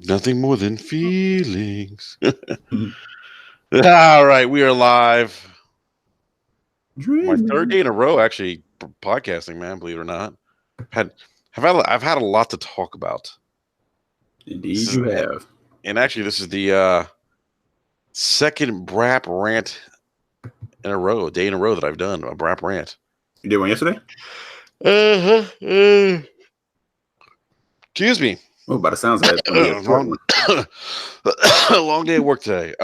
Nothing more than feelings. All right, we are live. My third day in a row, actually, podcasting, man. Believe it or not, had I've had a lot to talk about. Indeed, you have. And actually, this is the second Brap rant in a row, day in a row that I've done a Brap rant. You did one yesterday? Excuse me. Oh, by the sounds of that, long day at work today.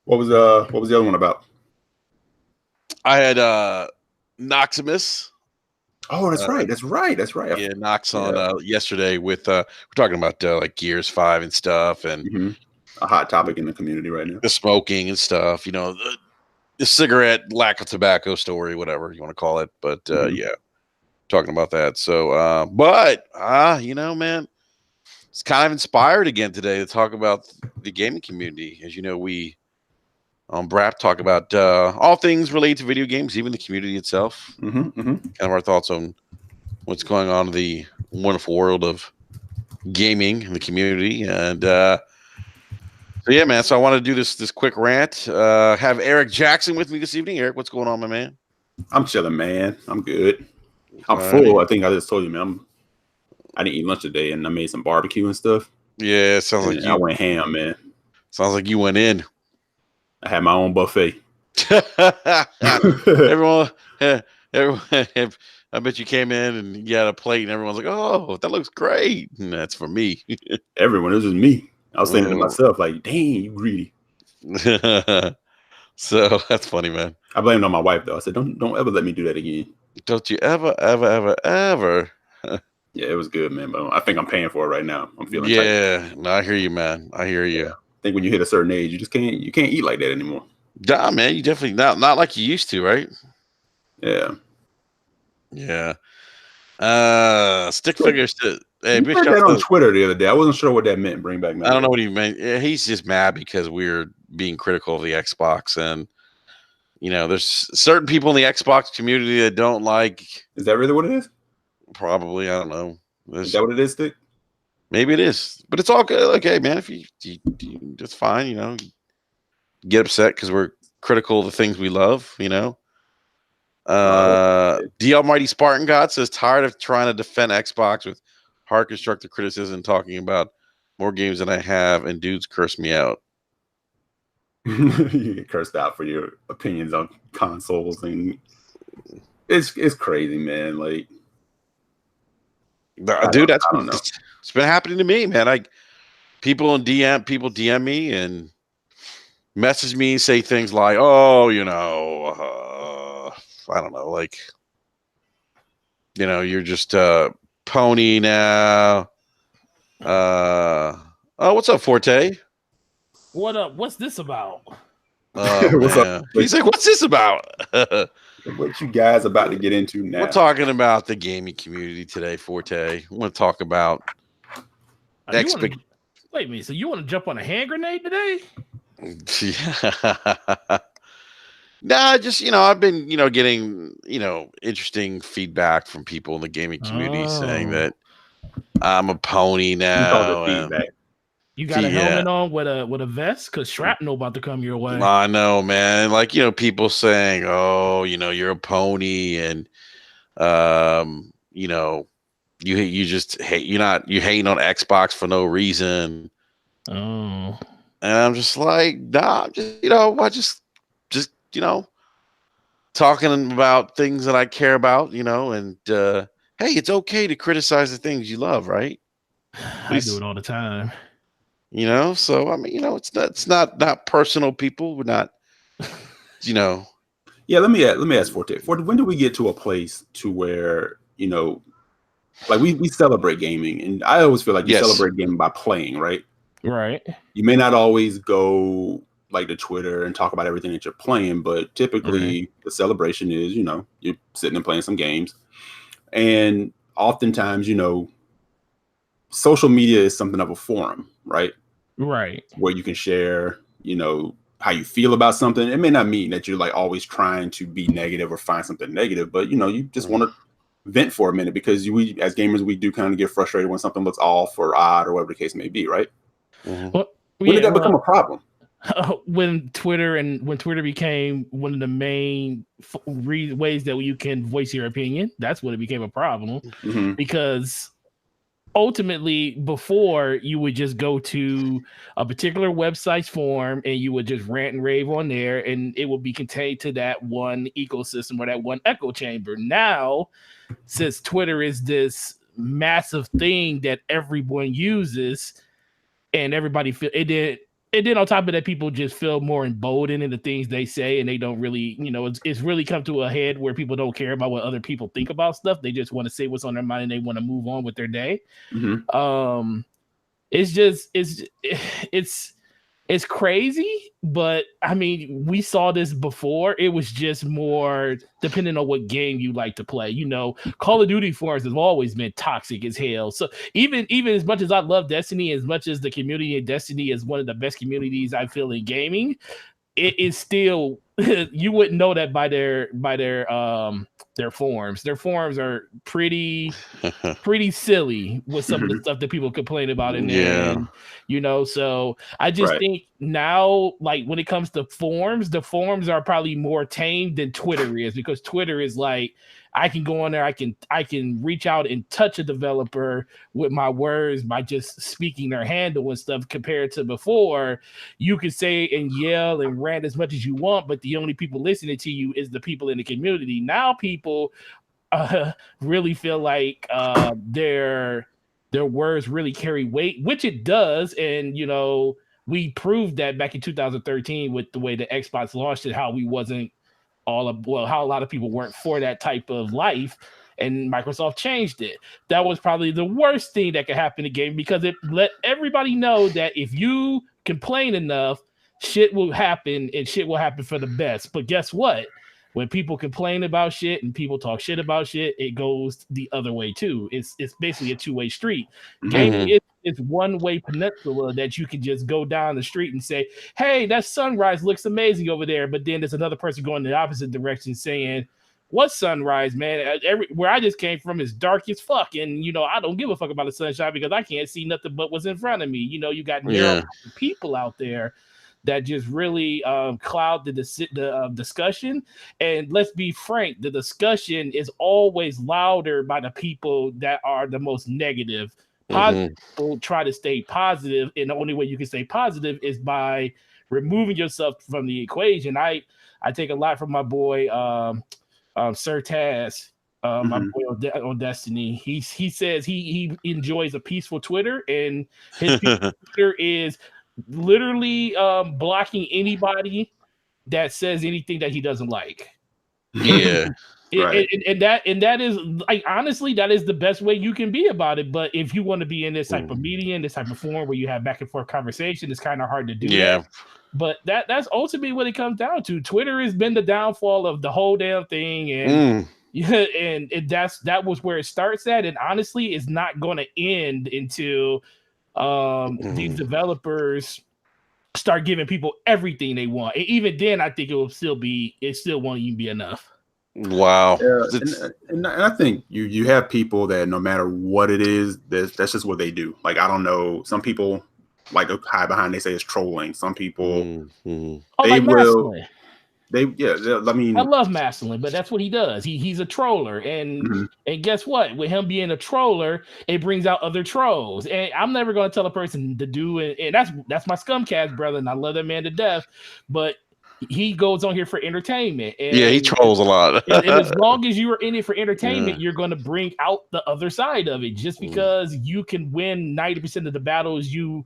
What was the other one about? I had Noximus. Oh, that's right. Yeah, Nox on yesterday with we're talking about like Gears 5 and stuff, and a hot topic in the community right now. The smoking and stuff, the cigarette, lack of tobacco story, whatever you want to call it. But yeah, talking about that. So man, it's kind of inspired again today to talk about the gaming community. As you know, we on Brap talk about all things related to video games, even the community itself. Kind of our thoughts on what's going on in the wonderful world of gaming in the community. And so yeah, man. So I want to do this quick rant. Have Eric Jackson with me this evening. Eric, what's going on, my man? I'm chilling, man. I'm good. I'm full. I think I just told you, man. I didn't eat lunch today, and I made some barbecue and stuff. Yeah, it sounds like I went ham, man. Sounds like you went in. I had my own buffet. everyone, I bet you came in and you had a plate, and everyone's like, "Oh, that looks great." And that's for me. Everyone, it was just me. I was saying to myself, like, "Dang, you greedy." So that's funny, man. I blamed it on my wife, though. I said, "Don't ever let me do that again." Don't you ever. Yeah, it was good, man. But I think I'm paying for it right now. I'm feeling tight. No, I hear you, man. I hear you. I think when you hit a certain age, you just can't eat like that anymore. Nah, man, you definitely not like you used to, right? Yeah. Stick figures to. Hey, you heard that on Twitter the other day. I wasn't sure what that meant. Bring back memories. I don't know what he meant. He's just mad because we're being critical of the Xbox, and there's certain people in the Xbox community that don't like. Is that really what it is? Probably, I don't know. Is that what it is, Stick? Maybe it is, but it's all good. Okay, man, if you it's fine. Get upset because we're critical of the things we love. The Almighty Spartan God says tired of trying to defend Xbox with hard constructive criticism, talking about more games than I have, and dudes curse me out. You get cursed out for your opinions on consoles, and it's crazy, man. Like, dude, it's been happening to me, man. People DM me and message me, say things like, "Oh, I don't know, like, you're just a pony now." Oh, what's up, Forte? What up? What's this about? What's up? He's like, "What's this about?" What you guys about to get into now? We're talking about the gaming community today, Forte. I want to talk about wait a minute. So you want to jump on a hand grenade today? Nah, just I've been getting interesting feedback from people in the gaming community saying that I'm a pony now. You got a helmet on with a vest because shrapnel about to come your way. I know, man. Like people saying, "Oh, you're a pony," and you just hate you hating on Xbox for no reason. Oh, and I'm just like, nah, just talking about things that I care about, and hey, it's okay to criticize the things you love, right? I do it all the time. So I mean, it's not personal. People, we're not, Yeah, let me ask Forte. When do we get to a place to where like we celebrate gaming, and I always feel like you celebrate gaming by playing, right? Right. You may not always go like to Twitter and talk about everything that you're playing, but typically the celebration is, you're sitting and playing some games. And oftentimes, social media is something of a forum, right? Right. Where you can share, how you feel about something. It may not mean that you're like always trying to be negative or find something negative, but you just want to vent for a minute, because we as gamers, we do kind of get frustrated when something looks off or odd or whatever the case may be, right? Well, when did that become a problem? When Twitter became one of the main ways that you can voice your opinion, that's when it became a problem. Because ultimately, before, you would just go to a particular website's forum and you would just rant and rave on there, and it would be contained to that one ecosystem or that one echo chamber. Now, since Twitter is this massive thing that everyone uses and everybody feel it, and then on top of that, people just feel more emboldened in the things they say, and they don't really, it's really come to a head where people don't care about what other people think about stuff. They just want to say what's on their mind, and they want to move on with their day. It's crazy, but I mean, we saw this before. It was just more depending on what game you like to play. Call of Duty forums have always been toxic as hell. So even as much as I love Destiny, as much as the community in Destiny is one of the best communities I feel in gaming, it is still you wouldn't know that by their forums. Their forums are pretty silly with some of the stuff that people complain about in there. And, so I just think now, like when it comes to forums, the forums are probably more tame than Twitter is, because Twitter is like, I can go on there, I can reach out and touch a developer with my words by just speaking their handle and stuff, compared to before. You can say and yell and rant as much as you want, but the only people listening to you is the people in the community. Now people really feel like their words really carry weight, which it does. And we proved that back in 2013 with the way the Xbox launched it, how how a lot of people weren't for that type of life, and Microsoft changed it. That was probably the worst thing that could happen in the game, because it let everybody know that if you complain enough, shit will happen, and shit will happen for the best. But guess what? When people complain about shit and people talk shit about shit, it goes the other way too. It's basically a two-way street. Gaming is one-way peninsula that you can just go down the street and say, hey, that sunrise looks amazing over there. But then there's another person going in the opposite direction saying, what sunrise, man? Where I just came from is dark as fuck. And, I don't give a fuck about the sunshine because I can't see nothing but what's in front of me. You got narrow people out there that just really cloud the discussion. And let's be frank, the discussion is always louder by the people that are the most negative. Positive people try to stay positive, and the only way you can stay positive is by removing yourself from the equation. I take a lot from my boy Sir Taz, my boy on Destiny. He says he enjoys a peaceful Twitter, and his peaceful Twitter is literally blocking anybody that says anything that he doesn't like. And that is, like, honestly, that is the best way you can be about it. But if you want to be in this type of medium, this type of forum where you have back and forth conversation, it's kind of hard to do that. But that's ultimately what it comes down to. Twitter has been the downfall of the whole damn thing, and that was where it starts at. And honestly, it's not going to end until these developers start giving people everything they want. And even then, I think it still won't even be enough. Wow. And I think you have people that no matter what it is, that's just what they do. Like, I don't know, some people like to hide behind, they say it's trolling. Some people they will. I love Maslin, but that's what he does. He's a troller, and guess what? With him being a troller, it brings out other trolls. And I'm never going to tell a person to do it. And that's my Scumcast brother, and I love that man to death. But he goes on here for entertainment. And, he trolls a lot. and as long as you are in it for entertainment, you're going to bring out the other side of it. Just because you can win 90% of the battles you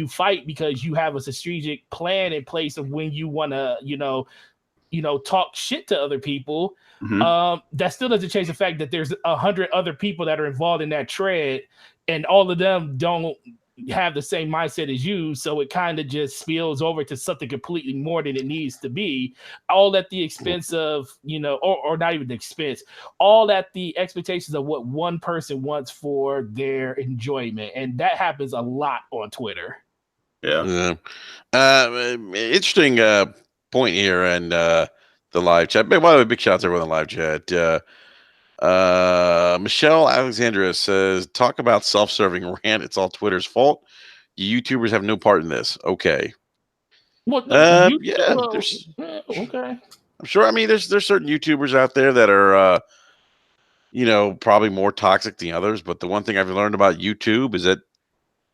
fight, because you have a strategic plan in place of when you want to, talk shit to other people. That still doesn't change the fact that there's 100 other people that are involved in that tread, and all of them don't have the same mindset as you. So it kind of just spills over to something completely more than it needs to be, all at the expense of, or not even the expense, all at the expectations of what one person wants for their enjoyment. And that happens a lot on Twitter. Interesting point here, and the live chat. By the way, big shout out to everyone in the live chat. Michelle Alexandra says, talk about self-serving rant. It's all Twitter's fault. You YouTubers have no part in this. Okay. Well, there's okay. I'm sure. I mean, there's certain YouTubers out there that are, probably more toxic than others. But the one thing I've learned about YouTube is that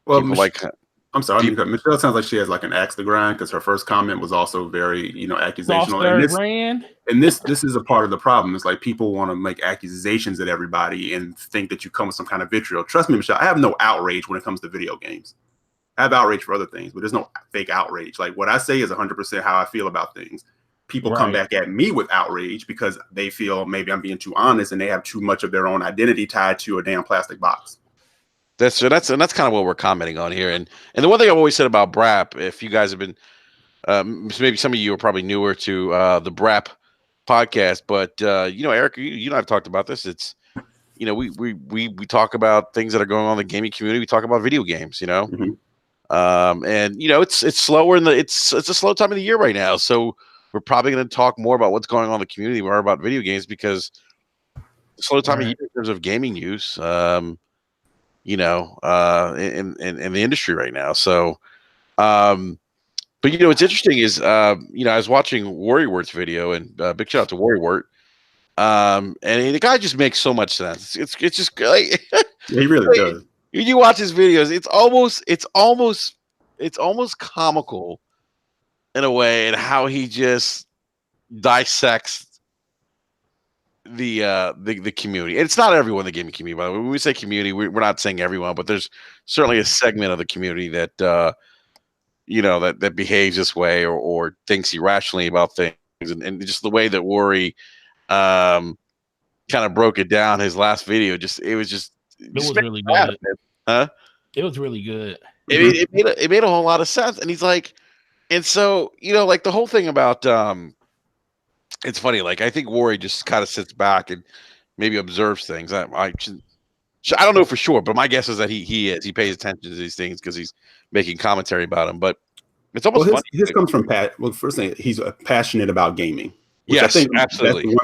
people I'm sorry. Michelle sounds like she has like an axe to grind because her first comment was also very, accusational. And this is a part of the problem. It's like people want to make accusations at everybody and think that you come with some kind of vitriol. Trust me, Michelle, I have no outrage when it comes to video games. I have outrage for other things, but there's no fake outrage. Like what I say is 100% how I feel about things. People come back at me with outrage because they feel maybe I'm being too honest and they have too much of their own identity tied to a damn plastic box. That's kind of what we're commenting on here. And the one thing I've always said about BRAP, if you guys have been, maybe some of you are probably newer to the BRAP podcast, but Eric, you and I've talked about this. It's we talk about things that are going on in the gaming community. We talk about video games, Mm-hmm. And it's slower it's a slow time of the year right now. So we're probably going to talk more about what's going on in the community, more about video games, because slow time of year in terms of gaming news. In the industry right now. So, but what's interesting is, I was watching Warriorwort's video, and big shout out to Warriorwort. And the guy just makes so much sense. It's just like he really does. You watch his videos, it's almost comical in a way, and how he just dissects the community. And it's not everyone in the gaming community, by the way. When we say community, we're not saying everyone, but there's certainly a segment of the community that that behaves this way or thinks irrationally about things, and just the way that Worry kind of broke it down. His last video, it was really good. Huh? It was really good. It made a whole lot of sense. And he's like, and so like the whole thing about it's funny. Like, I think Worry just kind of sits back and maybe observes things. I don't know for sure, but my guess is that he pays attention to these things because he's making commentary about them. But it's almost funny. His comes from Pat. Well, first thing, he's passionate about gaming. Yes, I think absolutely.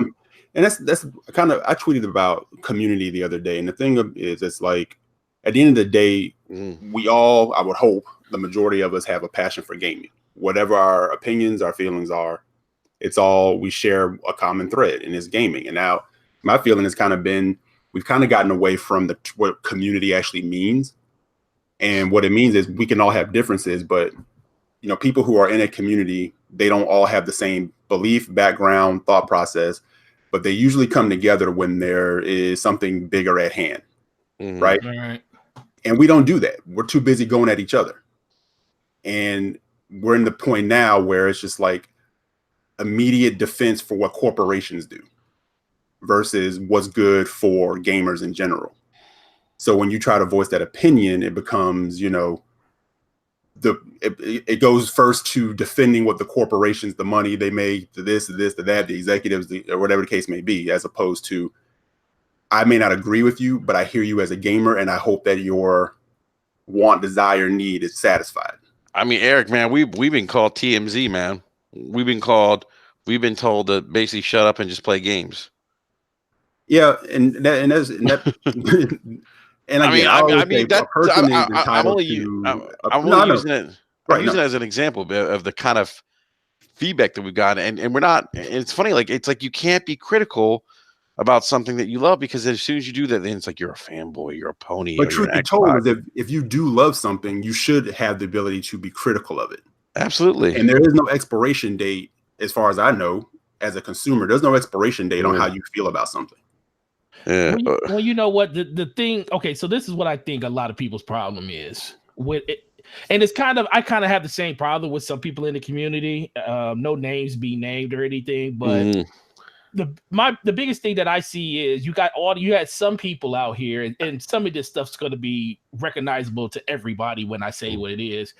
That's kind of, I tweeted about community the other day, and the thing is, it's like at the end of the day, we all, I would hope, the majority of us have a passion for gaming. Whatever our opinions, our feelings are, it's all, we share a common thread, and it's gaming. And now my feeling has kind of been, we've kind of gotten away from what community actually means. And what it means is we can all have differences, but people who are in a community, they don't all have the same belief, background, thought process, but they usually come together when there is something bigger at hand. Right? And we don't do that. We're too busy going at each other. And we're in the point now where it's just like immediate defense for what corporations do versus what's good for gamers in general. So when you try to voice that opinion, it becomes, it goes first to defending what the corporations, the money they made, to this, to that, the executives, or whatever the case may be, as opposed to, I may not agree with you, but I hear you as a gamer, and I hope that your want, desire, need is satisfied. I mean, Eric, man, we've been called TMZ, man. We've been told to basically shut up and just play games. Yeah, and that's and again, I'm only using it as an example of the kind of feedback that we've gotten, and we're not. It's funny, it's like you can't be critical about something that you love, because as soon as you do that, then it's like you're a fanboy, you're a pony. But truth be told, if you do love something, you should have the ability to be critical of it. Absolutely. And there is no expiration date, as far as I know, as a consumer. There's no expiration date on how you feel about something. Yeah. Well, you know what? The thing, okay, so this is what I think a lot of people's problem is with it. And it's I kind of have the same problem with some people in the community. No names be named or anything, but the biggest thing that I see is you had some people out here, and some of this stuff's going to be recognizable to everybody when I say what it is,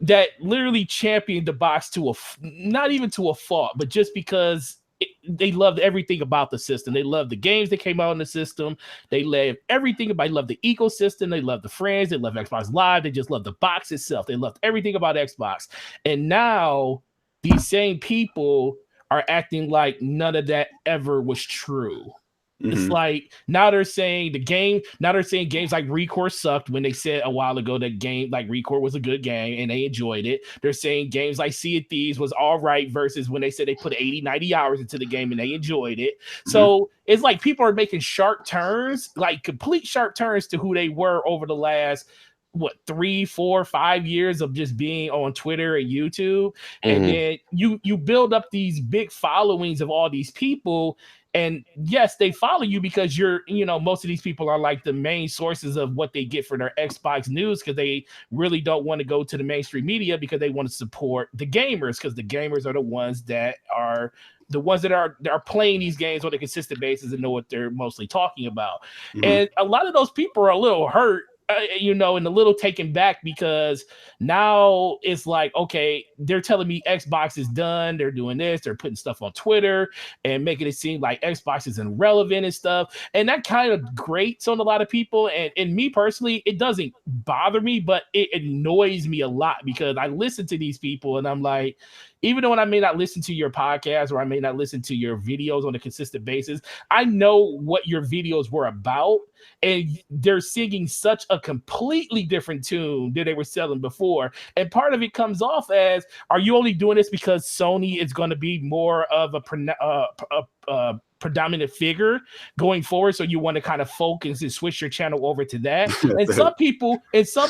that literally championed the box to not even to a fault, but just because they loved everything about the system. They loved the games that came out in the system. They loved everything about. They loved the ecosystem. They loved the friends. They loved Xbox Live. They just loved the box itself. They loved everything about Xbox. And now these same people are acting like none of that ever was true. It's like now they're saying games like Recore sucked when they said a while ago that game like Recore was a good game and they enjoyed it. They're saying games like Sea of Thieves was all right versus when they said they put 80, 90 hours into the game and they enjoyed it. So it's like people are making sharp turns, like complete sharp turns to who they were over the last 3, 4, 5 years of just being on Twitter and YouTube. And then you build up these big followings of all these people. And yes, they follow you because most of these people are like the main sources of what they get for their Xbox news, because they really don't want to go to the mainstream media because they want to support the gamers, because the gamers are the ones that are playing these games on a consistent basis and know what they're mostly talking about. And a lot of those people are a little hurt, and a little taken back, because now it's like, okay, they're telling me Xbox is done. They're doing this. They're putting stuff on Twitter and making it seem like Xbox is irrelevant and stuff. And that kind of grates on a lot of people. And me personally, it doesn't bother me, but it annoys me a lot, because I listen to these people and I'm like, even though I may not listen to your podcast or I may not listen to your videos on a consistent basis, I know what your videos were about, and they're singing such a completely different tune than they were selling before. And part of it comes off as, are you only doing this because Sony is going to be more of a predominant figure going forward, so you want to kind of focus and switch your channel over to that? And some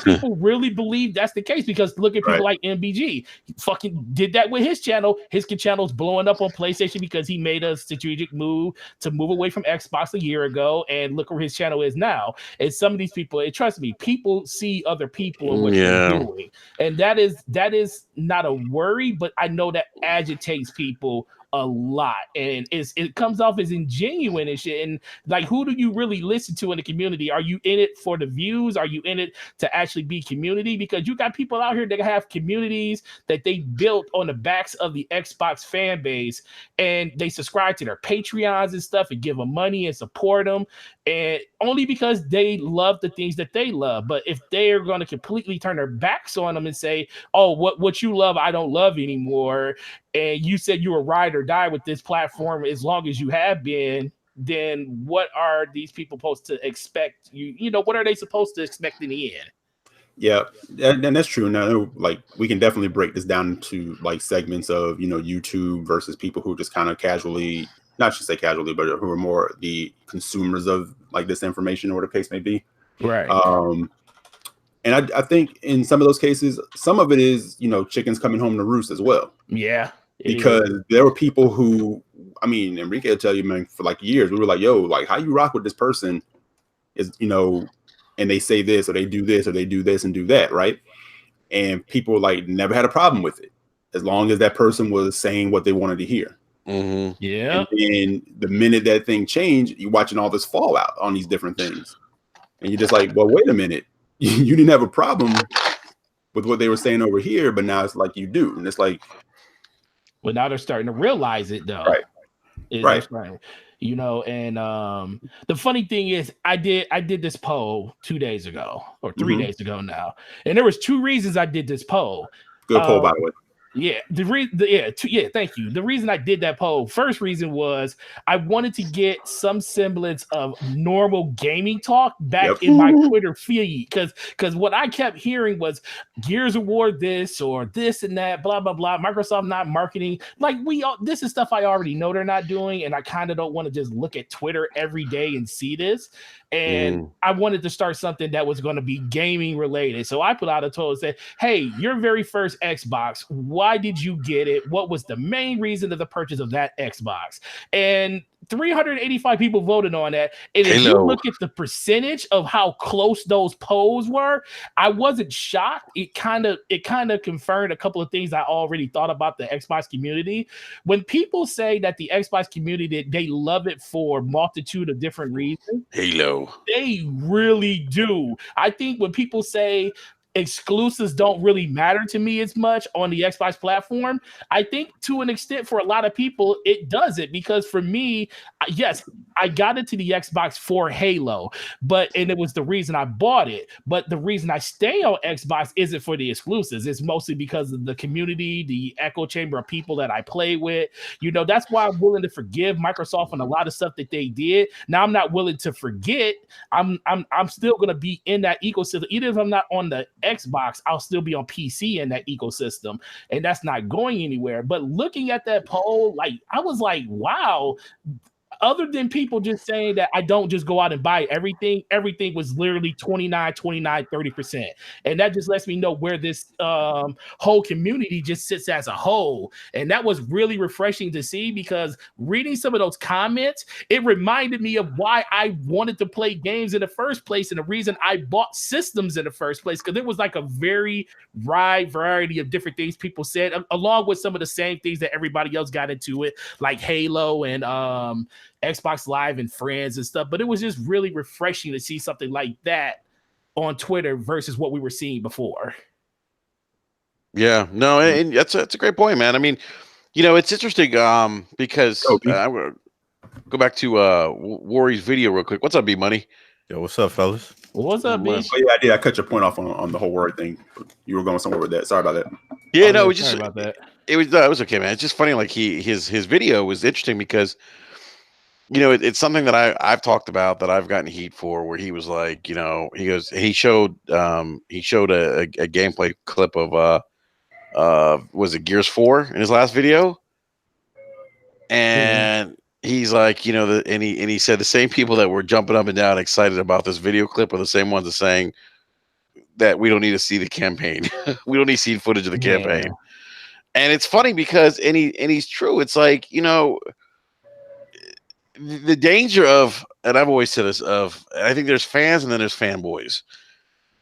people really believe that's the case, because look at people like MBG. He fucking did that with his channel. His channel's blowing up on PlayStation because he made a strategic move to move away from Xbox a year ago, and look where his channel is now. And some of these people, trust me, people see other people and what they're doing, and that is not a worry, but I know that agitates people a lot, and it comes off as ingenuine and shit. And like, who do you really listen to in the community? Are you in it for the views? Are you in it to actually be community? Because you got people out here that have communities that they built on the backs of the Xbox fan base, and they subscribe to their Patreons and stuff and give them money and support them, and only because they love the things that they love. But if they're going to completely turn their backs on them and say, oh, what you love I don't love anymore, and you said you were ride or die with this platform as long as you have been, then what are these people supposed to expect? What are they supposed to expect in the end? Yeah, and that's true. Now, like, we can definitely break this down into like segments of, YouTube versus people who just kind of casually, not just say casually, but who are more the consumers of like this information, or whatever the case may be. Right. And I think in some of those cases, some of it is, chickens coming home to roost as well. Yeah. Because there were people who, I mean, Enrique will tell you, man, for like years, we were like, yo, like, how you rock with this person is, and they say this, or they do this, or they do this and do that, right? And people like never had a problem with it, as long as that person was saying what they wanted to hear. Yeah. And then the minute that thing changed, you're watching all this fallout on these different things. And you're just like, well, wait a minute. You didn't have a problem with what they were saying over here, but now it's like you do. And it's like, well, now they're starting to realize it, though. Right. And the funny thing is, I did this poll 2 days ago, or 3 days ago now, and there was 2 reasons I did this poll. Good poll, by the way. Yeah, thank you. The reason I did that poll, first reason was I wanted to get some semblance of normal gaming talk back in my Twitter feed, because what I kept hearing was Gears Award this or this and that, blah blah blah. Microsoft not marketing, like this is stuff I already know they're not doing, and I kind of don't want to just look at Twitter every day and see this. And I wanted to start something that was going to be gaming related. So I put out a poll and said, hey, your very first Xbox, why did you get it? What was the main reason of the purchase of that Xbox? And 385 people voted on that. And if you look at the percentage of how close those polls were, I wasn't shocked. It kind of confirmed a couple of things I already thought about the Xbox community. When people say that the Xbox community, they love it for a multitude of different reasons. Halo. They really do. I think when people say exclusives don't really matter to me as much on the Xbox platform. I think to an extent for a lot of people, it doesn't, because for me, yes, I got into the Xbox for Halo, and it was the reason I bought it. But the reason I stay on Xbox isn't for the exclusives. It's mostly because of the community, the echo chamber of people that I play with. That's why I'm willing to forgive Microsoft on a lot of stuff that they did. Now I'm not willing to forget. I'm still gonna be in that ecosystem. Even if I'm not on the Xbox, I'll still be on PC in that ecosystem, and that's not going anywhere. But looking at that poll, I was like, wow. Other than people just saying that I don't just go out and buy everything was literally 29, 30%. And that just lets me know where this whole community just sits as a whole. And that was really refreshing to see, because reading some of those comments, it reminded me of why I wanted to play games in the first place and the reason I bought systems in the first place, because it was like a very wide variety of different things people said, along with some of the same things that everybody else got into it, like Halo and Xbox Live and Friends and stuff. But it was just really refreshing to see something like that on Twitter versus what we were seeing before. Yeah, no, and that's a great point, man. I mean, it's interesting because I'm gonna go back to Warrior's video real quick. What's up, B Money? Yo, what's up, fellas? What's up, B? Oh, yeah, I did. I cut your point off on the whole word thing. You were going somewhere with that. Sorry about that. Yeah, no, just about that. It was okay, man. It's just funny. Like his video was interesting because it's something that I've talked about, that I've gotten heat for, where he was like, he showed a gameplay clip of was it Gears 4 in his last video, and he's like, and he said the same people that were jumping up and down excited about this video clip are the same ones that saying that we don't need to see the campaign. We don't need to see footage of the campaign. And it's funny because and he's true. It's like, the danger of, and I've always said this, I think there's fans and then there's fanboys.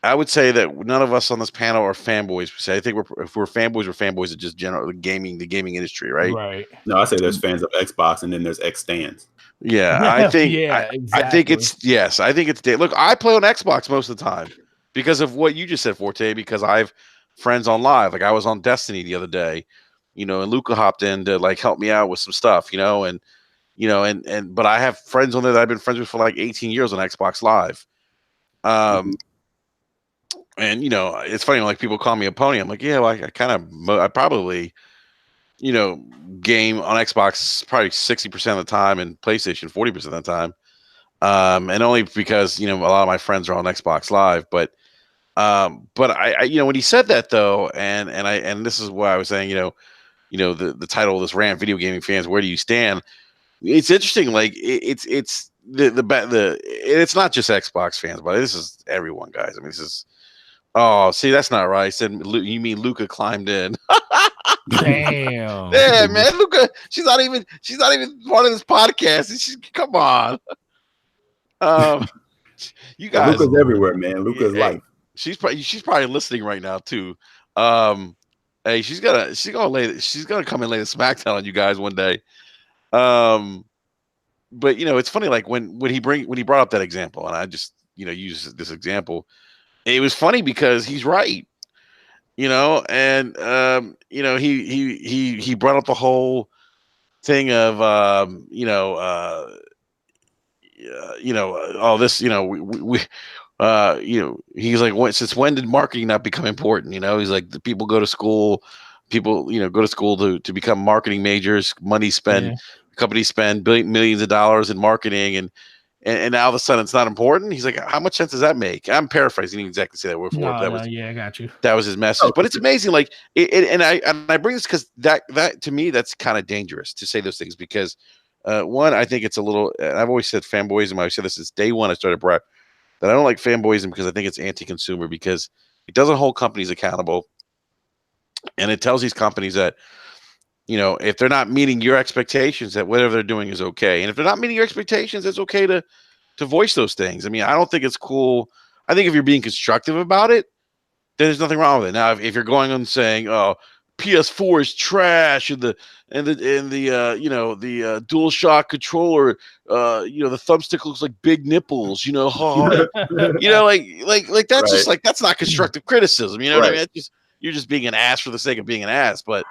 I would say that none of us on this panel are fanboys per se. I think if we're fanboys of just general the gaming industry, right? Right. No, I say there's fans of Xbox and then there's X stands. Yeah, I think exactly. I think it's look, I play on Xbox most of the time because of what you just said, Forte, because I have friends on live. Like I was on Destiny the other day, and Luca hopped in to like help me out with some stuff, and but I have friends on there that I've been friends with for like 18 years on Xbox Live. And it's funny, like people call me a pony. I'm like, yeah, well, I probably, game on Xbox probably 60% of the time and PlayStation 40% of the time. And only because, a lot of my friends are on Xbox Live, but I when he said that though, and this is why I was saying, the title of this rant, video gaming fans, where do you stand? It's interesting. Like it's not just Xbox fans, but this is everyone, guys. I mean, this is, oh, see, that's not right. I said, you mean Luca climbed in? Damn. Yeah, man, Luca. She's not even part of this podcast. And come on. You guys, Luca's everywhere, man. Luca's life. She's probably listening right now too. Hey, she's gonna come and lay the smackdown on you guys one day. But it's funny, like when he brought up that example, and I just use this example, it was funny because he's right, and he brought up the whole thing of all this, he's like, since when did marketing not become important? He's like, the people go to school, to become marketing majors, money spent, companies spend millions of dollars in marketing, and now all of a sudden it's not important. He's like, how much sense does that make? I'm paraphrasing. He didn't exactly say that word for word. I got you. That was his message. But it's amazing. Like, and I bring this because that to me, that's kind of dangerous to say those things because, one, I think it's a little, and I've always said fanboyism. I said this since day one. I started that I don't like fanboyism because I think it's anti-consumer, because it doesn't hold companies accountable, and it tells these companies that, if they're not meeting your expectations, that whatever they're doing is okay. And if they're not meeting your expectations, it's okay to voice those things. I mean, I don't think it's cool. I think if you're being constructive about it, then there's nothing wrong with it. Now, if you're going on saying, oh, PS4 is trash, and the DualShock controller, the thumbstick looks like big nipples, like that's just like, that's not constructive criticism, you know what I mean? That's just, you're just being an ass for the sake of being an ass. But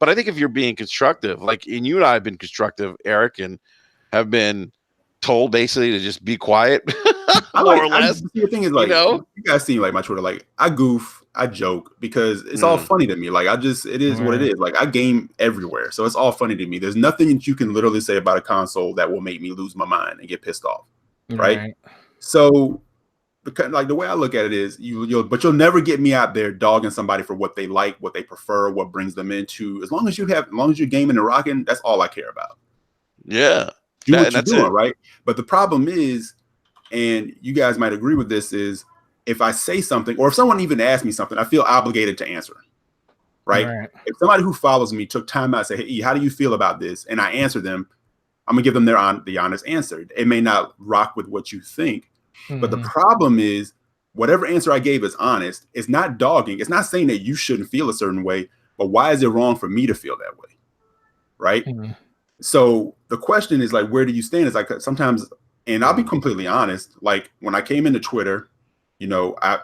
I think if you're being constructive, like, and you and I have been constructive, Eric, and have been told basically to just be quiet, more or less. The thing is, like, you guys see like my Twitter, like I goof, I joke because it's all funny to me. Like it is what it is. Like I game everywhere, so it's all funny to me. There's nothing that you can literally say about a console that will make me lose my mind and get pissed off, right? So, because like the way I look at it is, you'll never get me out there dogging somebody for what they like, what they prefer, what brings them into. As long as you're gaming and rocking, that's all I care about. Yeah, do what you're doing, right? But the problem is, and you guys might agree with this, is if I say something, or if someone even asks me something, I feel obligated to answer, right? If somebody who follows me took time out to say, hey, E, how do you feel about this? And I answer them, I'm gonna give them the honest answer. It may not rock with what you think, but the problem is, whatever answer I gave is honest. It's not dogging. It's not saying that you shouldn't feel a certain way, but why is it wrong for me to feel that way, right? So the question is, like, where do you stand? It's like sometimes, and I'll be completely honest, like when I came into Twitter, I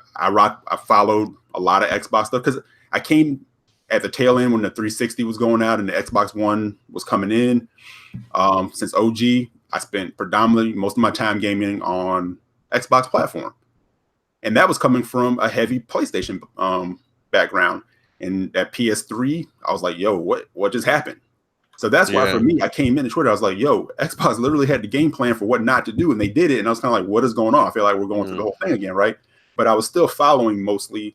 followed a lot of Xbox stuff because I came at the tail end when the 360 was going out and the Xbox One was coming in. Since OG, I spent predominantly most of my time gaming on Xbox platform, and that was coming from a heavy PlayStation background. And at PS3, I was like, yo, what just happened? So that's why for me, I came into Twitter. I was like, yo, Xbox literally had the game plan for what not to do, and they did it. And I was kind of like, what is going on? I feel like we're going through the whole thing again, right? But I was still following mostly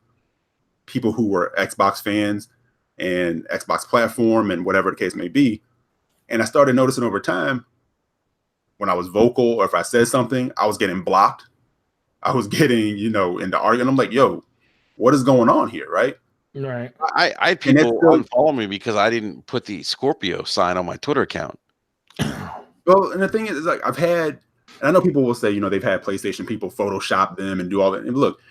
people who were Xbox fans and Xbox platform and whatever the case may be. And I started noticing over time, when I was vocal or if I said something, I was getting blocked. I was getting, into arguing. I'm like, yo, what is going on here, right? Right. I had people unfollow me because I didn't put the Scorpio sign on my Twitter account. Well, and the thing is, like, I've had, and I know people will say, they've had PlayStation people Photoshop them and do all that. And look,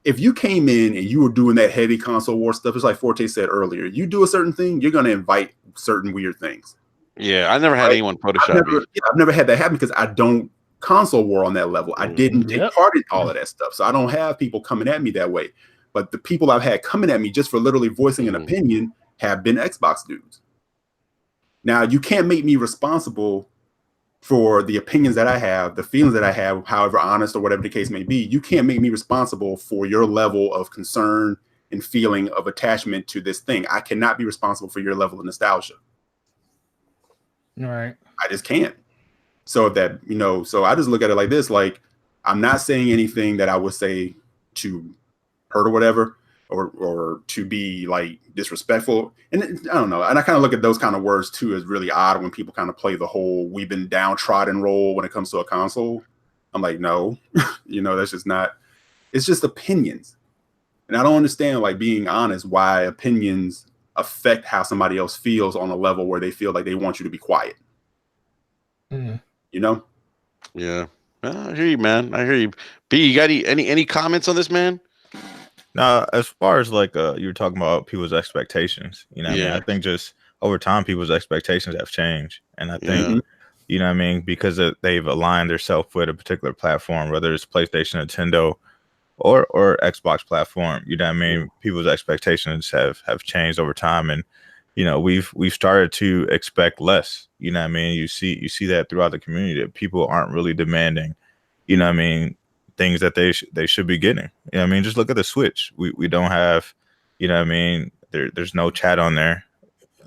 if you came in and you were doing that heavy console war stuff, it's like Forte said earlier, you do a certain thing, you're going to invite certain weird things. Yeah, I never had anyone Photoshop me. I've never had that happen because I don't console war on that level. I didn't take part in all of that stuff. So I don't have people coming at me that way. But the people I've had coming at me just for literally voicing an opinion have been Xbox dudes. Now, you can't make me responsible for the opinions that I have, the feelings that I have, however honest or whatever the case may be. You can't make me responsible for your level of concern and feeling of attachment to this thing. I cannot be responsible for your level of nostalgia. All right. I just can't. So that, so I just look at it like this, like, I'm not saying anything that I would say to hurt or whatever, or to be like disrespectful. And I don't know. And I kind of look at those kind of words too as really odd when people kind of play the whole we've been downtrodden role when it comes to a console. I'm like, no, that's just not, it's just opinions. And I don't understand, like, being honest, why opinions affect how somebody else feels on a level where they feel like they want you to be quiet. Yeah. I hear you, man. I hear you. B, you got any comments on this, man? Now, as far as like you were talking about people's expectations, I mean, I think just over time people's expectations have changed, and I think because they've aligned themselves with a particular platform, whether it's PlayStation, Nintendo, or Xbox platform. I mean, people's expectations have changed over time, and we've started to expect less. I mean, you see that throughout the community, that people aren't really demanding, things that they should be getting. I mean, just look at the Switch. We don't have, there's no chat on there,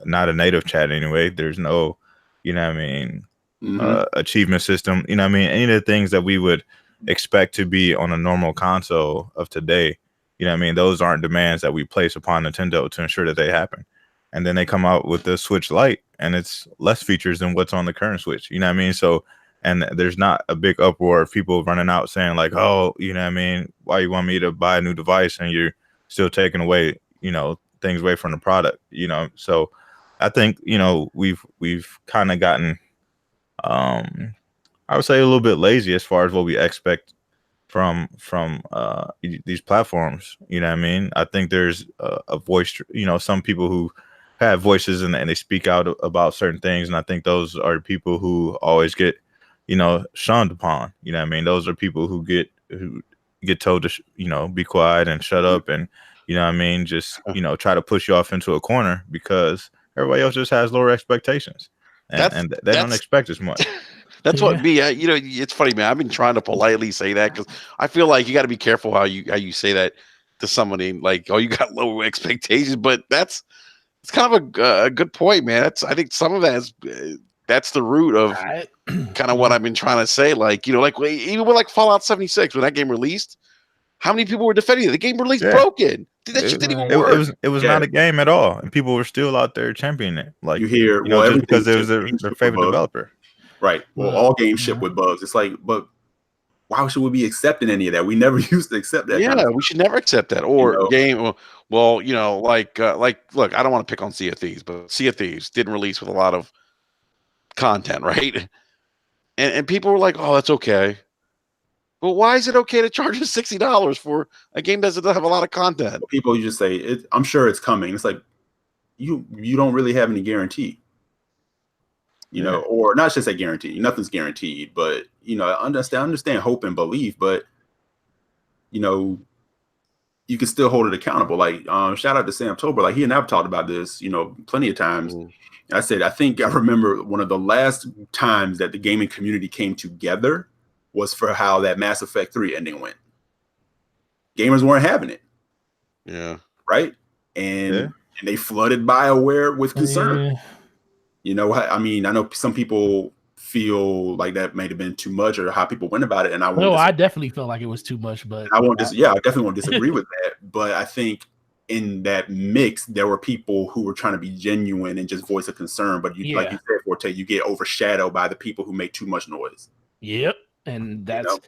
not a native chat anyway. There's no, achievement system. Any of the things that we would expect to be on a normal console of today, those aren't demands that we place upon Nintendo to ensure that they happen. And then they come out with the Switch Lite, and it's less features than what's on the current Switch. So, and there's not a big uproar of people running out saying like, oh, why you want me to buy a new device and you're still taking away, things away from the product, So I think, we've kind of gotten, I would say, a little bit lazy as far as what we expect from these platforms. You know what I mean? I think there's a voice. You know, some people who have voices and they speak out about certain things, and I think those are people who always get, you know, shunned upon. You know what I mean? Those are people who get told to be quiet and shut up, and you know what I mean, just try to push you off into a corner because everybody else just has lower expectations, and they don't expect as much. That's what me. It's funny, man. I've been trying to politely say that because I feel like you got to be careful how you say that to somebody. Like, oh, you got low expectations, but it's kind of a good point, man. I think some of that is that's the root of kind of what I've been trying to say. Like, even with like Fallout 76 when that game released, how many people were defending it? The game released broken. That shit didn't even work. It was not a game at all, and people were still out there championing it. Like, you hear, just because it was their favorite developer. Right. Well, all games ship with bugs. It's like, but why should we be accepting any of that? We never used to accept that. Yeah, we should never accept that. Or game. Well, look, I don't want to pick on Sea of Thieves, but Sea of Thieves didn't release with a lot of content, right? And people were like, "Oh, that's okay." But why is it okay to charge us $60 for a game that doesn't have a lot of content? People, you just say, "I'm sure it's coming." It's like you don't really have any guarantee. Or not just a guarantee. Nothing's guaranteed, but I understand hope and belief, but you can still hold it accountable. Like, shout out to Sam Tober. Like, he and I've talked about this, plenty of times. I said, I think I remember one of the last times that the gaming community came together was for how that Mass Effect 3 ending went. Gamers weren't having it. Yeah. Right. And they flooded BioWare with concern. I mean, I know some people feel like that may have been too much or how people went about it. And I definitely felt like it was too much, but I definitely won't disagree with that. But I think in that mix, there were people who were trying to be genuine and just voice a concern. But like you said, Forte, you get overshadowed by the people who make too much noise. Yep. And that's,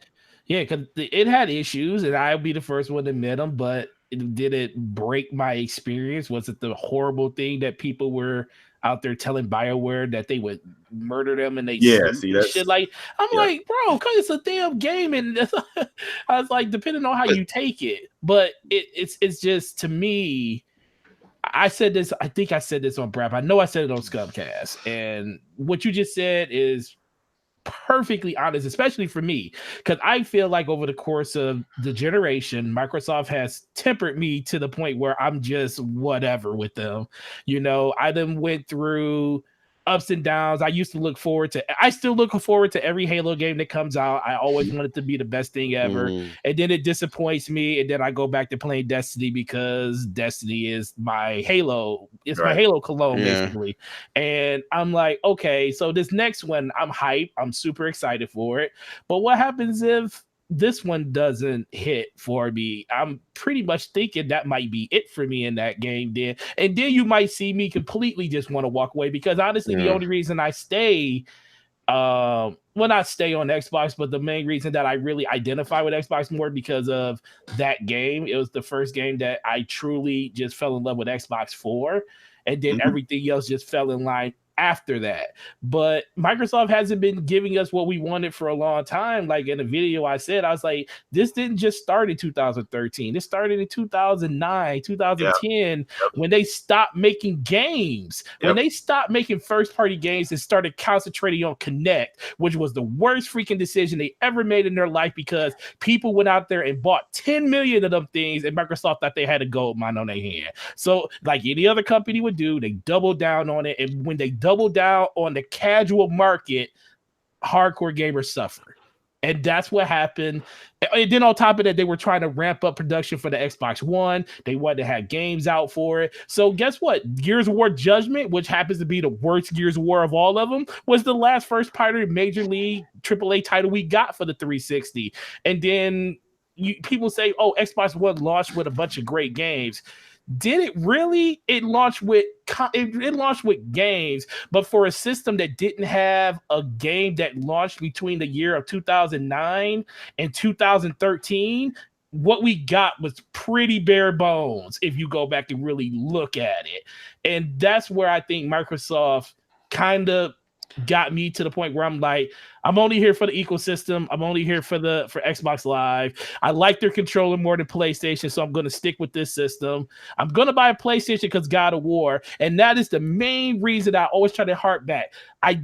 because it had issues, and I'll be the first one to admit them, but did it break my experience? Was it the horrible thing that people were out there telling BioWare that they would murder them and shit? Like, I'm like, bro, cause it's a damn game, and I was like, depending on how you take it, but it's just, to me, I said this. I think I said this on Brap. I know I said it on Scubcast, and what you just said is perfectly honest, especially for me, because I feel like over the course of the generation, Microsoft has tempered me to the point where I'm just whatever with them. I then went through ups and downs. I still look forward to every Halo game that comes out. I always want it to be the best thing ever. And then it disappoints me. And then I go back to playing Destiny because Destiny is my Halo. It's my Halo cologne, basically. And I'm like, okay, so this next one, I'm hyped. I'm super excited for it. But what happens if this one doesn't hit for me? I'm pretty much thinking that might be it for me in that game then. And then you might see me completely just want to walk away, because honestly, the only reason I stay, not stay on Xbox, but the main reason that I really identify with Xbox more because of that game. It was the first game that I truly just fell in love with Xbox for. And then everything else just fell in line after that. But Microsoft hasn't been giving us what we wanted for a long time. Like in a video I said, I was like, this didn't just start in 2013. This started in 2009, 2010, when they stopped making games. When they stopped making first-party games and started concentrating on Connect, which was the worst freaking decision they ever made in their life, because people went out there and bought 10 million of them things, and Microsoft thought they had a gold mine on their hand. So like any other company would do, they doubled down on it. And when they double down on the casual market, hardcore gamers suffer. And that's what happened. And then on top of that, they were trying to ramp up production for the Xbox One. They wanted to have games out for it. So guess what? Gears of War Judgment, which happens to be the worst Gears of War of all of them, was the last first-party Major League AAA title we got for the 360. And then people say, oh, Xbox One launched with a bunch of great games. Did it really? It launched with games, but for a system that didn't have a game that launched between the year of 2009 and 2013, what we got was pretty bare bones if you go back and really look at it. And that's where I think Microsoft kind of got me to the point where I'm like, I'm only here for the ecosystem. I'm only here for Xbox Live. I like their controller more than PlayStation, so I'm going to stick with this system. I'm going to buy a PlayStation because God of War, and that is the main reason I always try to harp back. I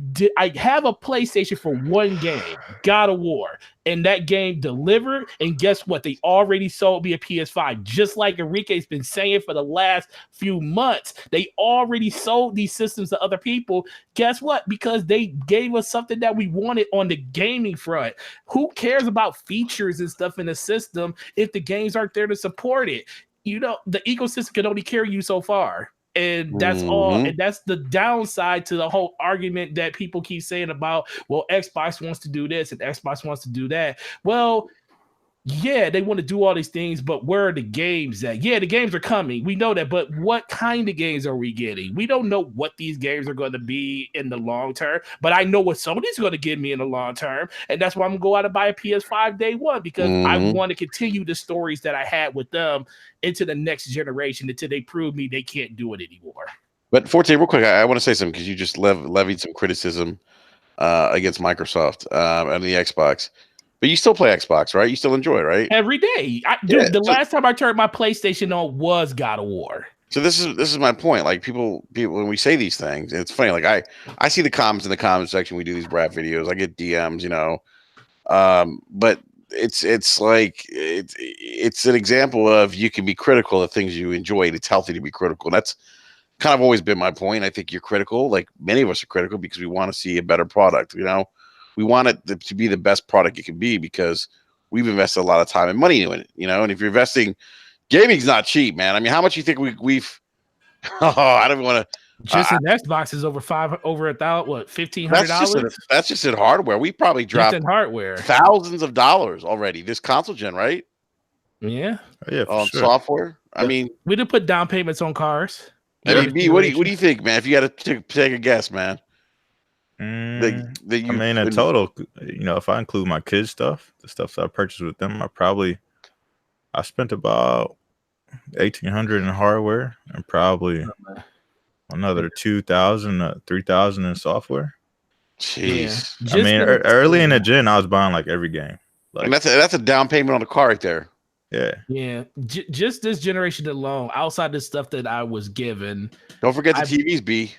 have a PlayStation for one game, God of War, and that game delivered. And guess what? They already sold me a PS5, just like Enrique's been saying for the last few months. They already sold these systems to other people. Guess what? Because they gave us something that we wanted on the gaming front. Who cares about features and stuff in the system if the games aren't there to support it? You know, the ecosystem can only carry you so far. And that's all. And that's the downside to the whole argument that people keep saying about, well, Xbox wants to do this and Xbox wants to do that. Well, yeah, they want to do all these things, but where are the games at? Yeah, the games are coming. We know that, but what kind of games are we getting? We don't know what these games are going to be in the long term, but I know what Sony's going to give me in the long term, and that's why I'm going to go out and buy a PS5 day one, because I want to continue the stories that I had with them into the next generation until they prove me they can't do it anymore. But Forte, real quick, I want to say something because you just levied some criticism against Microsoft and the Xbox. But you still play Xbox, right? You still enjoy it, right? Every day. The last time I turned my PlayStation on was God of War. So this is my point. Like people when we say these things, it's funny. Like I see the comments in the comment section. We do these Brad videos. I get DMs, you know. But it's like it's an example of you can be critical of things you enjoy. And it's healthy to be critical. And that's kind of always been my point. I think you're critical. Like many of us are critical because we want to see a better product. You know. We want it to be the best product it can be because we've invested a lot of time and money in it, you know. And if you're investing, gaming's not cheap, man. I mean, how much you think we've? Oh, I don't want to. Just an Xbox is over $1,000. What, $1,500? That's just in hardware. We probably dropped in hardware thousands of dollars already. This console gen, right? Yeah, on software. I mean, we did put down payments on cars. I mean, B, what do you think, man? If you had to take a guess, man. I mean, in total, you know, if I include my kids' stuff, the stuff that I purchased with them, I spent about $1,800 in hardware and probably another $2,000, $3,000 in software. Jeez, yeah. I mean, early in the gen, I was buying like every game. Like, and that's a down payment on the car right there. Yeah. Just this generation alone, outside the stuff that I was given. Don't forget the TVs, B.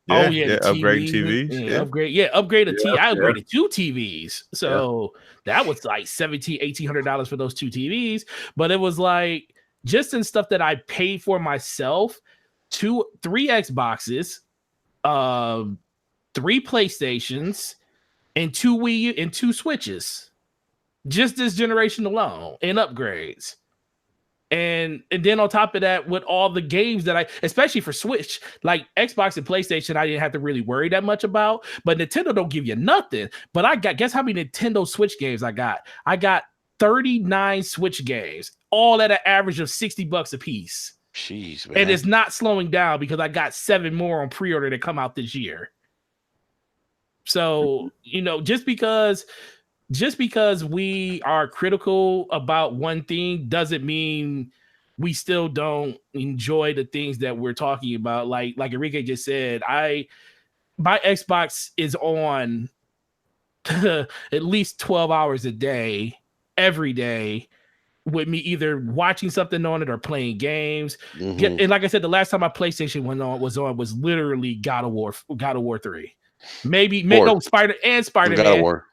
Upgrade TVs. Upgrade a TV. I upgraded 2 TVs. So that was like $1,800 for those 2 TVs. But it was like just in stuff that I paid for myself, 3 Xboxes, 3 PlayStations, and 2 Wii U and 2 Switches. Just this generation alone in upgrades. And then on top of that, with all the games that especially for Switch, like Xbox and PlayStation, I didn't have to really worry that much about. But Nintendo don't give you nothing. But guess how many Nintendo Switch games I got? I got 39 Switch games, all at an average of $60 a piece. Jeez, man. And it's not slowing down because I got 7 more on pre-order that come out this year. So, you know, just because we are critical about one thing doesn't mean we still don't enjoy the things that we're talking about. Like Enrique just said, my Xbox is on at least 12 hours a day, every day, with me either watching something on it or playing games. And like I said, the last time my PlayStation was literally God of War 3. Maybe Spider-Man. God of War.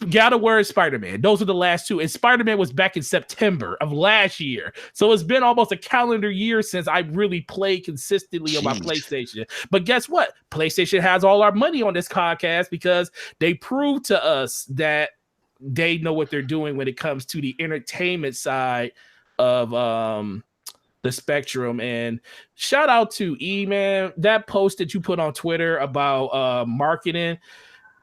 God of War and Spider-Man. Those are the last 2. And Spider-Man was back in September of last year. So it's been almost a calendar year since I really played consistently on my PlayStation. But guess what? PlayStation has all our money on this podcast because they proved to us that they know what they're doing when it comes to the entertainment side of the spectrum. And shout out to E-Man. That post that you put on Twitter about marketing,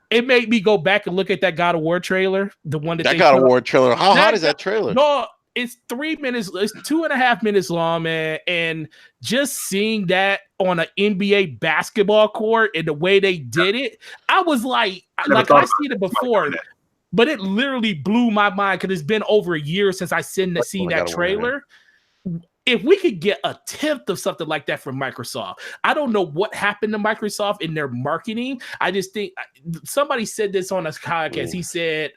it made me go back and look at that God of War trailer. The one that God of War trailer. How hot is that trailer? No, it's 3 minutes. It's 2.5 minutes long, man. And just seeing that on an NBA basketball court and the way they did it, I was like I've seen it before, but it literally blew my mind because it's been over a year since I seen that trailer. if we could get a tenth of something like that from Microsoft, I don't know what happened to Microsoft in their marketing. I just think somebody said this on a podcast. He said,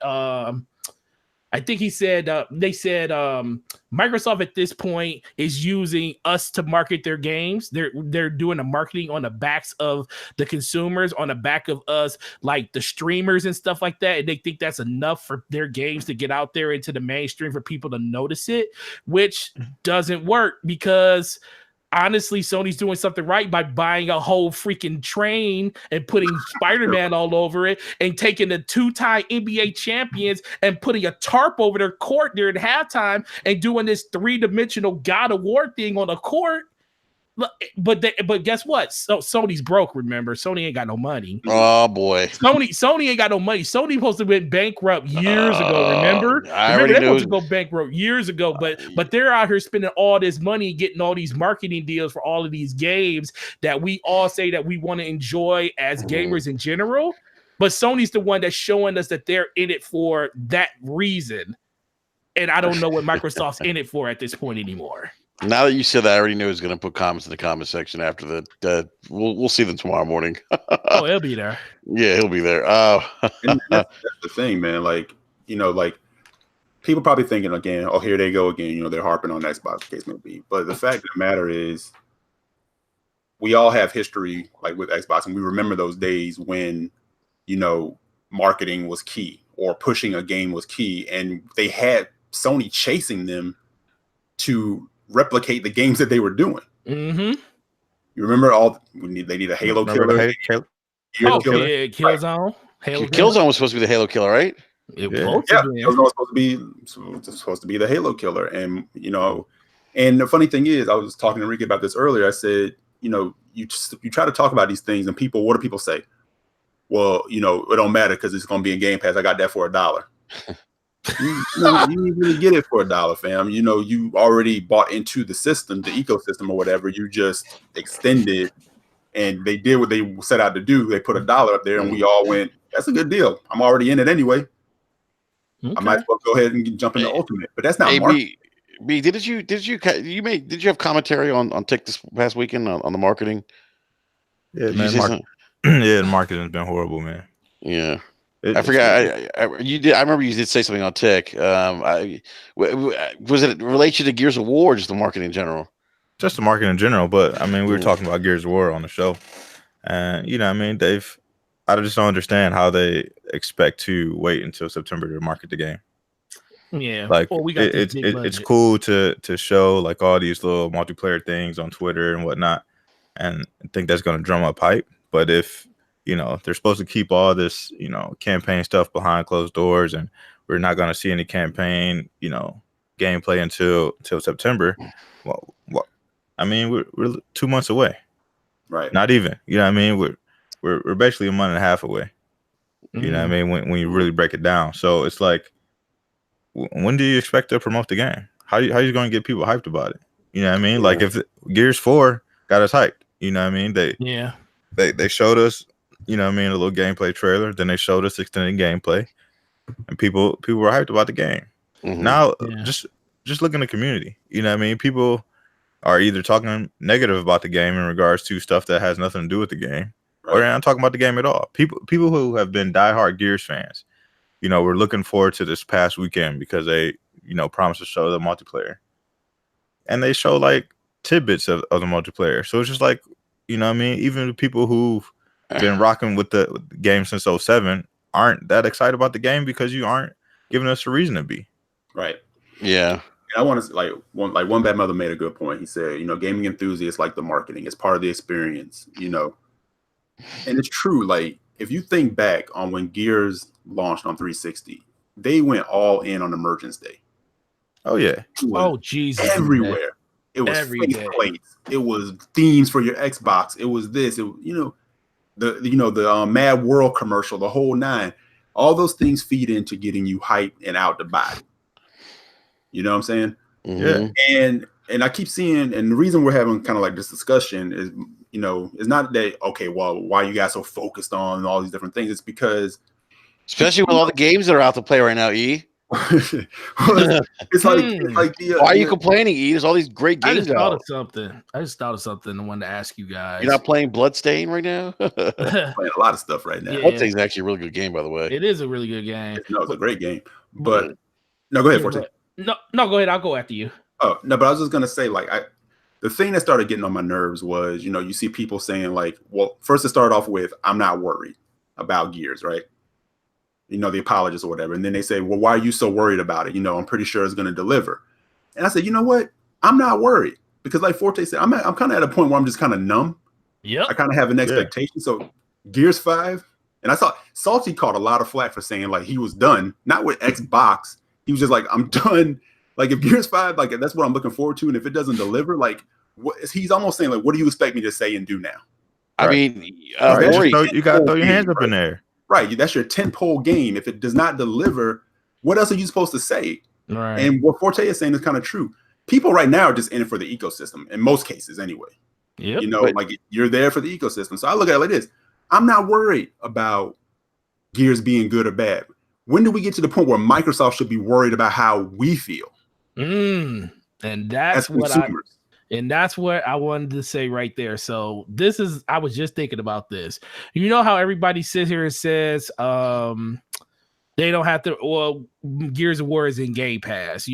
I think he said they said Microsoft at this point is using us to market their games. They're doing the marketing on the backs of the consumers, on the back of us, like the streamers and stuff like that. And they think that's enough for their games to get out there into the mainstream for people to notice it, which doesn't work because honestly, Sony's doing something right by buying a whole freaking train and putting Spider-Man all over it and taking the 2-time NBA champions and putting a tarp over their court during halftime and doing this 3-dimensional God of War thing on the court. But guess what? So Sony's broke. Remember, Sony ain't got no money. Oh boy, Sony ain't got no money. Sony supposed to went bankrupt years ago. Remember, they're supposed to go bankrupt years ago. But they're out here spending all this money, getting all these marketing deals for all of these games that we all say that we want to enjoy as gamers in general. But Sony's the one that's showing us that they're in it for that reason, and I don't know what Microsoft's in it for at this point anymore. Now that you said that, I already knew he was going to put comments in the comment section after the. We'll see them tomorrow morning. Oh, he'll be there. Yeah, he'll be there. And that's the thing, man. Like, like people probably thinking again, oh, here they go again. They're harping on Xbox, case may be. But the fact of the matter is, we all have history like with Xbox, and we remember those days when, marketing was key or pushing a game was key, and they had Sony chasing them to replicate the games that they were doing. Mm-hmm. You remember they need a Halo killer. Killzone. Killzone was supposed to be the Halo killer, right? Killzone was supposed to be the Halo killer, and and the funny thing is, I was talking to Enrique about this earlier. I said, you try to talk about these things, and what do people say? Well, it don't matter because it's going to be in Game Pass. I got that for $1. You didn't really get it for $1, fam. You already bought into the system, the ecosystem or whatever. You just extended, and they did what they set out to do. They put $1 up there, and we all went, "That's a good deal. I'm already in it anyway. Okay. I might as well go ahead and jump into Ultimate." But that's not marketing. B, did you have commentary on Tech this past weekend on the marketing? Yeah, man. The marketing's been horrible, man. Yeah. I forgot. I remember you did say something on Tech. Was it in relation to Gears of War, or just the marketing in general? Just the marketing in general, but I mean, we were talking about Gears of War on the show, and I just don't understand how they expect to wait until September to market the game. Yeah, like it's cool to show like all these little multiplayer things on Twitter and whatnot, and I think that's going to drum up hype. But if they're supposed to keep all this, campaign stuff behind closed doors, and we're not going to see any campaign, gameplay until September. Well, I mean, we're 2 months away, right? Not even, we're basically a month and a half away. You know what I mean? When you really break it down, so it's like, when do you expect to promote the game? How are you going to get people hyped about it? You know what I mean? Yeah. Like if Gears 4 got us hyped, you know what I mean? They showed us, a little gameplay trailer. Then they showed us extended gameplay, and people were hyped about the game. Mm-hmm. Now, just look in the community. You know what I mean? People are either talking negative about the game in regards to stuff that has nothing to do with the game, or they're not talking about the game at all. People who have been diehard Gears fans, we're looking forward to this past weekend because they, promised to show the multiplayer, and they show like tidbits of the multiplayer. So it's just like, even the people who've been rocking with the game since 2007 aren't that excited about the game because you aren't giving us a reason to be. Right. Yeah. And I want to one bad mother made a good point. He said, gaming enthusiasts like the marketing. It's part of the experience, and it's true. Like if you think back on when Gears launched on 360, they went all in on Emergence Day. Oh yeah. Oh Jesus. Everywhere. Man. It was face plates. It was themes for your Xbox. It was this. The Mad World commercial, the whole nine. All those things feed into getting you hyped and out to buy. You know what I'm saying? Yeah. And I keep seeing, and the reason we're having kind of like this discussion is, it's not that, okay, well, why you guys so focused on all these different things? It's because, especially with all the games that are out to play right now, E. it's like the, why are you complaining? E? There's all these great games. I just thought of something. I wanted to ask you guys. You're not playing Bloodstain right now? Playing a lot of stuff right now. Yeah. Bloodstain's actually a really good game, by the way. It is a really good game. No, it's a great game. But no, go ahead, Forte. No, go ahead. I'll go after you. Oh no, but I was just gonna say, like, the thing that started getting on my nerves was, you see people saying, like, well, first it started off with, I'm not worried about Gears, right? The apologists or whatever. And then they say, well, why are you so worried about it? I'm pretty sure it's going to deliver. And I said, you know what? I'm not worried because, like Forte said, I'm kind of at a point where I'm just kind of numb. Yeah. I kind of have an expectation. So Gears 5, and I saw Salty caught a lot of flack for saying, like, he was done, not with Xbox. He was just like, I'm done. Like, if Gears 5, like, that's what I'm looking forward to. And if it doesn't deliver, like, he's almost saying, like, what do you expect me to say and do now? I mean, you got to throw your hands up in there. Right, that's your tentpole game. If it does not deliver, what else are you supposed to say? Right. And what Forte is saying is kind of true. People right now are just in it for the ecosystem, in most cases anyway. Yep. Like, you're there for the ecosystem. So I look at it like this. I'm not worried about Gears being good or bad. When do we get to the point where Microsoft should be worried about how we feel? And that's what I wanted to say right there. So I was just thinking about this. You know how everybody sits here and says they don't have to, well, Gears of War is in Game Pass.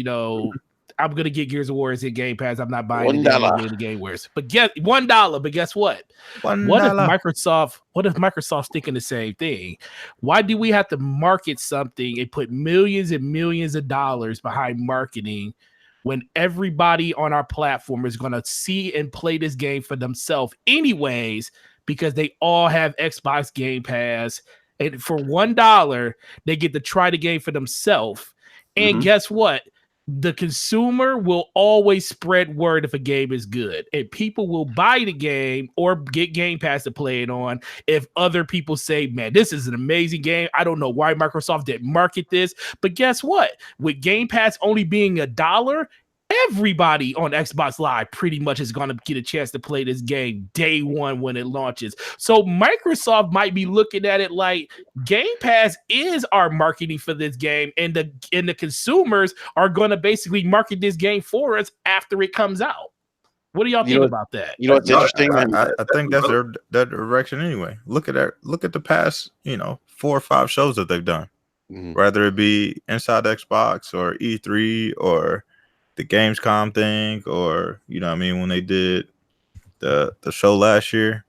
I'm going to get Gears of War in Game Pass. I'm not buying the Game Wars. But $1, but guess what? What if Microsoft's thinking the same thing? Why do we have to market something and put millions and millions of dollars behind marketing when everybody on our platform is going to see and play this game for themselves anyways, because they all have Xbox Game Pass, and for $1, they get to try the game for themselves. And guess what? The consumer will always spread word if a game is good, and people will buy the game or get Game Pass to play it on if other people say, man, this is an amazing game. I don't know why Microsoft didn't market this, but guess what? With Game Pass only being $1, everybody on Xbox Live pretty much is going to get a chance to play this game day one when it launches. So Microsoft might be looking at it like Game Pass is our marketing for this game, and the consumers are going to basically market this game for us after it comes out. What do y'all think about that? It's interesting. I think that's their direction anyway. Look at the past, 4 or 5 shows that they've done, whether it be Inside Xbox or E3 or the Gamescom thing, or when they did the show last year,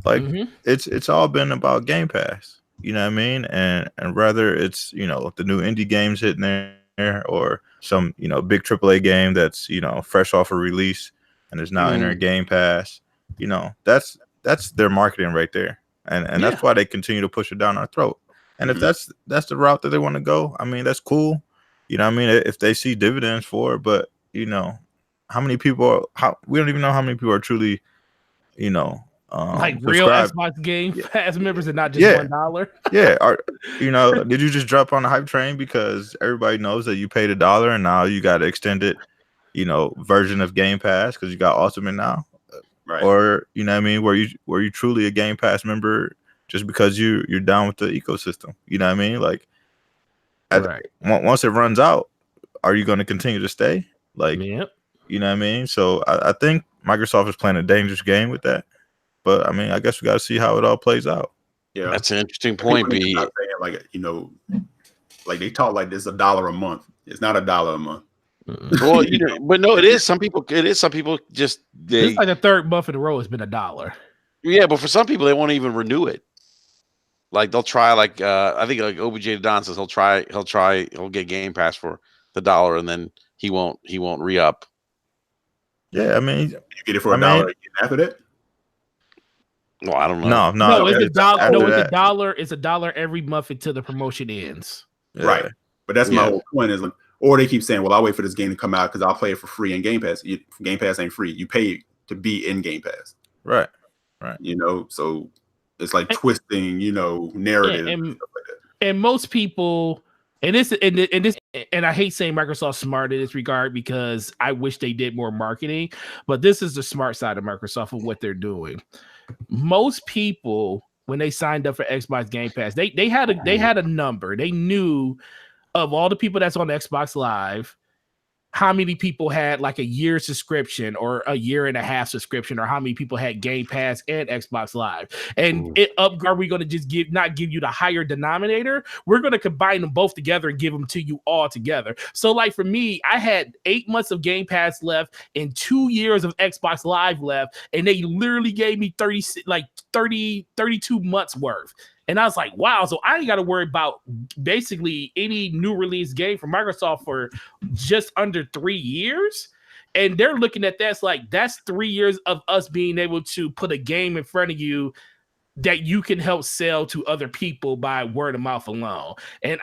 like it's all been about Game Pass, and whether it's the new indie games hitting there or some big AAA game that's fresh off a release and is now entering Game Pass, that's their marketing right there, and that's why they continue to push it down our throat. And if that's the route that they want to go, I mean, that's cool, if they see dividends for it. But how many people we don't even know how many people are truly like real Xbox Game Pass members and not just $1. Did you just drop on the hype train because everybody knows that you paid $1 and now you got an extended version of Game Pass because you got Ultimate now, right? Or were you truly a Game Pass member just because you're down with the ecosystem? Like, once it runs out, are you going to continue to stay? Like, So I think Microsoft is playing a dangerous game with that. But I mean, I guess we got to see how it all plays out. Yeah, that's an interesting point. B, like like they talk like this $1 a month. It's not $1 a month. Well, but no, it is. Some people just it's like the third month in a row has been $1. Yeah, but for some people, they won't even renew it. Like they'll try. Like I think like OBJ Don says he'll get Game Pass for the $1, and then he won't re-up. Yeah, I mean, you get it for $1 after that. Well, I don't know. No, it's $1. No, it's $1. It's $1 every month until the promotion ends. Yeah. Right, but that's my whole point. Is like, or they keep saying, "Well, I'll wait for this game to come out because I'll play it for free in Game Pass." Game Pass ain't free. You pay to be in Game Pass. Right. So it's like twisting, narrative and stuff like that. And most people. And I hate saying Microsoft's smart in this regard because I wish they did more marketing, but this is the smart side of Microsoft of what they're doing. Most people, when they signed up for Xbox Game Pass, they had a number. They knew, of all the people that's on Xbox Live, how many people had like a year subscription or a year and a half subscription, or how many people had Game Pass and Xbox Live? And are we going to just not give you the higher denominator? We're going to combine them both together and give them to you all together. So like for me, I had 8 months of Game Pass left and 2 years of Xbox Live left, and they literally gave me 32 months worth. And I was like, wow, so I ain't got to worry about basically any new release game from Microsoft for just under 3 years. And they're looking at that, like, that's 3 years of us being able to put a game in front of you that you can help sell to other people by word of mouth alone. And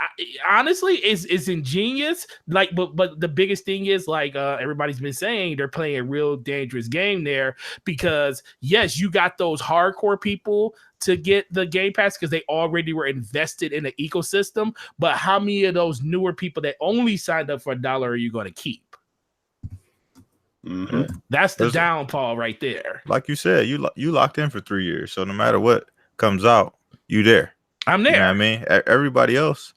honestly, it's ingenious. Like, but the biggest thing is, like, everybody's been saying, they're playing a real dangerous game there, because yes, you got those hardcore people to get the Game Pass because they already were invested in the ecosystem. But how many of those newer people that only signed up for $1 are you going to keep? Mm-hmm. That's the downfall right there. Like you said, you locked in for 3 years, so no matter what comes out, you there. I'm there. You know what I mean? Everybody else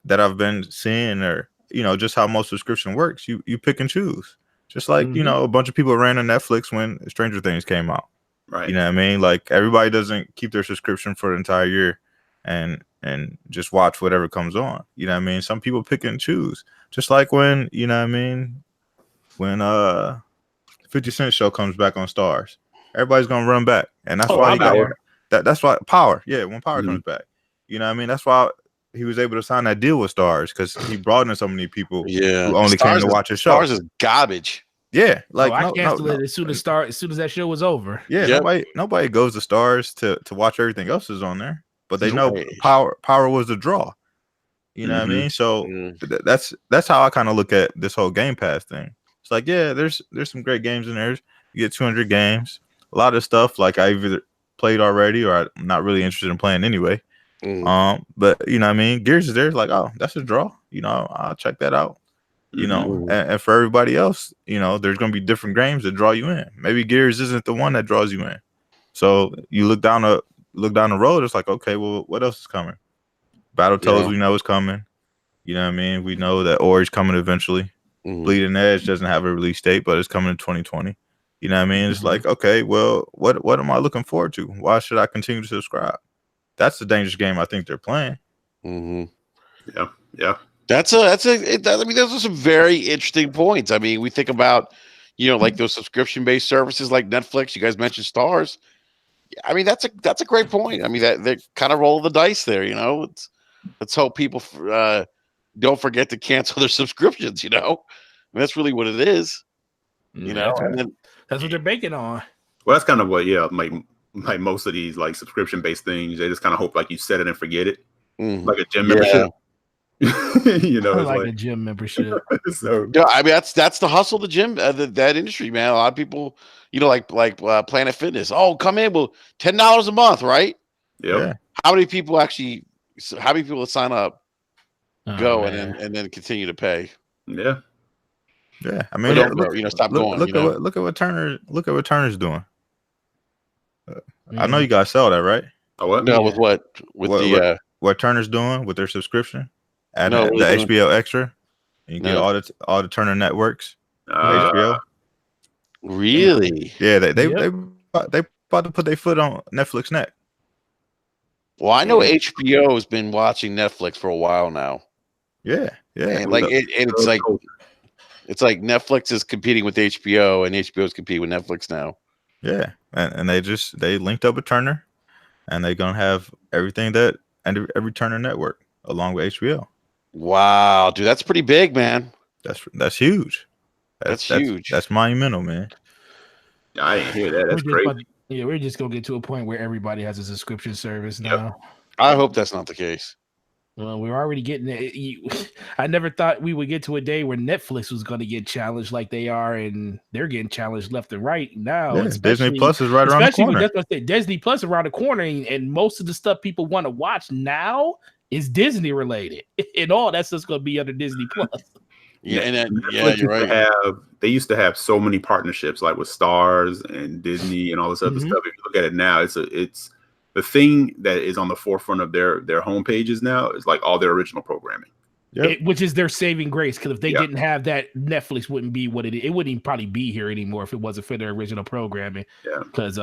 that I've been seeing, or just how most subscription works, you pick and choose. Just like a bunch of people ran on Netflix when Stranger Things came out. Right. You know what I mean? Like, everybody doesn't keep their subscription for the entire year and just watch whatever comes on. You know what I mean? Some people pick and choose. Just like when, when 50 Cent show comes back on Stars, everybody's gonna run back, and that's why that's why Power, when Power comes back, you know what I mean, that's why he was able to sign that deal with Stars, because he brought in so many people who only came to watch his show. Stars is garbage. Yeah, like I canceled it as soon as that show was over. Yeah, nobody goes to Stars to watch everything else is on there, but they know Power was the draw. You know what I mean? So that's how I kind of look at this whole Game Pass thing. It's like, there's some great games in there. You get 200 games. A lot of stuff like I either played already or I'm not really interested in playing anyway. But you know what I mean? Gears is there. Like, oh, that's a draw. I'll check that out. And for everybody else, there's gonna be different games that draw you in. Maybe Gears isn't the one that draws you in. So you look down the road. It's like, okay, well, what else is coming? Battletoads, we know is coming. You know what I mean? We know that Ori's coming eventually. Bleeding Edge doesn't have a release date, but it's coming in 2020. You know what I mean? It's like, okay, well, what am I looking forward to? Why should I continue to subscribe? That's the dangerous game I think they're playing. Yeah. Those are some very interesting points. I mean, we think about, like those subscription-based services like Netflix. You guys mentioned Stars. I mean, that's a great point. I mean, that they're kind of rolling the dice there. Let's hope people don't forget to cancel their subscriptions. I mean, that's really what it is. And then, that's what they're banking on. Well, that's kind of what, like most of these like subscription-based things, they just kind of hope like you set it and forget it, like a gym membership. Like a gym membership. So I mean, that's the hustle of the gym, that industry, man. A lot of people, like Planet Fitness. Oh, come in, well, $10 a month, right? Yeah. How many people sign up, go, and then continue to pay? Yeah. I mean, stop going. Look at what Turner's doing. I know you guys saw that, right? Oh, what? No, with what? What Turner's doing with their subscription? Add the HBO Extra. You get all the Turner networks. HBO. Really? Yeah, they about to put their foot on Netflix neck. Well, I know HBO has been watching Netflix for a while now. Yeah. And it's like Netflix is competing with HBO, and HBO is competing with Netflix now. Yeah, and they linked up with Turner, and they're gonna have everything every Turner network along with HBO. Wow, dude, that's pretty big, man. That's huge. That's huge. That's monumental, man. I didn't hear that. That's crazy. We're just gonna get to a point where everybody has a subscription service now. Yep. I hope that's not the case. Well, we're already getting it. I never thought we would get to a day where Netflix was going to get challenged like they are, and they're getting challenged left and right now. Yeah, Disney Plus is right around the corner. That's what I said. Disney Plus around the corner, and most of the stuff people want to watch now is Disney related, and all that's just going to be under Disney Plus. You're right. They used to have so many partnerships, like with Stars and Disney and all this other stuff. If you look at it now, it's the thing that is on the forefront of their homepages now is like all their original programming. which is their saving grace. Because if they didn't have that, Netflix wouldn't be what it is. It wouldn't even probably be here anymore if it wasn't for their original programming. Yeah. Because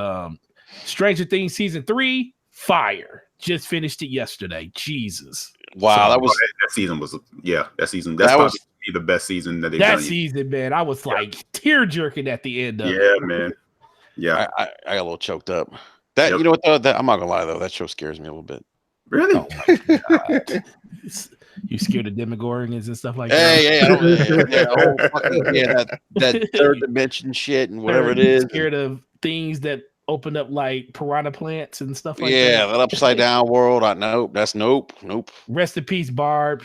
Stranger Things season 3, fire. Just finished it yesterday. Jesus. Wow, that season was that's probably the best season that they've done. That season, man, I was like tear jerking at the end of it. Yeah, man. Yeah, I got a little choked up. That you know what though? I'm not gonna lie though, that show scares me a little bit. Really? Oh my God. You scared of Demogorgons and stuff like that? Hey, that third dimension shit and whatever it is. Scared of things that open up like piranha plants and stuff like that. Yeah, that upside down world. Nope. Rest in peace, Barb.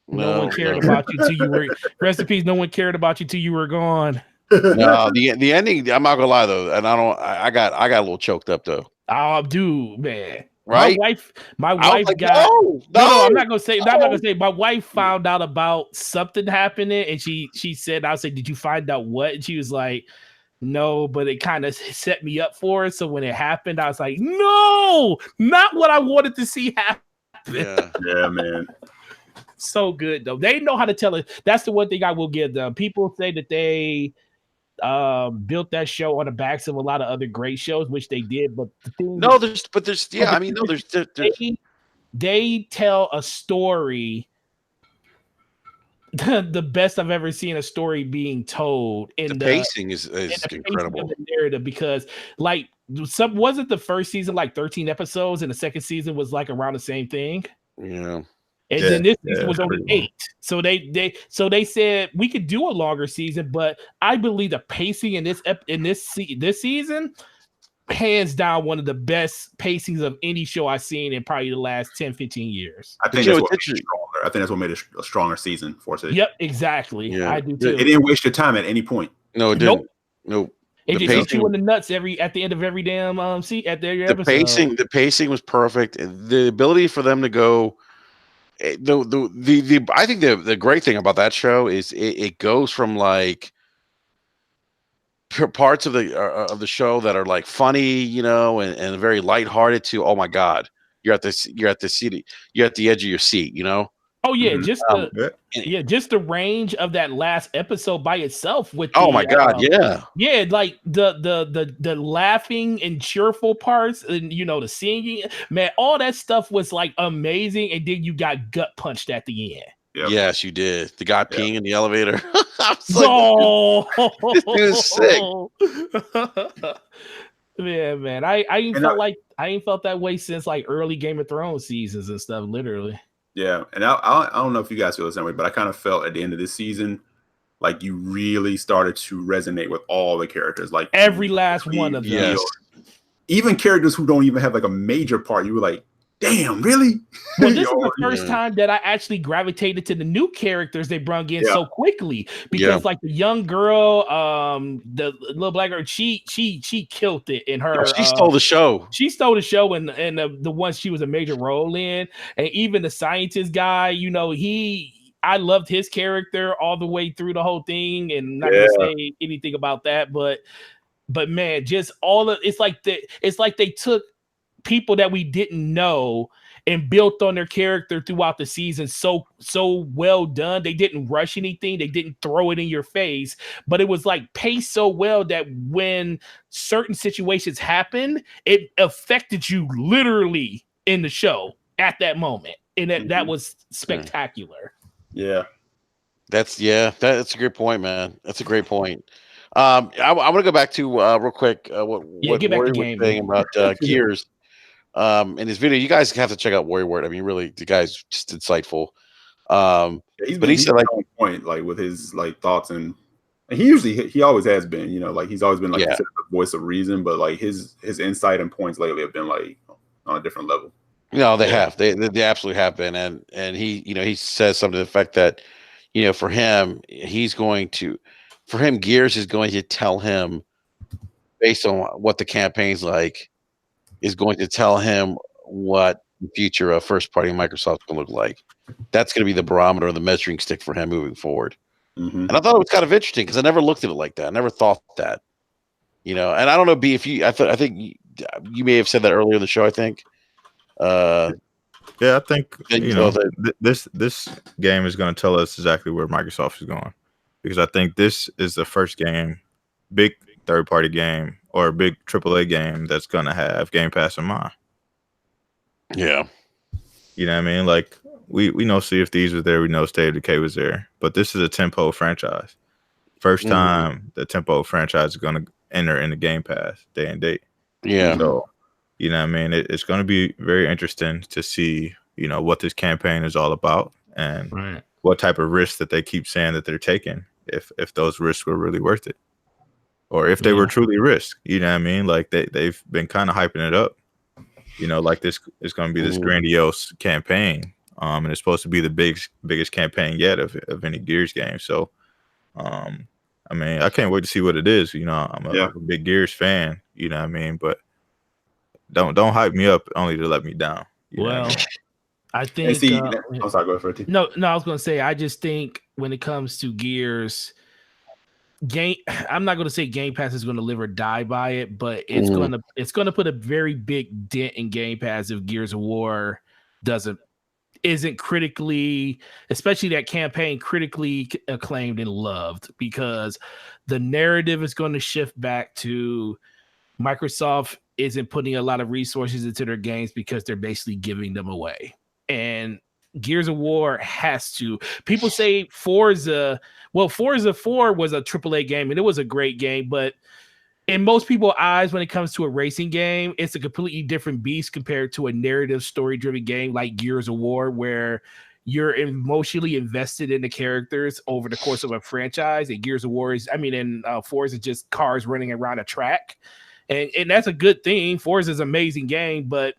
No one cared about you till you were. Rest in peace. No one cared about you till you were gone. No, the ending. I'm not gonna lie though, and I got a little choked up though. Oh, dude, man. Right? My wife like, got. No, I'm not gonna say. No. I'm not gonna say. My wife found out about something happening, and she said, "I said, did you find out what?" And she was like, "No," but it kind of set me up for it. So when it happened, I was like, "No, not what I wanted to see happen." Yeah, man. So good though. They know how to tell it. That's the one thing I will give them. People say that they built that show on the backs of a lot of other great shows, which they did. But the thing they tell a story. The best I've ever seen a story being told. In the pacing is incredible. Of the narrative, because like wasn't the first season like 13 episodes, and the second season was like around the same thing. Yeah. And then this season was only 8. So they said we could do a longer season, but I believe the pacing in this season, hands down, one of the best pacings of any show I've seen in probably the last 10, 15 years. I think that's what made it stronger. I think that's what made it a stronger season for it. Yep, exactly. Yeah. I do too. It didn't waste your time at any point. No, it didn't. Nope. It just hit you in the nuts at the end of every damn episode. The pacing was perfect. The ability for them to go. I think the great thing about that show is it goes from like parts of the show that are like funny, and very lighthearted to, oh my God, you're at the edge of your seat, Oh yeah, just the range of that last episode by itself with my God, like the laughing and cheerful parts, and the singing, man, all that stuff was like amazing, and then you got gut punched at the end. Yep. Yes, you did. The guy peeing in the elevator. I was like, this dude is sick. Yeah, man. I ain't felt that way since like early Game of Thrones seasons and stuff, literally. Yeah, and I don't know if you guys feel the same way, but I kind of felt at the end of this season like you really started to resonate with all the characters, like every last one of them. Yes. Even characters who don't even have like a major part, you were like, damn, really? Well, this is the first time that I actually gravitated to the new characters they brung in so quickly, because like the young girl, the little black girl, she killed it in her. She stole the show. She stole the show, and the one she was a major role in, and even the scientist guy, I loved his character all the way through the whole thing, and not gonna say anything about that, but man, just all of it's like they took people that we didn't know and built on their character throughout the season so well done. They didn't rush anything. They didn't throw it in your face, but it was like paced so well that when certain situations happened, it affected you literally in the show at that moment. And that was spectacular. Yeah. That's a great point, man. That's a great point. I want to go back to real quick what Warrior was saying about Gears. In his video, you guys have to check out Warrior Word. I mean, really, the guy's just insightful. He's like on point, like with his like thoughts, and he always has been, like he's always been like the voice of reason, but like his insight and points lately have been like on a different level. No, they have. They absolutely have been, and he says something to the effect that for him, Gears is going to tell him based on what the campaign's like. Is going to tell him what the future of first-party Microsoft is going to look like. That's going to be the barometer, the measuring stick for him moving forward. Mm-hmm. And I thought it was kind of interesting because I never looked at it like that. I never thought that. And I don't know, B, if I think you may have said that earlier in the show, I think. Yeah, I think this game is going to tell us exactly where Microsoft is going, because I think this is the first game, big third-party game or a big AAA game that's going to have Game Pass in mind. Yeah, you know what I mean. Like we know Sea of Thieves was there, we know State of Decay was there, but this is a tentpole franchise. First time the tentpole franchise is going to enter in the Game Pass day and date. Yeah. So, you know what I mean? It's going to be very interesting to see, what this campaign is all about and what type of risks that they keep saying that they're taking, if those risks were really worth it, or if they were truly risks. You know what I mean? Like they've been kind of hyping it up, like this is going to be this grandiose campaign. And it's supposed to be the biggest campaign yet of any Gears game. So, I mean, I can't wait to see what it is. I'm a big Gears fan, you know what I mean? But don't hype me up only to let me down. Well, I think. I'm sorry, go ahead. No, I was going to say, I just think when it comes to Gears, I'm not going to say Game Pass is going to live or die by it, but it's going to put a very big dent in Game Pass if Gears of War isn't critically, especially that campaign, critically acclaimed and loved, because the narrative is going to shift back to Microsoft isn't putting a lot of resources into their games because they're basically giving them away. And Gears of War has to. People say Forza 4 was a AAA game and it was a great game, but in most people's eyes, when it comes to a racing game, it's a completely different beast compared to a narrative story-driven game like Gears of War, where you're emotionally invested in the characters over the course of a franchise. And Gears of War Forza is just cars running around a track. And that's a good thing. Forza is an amazing game, but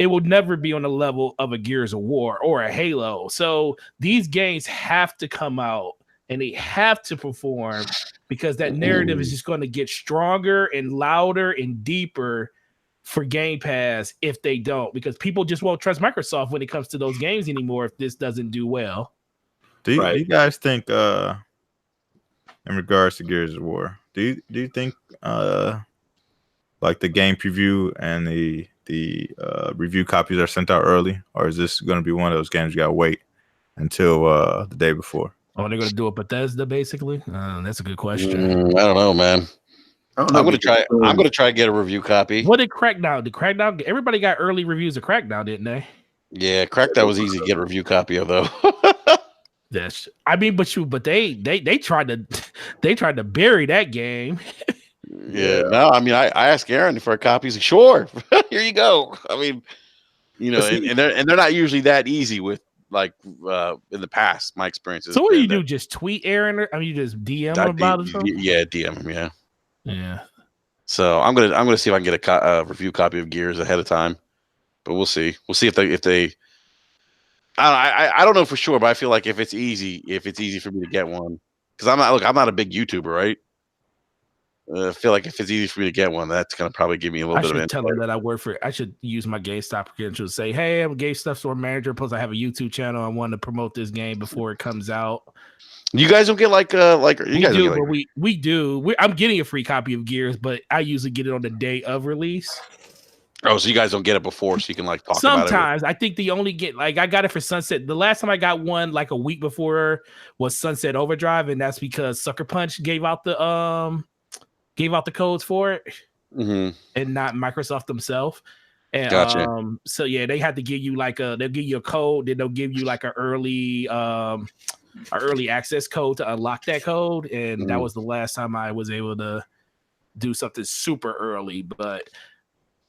it will never be on the level of a Gears of War or a Halo. So these games have to come out and they have to perform, because that narrative is just going to get stronger and louder and deeper for Game Pass if they don't, because people just won't trust Microsoft when it comes to those games anymore if this doesn't do well. Do you guys think, in regards to Gears of War, do you think like the game preview and the review copies are sent out early, or is this going to be one of those games you got to wait until the day before? Oh, they're going to do it Bethesda, basically? That's a good question. I don't know, man. I'm going to try. I'm going to try to get a review copy. What did Crackdown? Everybody got early reviews of Crackdown, didn't they? Yeah, Crackdown was easy to get a review copy of, though. But they tried to bury that game. Yeah. No, I mean, I asked Aaron for a copy. He's like, sure, here you go. I mean, and they're not usually that easy with, like, in the past, my experiences. So what do you do? Just tweet Aaron? You just DM him about it? Yeah, DM him. Yeah. Yeah. So I'm gonna see if I can get a review copy of Gears ahead of time, but we'll see. We'll see if they. I don't know for sure, but I feel like if it's easy for me to get one, because I'm not a big YouTuber, right? I feel like if it's easy for me to get one, that's gonna probably give me a little bit of insight. Tell them that I work for. I should use my GameStop credentials. Say, hey, I'm a GameStop store manager. Plus, I have a YouTube channel. I want to promote this game before it comes out. You guys don't get we do. I'm getting a free copy of Gears, but I usually get it on the day of release. Oh, so you guys don't get it before, so you can talk about it. Sometimes I think the only I got it for Sunset. The last time I got one a week before was Sunset Overdrive, and that's because Sucker Punch gave out the codes for it, and not Microsoft themselves. And gotcha. So yeah, they had to give you they'll give you a code, then they'll give you an early access code to unlock that code, and that was the last time I was able to do something super early. But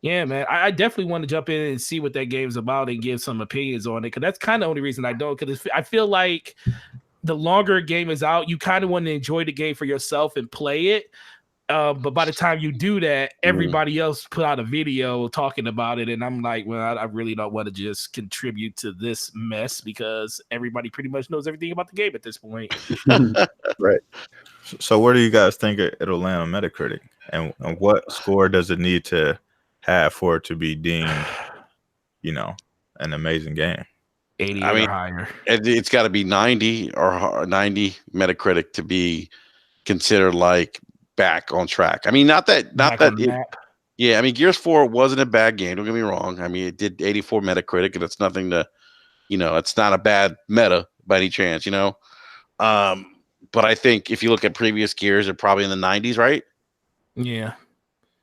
yeah, man, I definitely want to jump in and see what that game's about and give some opinions on it, because that's kind of the only reason I don't, because I feel like the longer a game is out, you kind of want to enjoy the game for yourself and play it. But by the time you do that, everybody else put out a video talking about it, and I'm like, well, I really don't want to just contribute to this mess, because everybody pretty much knows everything about the game at this point. Right. So where do you guys think it'll land on Metacritic, and what score does it need to have for it to be deemed, an amazing game? 80 or higher. It's got to be 90 or 90 Metacritic to be considered back on track. I mean, not that Yeah, I mean, Gears 4 wasn't a bad game. Don't get me wrong. I mean, it did 84 Metacritic, and it's nothing to, it's not a bad meta by any chance, But I think if you look at previous Gears, they're probably in the 90s, right? Yeah.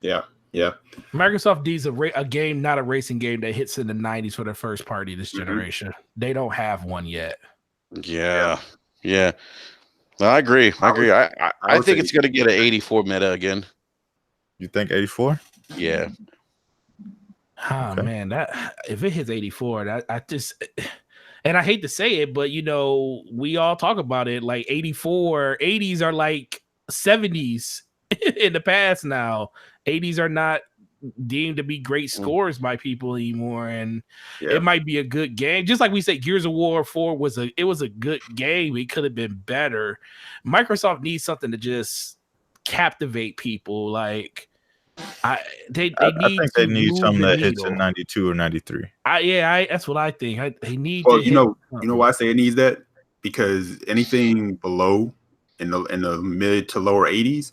Yeah. Yeah. Microsoft needs a game, not a racing game, that hits in the 90s for their first party this generation. They don't have one yet. Yeah. Yeah. I agree. I think it's going to get an 84 meta again. You think 84? Yeah. Oh, okay. Man, that if it hits 84, I just, and I hate to say it, but we all talk about it like 84, 80s are like 70s in the past now. 80s are not deemed to be great scores by people anymore, and it might be a good game. Just like we say, Gears of War 4 was a good game. It could have been better. Microsoft needs something to just captivate people. Like I think they need something that hits in 92 or 93. That's what I think. They need. Well, you know why I say it needs that, because anything below in the mid to lower 80s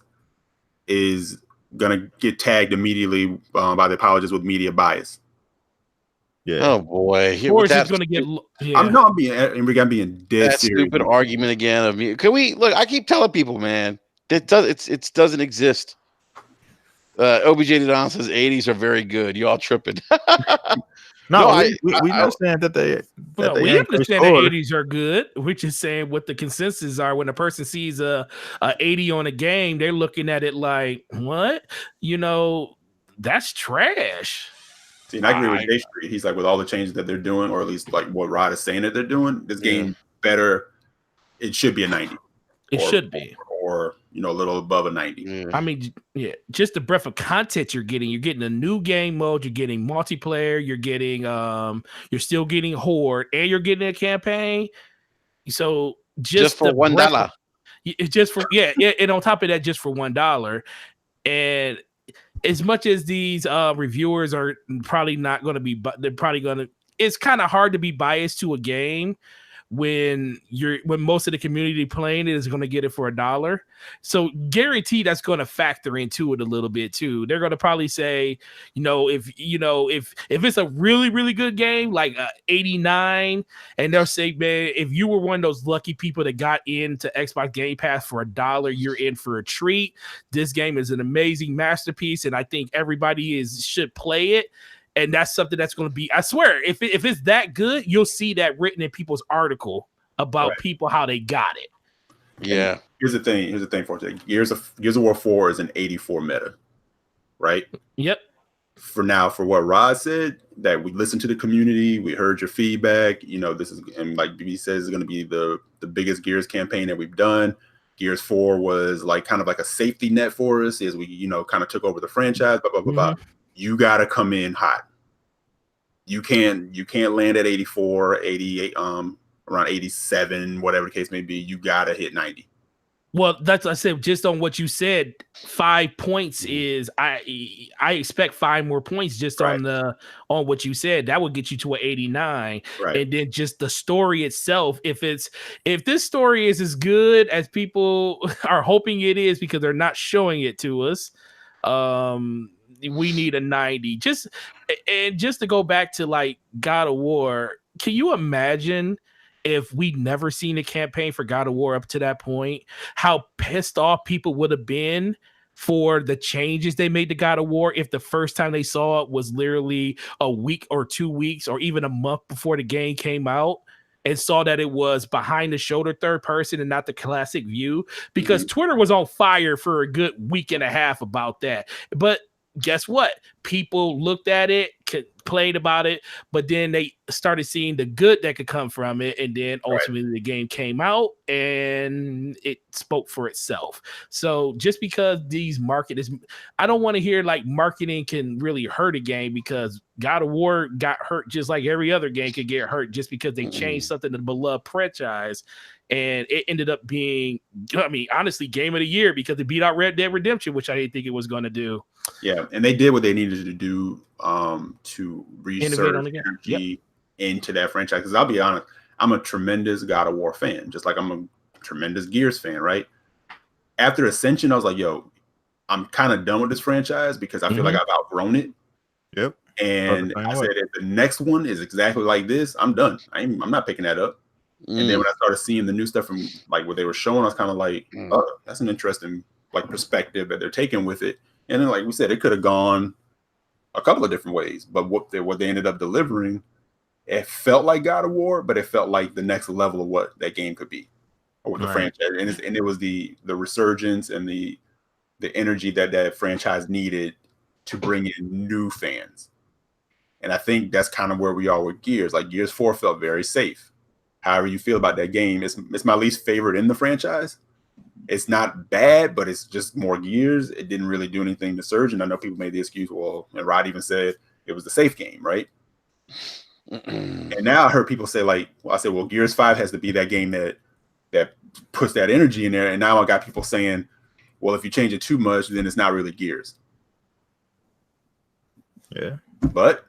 is gonna get tagged immediately by the apologists with media bias. Yeah. Oh boy. Or it's gonna get. Yeah. I'm being dead that serious. Stupid argument again of me. Can we look? I keep telling people, man, it doesn't exist. OBJ Don says 80s are very good. You all tripping? we understand that they. We understand that 80s are good, which is saying what the consensus are. When a person sees a 80 on a game, they're looking at it like, what? That's trash. See, and I agree with J Street. He's like, with all the changes that they're doing, or at least like what Rod is saying that they're doing, this game better. It should be a 90. It should be. Or a little above a 90. I mean, just the breadth of content you're getting. You're getting a new game mode. You're getting multiplayer. You're getting you're still getting Horde, and you're getting a campaign. So just for $1. Just for and on top of that, just for $1. And as much as these reviewers are probably not going to be, they're probably going to. It's kind of hard to be biased to a game when most of the community playing it is going to get it for $1. So guaranteed that's going to factor into it a little bit too. They're going to probably say, if it's a really, really good game, like 89, and they'll say, man, if you were one of those lucky people that got into Xbox Game Pass for $1, you're in for a treat. This game is an amazing masterpiece, and I think everybody should play it. And that's something that's going to be, I swear, if it's that good, you'll see that written in people's article about people, how they got it. Yeah. And here's the thing for today. Gears of War 4 is an 84 meta, right? Yep. For now, for what Rod said, that we listened to the community, we heard your feedback. This is, and like BB says, is going to be the biggest Gears campaign that we've done. Gears 4 was like kind of like a safety net for us as we, kind of took over the franchise, blah, blah, blah, blah. You got to come in hot. You can't land at 84, 88, around 87, whatever the case may be. You got to hit 90. Well, that's what I said. Just on what you said, 5 points is I expect 5 more points just on what you said. That would get you to an 89. Right. And then just the story itself. If this story is as good as people are hoping it is, because they're not showing it to us, we need a 90. Just to go back to like God of War, can you imagine if we'd never seen a campaign for God of War up to that point, how pissed off people would have been for the changes they made to God of War if the first time they saw it was literally a week or 2 weeks or even a month before the game came out, and saw that it was behind the shoulder third person and not the classic view? Because Twitter was on fire for a good week and a half about that. But guess what? People looked at it, complained about it, but then they started seeing the good that could come from it, and then ultimately the game came out and it spoke for itself. So just because I don't want to hear like marketing can really hurt a game, because God of War got hurt just like every other game could get hurt just because they changed something in the beloved franchise. And it ended up being, honestly, game of the year, because it beat out Red Dead Redemption, which I didn't think it was going to do. Yeah, and they did what they needed to do to resurge energy into that franchise. Because I'll be honest, I'm a tremendous God of War fan, just like I'm a tremendous Gears fan, right? After Ascension, I was like, yo, I'm kind of done with this franchise because I feel like I've outgrown it. Yep. And I said, if the next one is exactly like this, I'm done. I'm not picking that up. And then when I started seeing the new stuff from like what they were showing, I was kind of like, oh, that's an interesting like perspective that they're taking with it. And then, like we said, it could have gone a couple of different ways, but what they ended up delivering, it felt like God of War, but it felt like the next level of what that game could be, or what the franchise. And it was the resurgence and the energy that franchise needed to bring in new fans. And I think that's kind of where we are with Gears. Like Gears 4 felt very safe. However you feel about that game, it's my least favorite in the franchise. It's not bad, but it's just more Gears. It didn't really do anything to surge. And I know people made the excuse, well, and Rod even said it was the safe game, right? And now I heard people say, like, I said, well, Gears 5 has to be that game that puts that energy in there. And now I got people saying, well, if you change it too much, then it's not really Gears. Yeah. But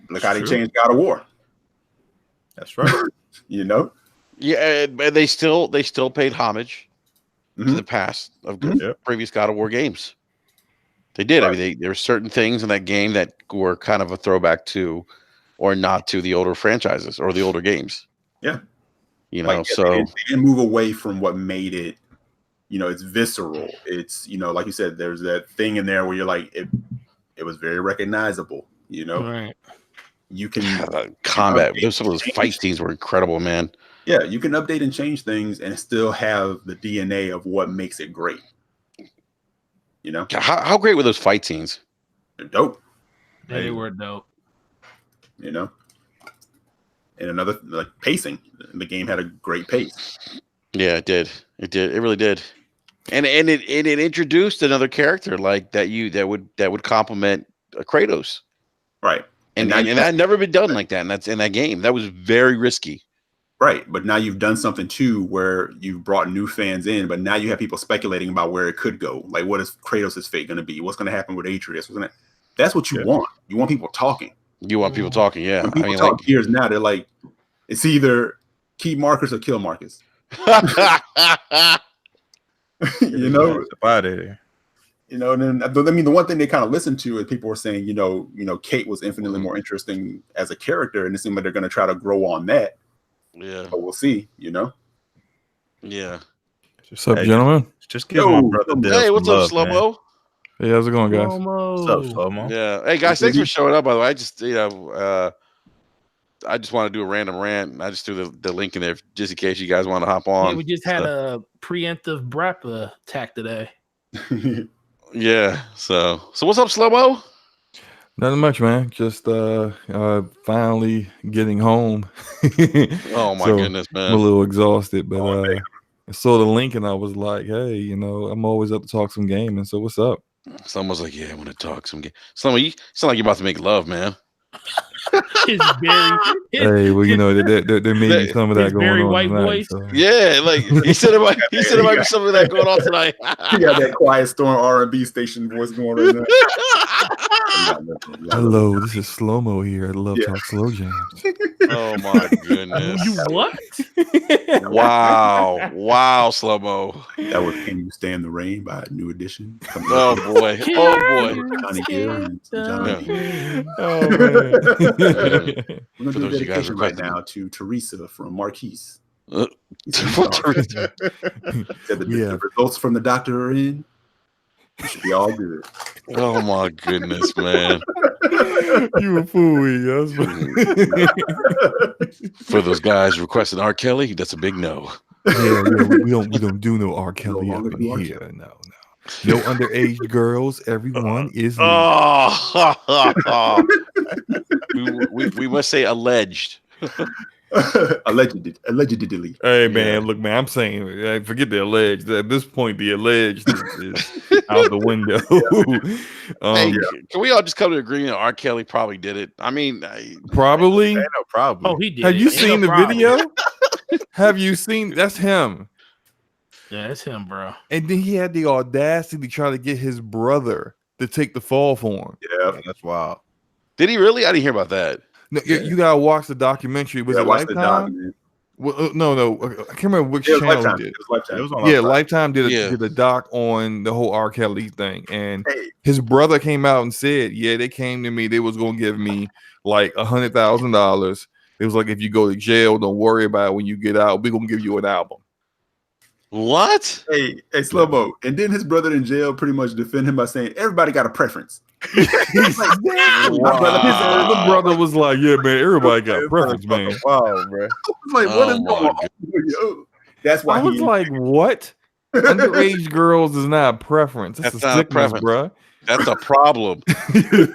look how they changed God of War. That's right. You know? Yeah, and they still paid homage to the past of previous God of War games. They did. Right. I mean, there were certain things in that game that were kind of a throwback to, or not to, the older franchises or the older games. Yeah. You know, so they didn't move away from what made it, you know, it's visceral. It's, you know, like you said, there's that thing in there where you're like, it was very recognizable, you know? Right. You can combat. Some of those fight scenes were incredible, man. Yeah, you can update and change things and still have the DNA of what makes it great. You know? How great were those fight scenes? They're dope. Yeah, they were dope. You know? And another, like, pacing. The game had a great pace. Yeah, it did. It did. It really did. And it introduced another character like that would complement Kratos. Right. And that had never been done like that. And that's in that game. That was very risky. Right. But now you've done something too where you've brought new fans in, but now you have people speculating about where it could go. Like, what is Kratos' fate going to be? What's going to happen with Atreus? That's what you want. You want people talking. You want people talking, yeah. When people talk Gears now, they're like, it's either keep Marcus or kill Marcus. You know? You know, and then I mean, the one thing they kind of listened to is people were saying, you know, Kate was infinitely more interesting as a character, and it seems like they're going to try to grow on that. Yeah, but we'll see. You know. Yeah. What's up, gentlemen? Just give my brother Dale Hey, what's up, Slow-Mo? Hey, how's it going, guys? What's up, Slow-Mo? Yeah. Hey, guys, thanks for showing up. By the way, I just I just want to do a random rant, and I just threw the link in there just in case you guys want to hop on. Yeah, we just had a preemptive BRAP attack today. Yeah. So what's up, Slow-Mo? Nothing much, man. Just finally getting home. Oh my goodness, man. I'm a little exhausted, but I saw the link and I was like, hey, you know, I'm always up to talk some game. And so what's up? Someone's like, yeah, I want to talk some game. Slow-Mo, you sound like you're about to make love, man. Hey, well, you know, there may be some of that going on white tonight, voice. so. Yeah, like he said there might be some of that going on tonight. You got that Quiet Storm R&B station voice going right now. Hello, this is Slow-Mo here at Love Talk Slow Jams. Oh my goodness! You what? Wow, Slow-Mo. That was "Can You Stand the Rain" by New Edition. Oh boy! Johnny Gill and Johnny. Oh man! We're gonna do a dedication right now to Teresa from Marquise. Teresa. The results from the doctor are in. It should be all good. Oh my goodness, man! You a fool, For those guys requesting R. Kelly, that's a big no. Yeah, we don't do no R. Kelly up in here. No underage girls. Everyone is. We must say alleged. Allegedly. Hey man, look, man, I'm saying, forget the alleged. At this point, the alleged is out the window. Hey, can we all just come to agreement that R. Kelly probably did it? I mean, probably. No problem. Oh, he did. Have you seen the video? Have you seen? That's him. Yeah, it's him, bro. And then he had the audacity to try to get his brother to take the fall for him. Yeah, that's wild. Did he really? I didn't hear about that. No, you gotta watch the documentary. Was it Lifetime? Well, no, I can't remember which channel Lifetime. did. It was Lifetime. It was on Lifetime did a doc on the whole R. Kelly thing, and his brother came out and said, they came to me. They was gonna give me like $100,000. It was like, if you go to jail, don't worry about it. When you get out, we're gonna give you an album. What? Hey, Slow-Mo. And then his brother in jail pretty much defend him by saying everybody got a preference. His other brother was like, yeah, man, everybody got a preference, man. Wow, bro. Like, what is going on? That's why I was like, what? Underage girls is not a preference. That's a sickness, bro. That's a problem. I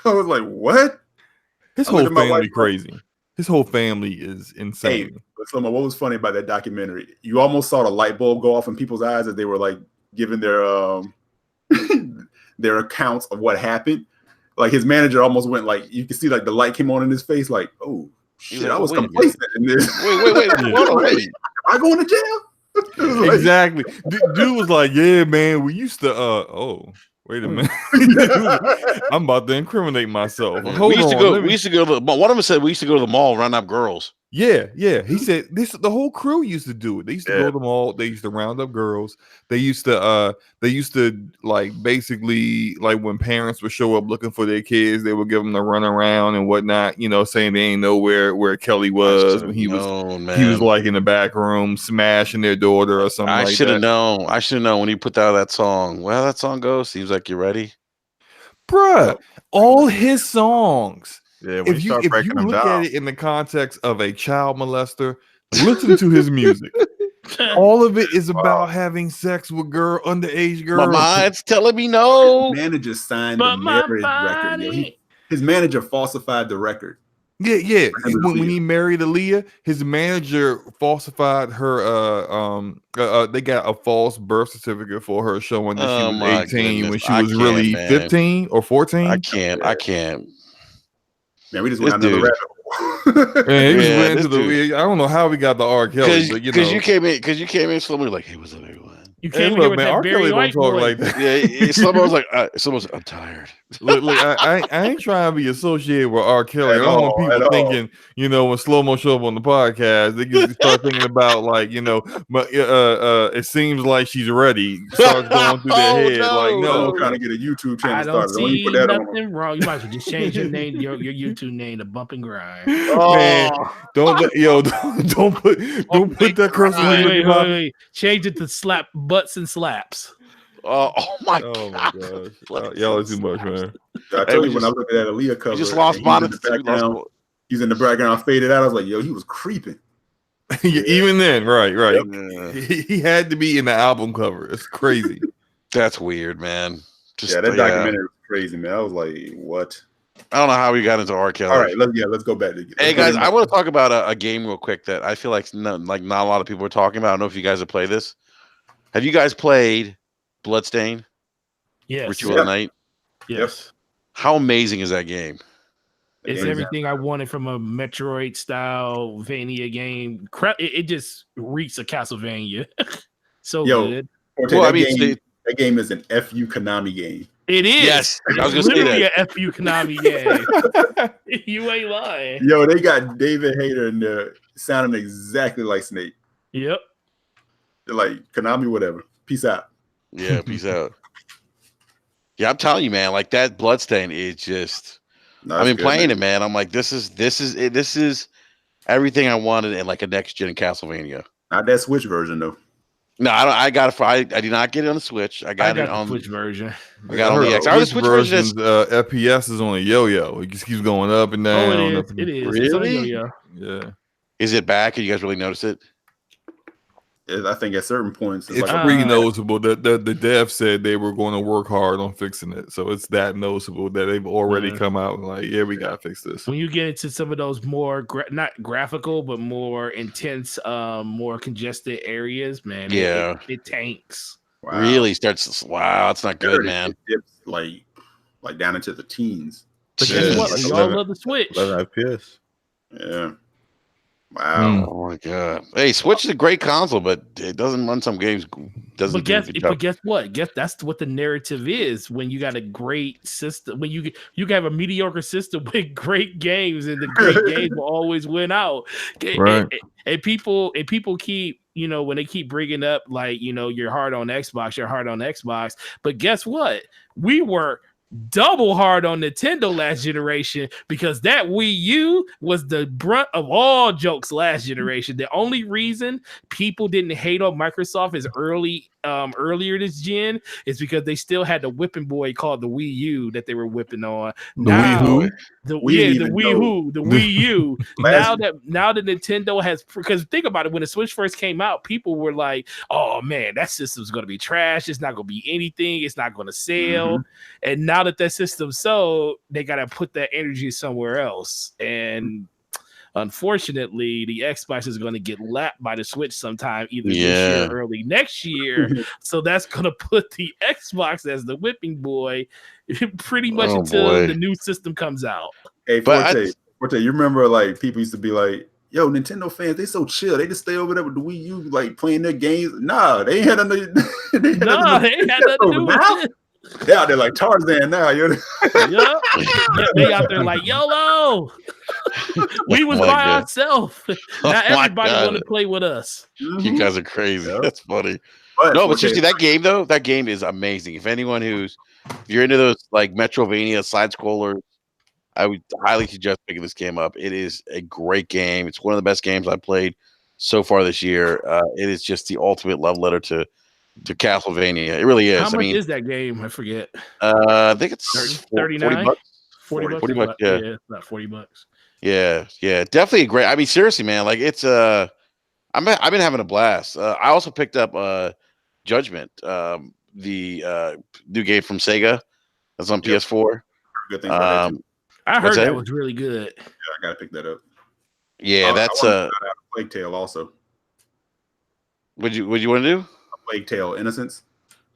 was like, what? His whole family crazy. His whole family is insane. Hey, but what was funny about that documentary? You almost saw the light bulb go off in people's eyes as they were like giving their their accounts of what happened. Like his manager almost went like, you can see like the light came on in his face, like, oh shit, I was complacent in this. Wait. Am I going to jail? Like, exactly. Dude was like, yeah, man, we used to wait a minute. I'm about to incriminate myself. We used to go to the one of them said we used to go to the mall, round up girls. Yeah. He said the whole crew used to do it. They used to go to the mall, they used to round up girls. They used to like basically like when parents would show up looking for their kids, they would give them the run around and whatnot, saying they ain't know where Kelly was when he was like in the back room smashing their daughter or something. I should have known. I should have known when he put out that song. Well, that song goes, seems like you're ready. Bruh, all his songs. Yeah, if you look at it in the context of a child molester, listen to his music. All of it is about having sex with underage girls. My mind's telling me no. His manager signed the marriage record. His manager falsified the record. Yeah. When he married Aaliyah, his manager falsified her. They got a false birth certificate for her showing that she was 18 when she was really 15 or 14. I can't. Man, we just went another rabbit hole. Man, he just went into the. I don't know how we got the R. Kelly, because you came in slowly like, hey, what's up, everyone? You came in with that R. Kelly don't talk like that. Yeah, someone was like, I'm tired. Look, I ain't trying to be associated with R. Kelly. I don't want people thinking, when Slow-Mo show up on the podcast, they start thinking about like, it seems like she's ready. Starts going through their head like, no, trying to get a YouTube channel I don't started. see nothing wrong. You might as well just change your name, your YouTube name to Bump and Grind. Man, don't put that curse on me. Wait. Change it to Slap Butts and Slaps. Oh my gosh. Y'all are too much, man. I told you when I looked at that Aaliyah cover, you just lost he's in the background faded out. I was like, yo, he was creeping. Even then, right. Yeah. He had to be in the album cover. It's crazy. That's weird, man. That documentary was crazy, man. I was like, what? I don't know how we got into R. Kelly. All right, let's go back. Hey guys, I want to talk about a game real quick that I feel like not a lot of people are talking about. I don't know if you guys have played this. Have you guys played Bloodstain? Yes. Ritual of the Night? Yes. How amazing is that game? It's everything I wanted from a Metroid style Vania game. It just reeks of Castlevania. Good. That game is an FU Konami game. It is. Yes, I was literally a FU Konami game. You ain't lying. Yo, they got David Hayter in there sounding exactly like Snake. Yep. They're like, Konami, whatever. Peace out. Yeah, peace out. Yeah, I'm telling you, man, like that Bloodstain is just playing it, man. I'm like, this is everything I wanted in like a next gen Castlevania. Not that Switch version though. No, I got it I did not get it on the Switch. I got it on the Switch version. I got it on the X. The Switch version FPS is on a yo-yo. It just keeps going up and down. Oh, it is. Really? Yeah. Is it back? Can you guys really notice it? I think at certain points it's pretty noticeable that the dev said they were going to work hard on fixing it. So it's that noticeable that they've already come out and like, we gotta fix this. When you get into some of those more not graphical but more intense, more congested areas, man, it tanks. Wow. Really starts. Wow, it's not good, man. It dips like down into the teens. But guess what? Y'all love the Switch. 11 FPS. Yeah. Wow. Oh my god. Hey, Switch is a great console, but it doesn't run some games. But guess what? That's what the narrative is. When you got a great system, when you can have a mediocre system with great games, and the great games will always win out. Right. And people keep, when they keep bringing up like, you're hard on Xbox, but guess what? We were double hard on Nintendo last generation, because that Wii U was the brunt of all jokes last generation. The only reason people didn't hate on Microsoft earlier this gen is because they still had the whipping boy called the Wii U that they were whipping on. The Wii U. now that Nintendo has, because think about it, when the Switch first came out, people were like, oh man, that system's going to be trash, it's not going to be anything, it's not going to sell. And now that system's sold, they got to put that energy somewhere else. And unfortunately, the Xbox is going to get lapped by the Switch sometime, either this year or early next year. So that's going to put the Xbox as the whipping boy pretty much until the new system comes out. Hey, Forte, you remember like people used to be like, yo, Nintendo fans, they so chill. They just stay over there with the Wii U, like playing their games. Nah, they ain't had nothing to do with it. They out there like Tarzan now. They out there like YOLO. We was by ourselves. Now everybody want to play with us. You guys are crazy. That's funny. But seriously, that game is amazing. If you're into those like Metrovania side scrollers, I would highly suggest picking this game up. It is a great game. It's one of the best games I've played so far this year. It is just the ultimate love letter to Castlevania. It really is. How much is that game? I forget. I think it's 39 $40. 40 bucks. Yeah, it's not $40. Yeah, definitely a great. I mean, seriously, man, like it's I've been having a blast. I also picked up Judgment, the new game from Sega that's on PS4. Good thing about that. I heard that was really good. Yeah, I gotta pick that up. Yeah, that's Plague Tale also. What you want to do? Plague Tale Innocence.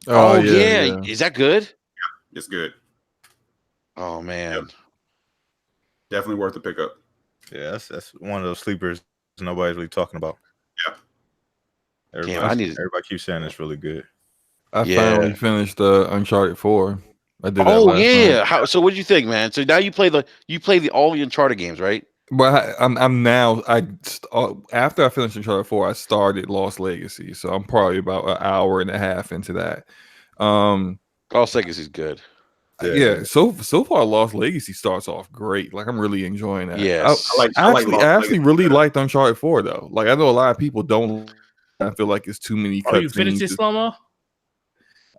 Oh yeah. Is that good? Yeah, it's good. Oh man, definitely worth the pickup. Yeah, that's one of those sleepers nobody's really talking about. Yeah, everybody keeps saying it's really good. I finally finished Uncharted 4. I did. So what did you think, man? So now you play all the Uncharted games, right? Well, I'm now. After I finished Uncharted 4, I started Lost Legacy, so I'm probably about an hour and a half into that. Lost Legacy is good. Yeah. So far, Lost Legacy starts off great. Like I'm really enjoying that. Yes, I actually really liked Uncharted 4 though. Like I know a lot of people don't. I feel like it's too many. Oh, you finished it, Slow-Mo?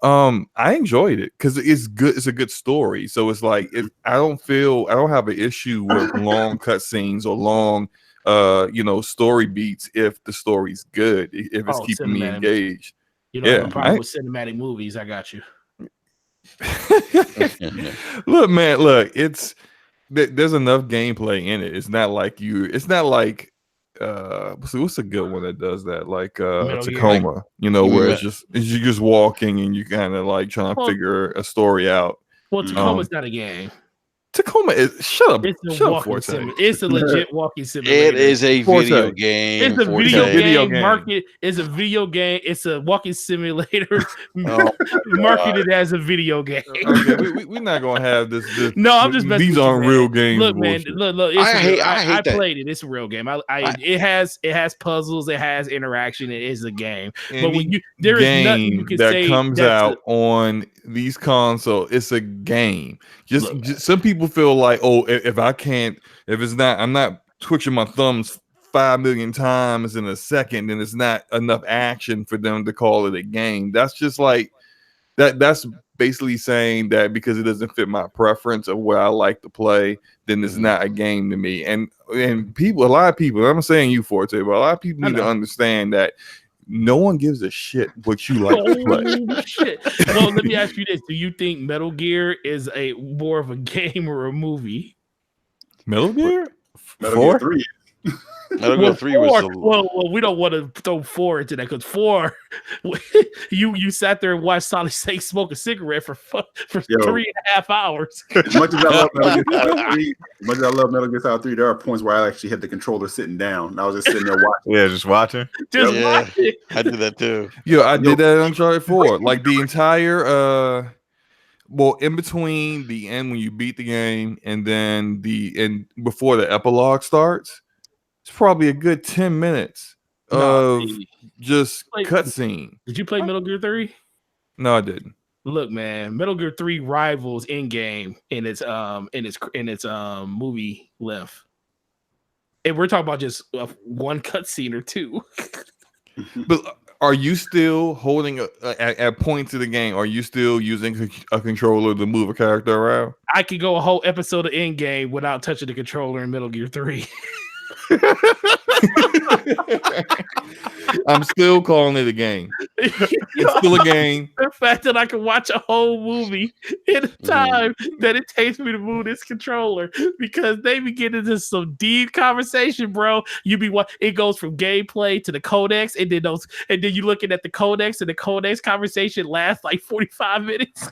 I enjoyed it because it's good. It's a good story. So it's like I don't have an issue with long cutscenes or long, story beats if the story's good. If it's keeping me engaged. You know, the problem with cinematic movies. I got you. Look, man. There's enough gameplay in it. It's not like what's a good one that does that? Like Tacoma, where you're just walking and you kind of like trying to figure a story out. Well, Tacoma's not a game. Tacoma is shut up. It's a legit walking simulator. It is a video game. It's a video game market. It's a video game. It's a walking simulator marketed as a video game. Okay, we're not gonna have this. No, I'm just messing. These aren't real games. Look, man. Look. I played it. It's a real game. It has puzzles. It has interaction. It is a game. But when there is nothing you can say that comes out on these consoles, it's a game. Just some people feel like, if I'm not twitching my thumbs 5 million times in a second, then it's not enough action for them to call it a game. That's just like that's basically saying that because it doesn't fit my preference of what I like to play, then it's not a game to me. And a lot of people, I'm saying you for it, but a lot of people need to understand that no one gives a shit what you like to play. Shit. Well, let me ask you this: do you think Metal Gear is more of a game or a movie? Metal Gear? Metal Gear 3. Metal Gear 3 was well, we don't want to throw 4 into that because 4, you sat there and watched Solid Snake smoke a cigarette for 3.5 hours. As much as I love Metal Gear Solid 3, there are points where I actually had the controller sitting down. And I was just sitting there watching. Yeah, just watching. Watching. I did that too. Yeah, I did that in Uncharted 4. Like the entire in between the end when you beat the game and then before the epilogue starts, it's probably a good 10 minutes of just cutscene. Did you play Metal Gear 3? No, I didn't. Look, man, Metal Gear 3 rivals in-game in its movie length. And we're talking about just one cutscene or two. But are you still holding at points of the game? Are you still using a controller to move a character around? I could go a whole episode of in-game without touching the controller in Metal Gear 3. I'm still calling it a game. It's still a game. The fact that I can watch a whole movie in the time that it takes me to move this controller, because they be getting into some deep conversation, bro. It goes from gameplay to the codex, and then you're looking at the codex, and the codex conversation lasts like 45 minutes.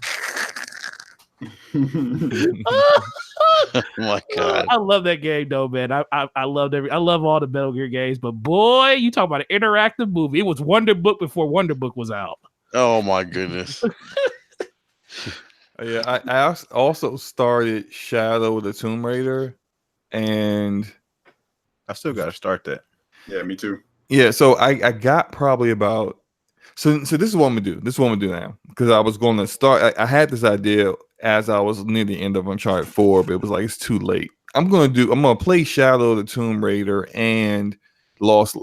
Oh my god, I love that game though, man. I love all the Metal Gear games, but boy, you talk about an interactive movie. It was Wonder Book before Wonder Book was out. Oh my goodness. Yeah, I also started Shadow of the Tomb Raider, and I still got to start that. Yeah, me too. Yeah, so I got probably about so this is what I'm gonna do. This is what I'm gonna do now, because I was going to start. I had this idea as I was near the end of Uncharted 4, but it was like it's too late. I'm gonna play Shadow of the Tomb Raider and Lost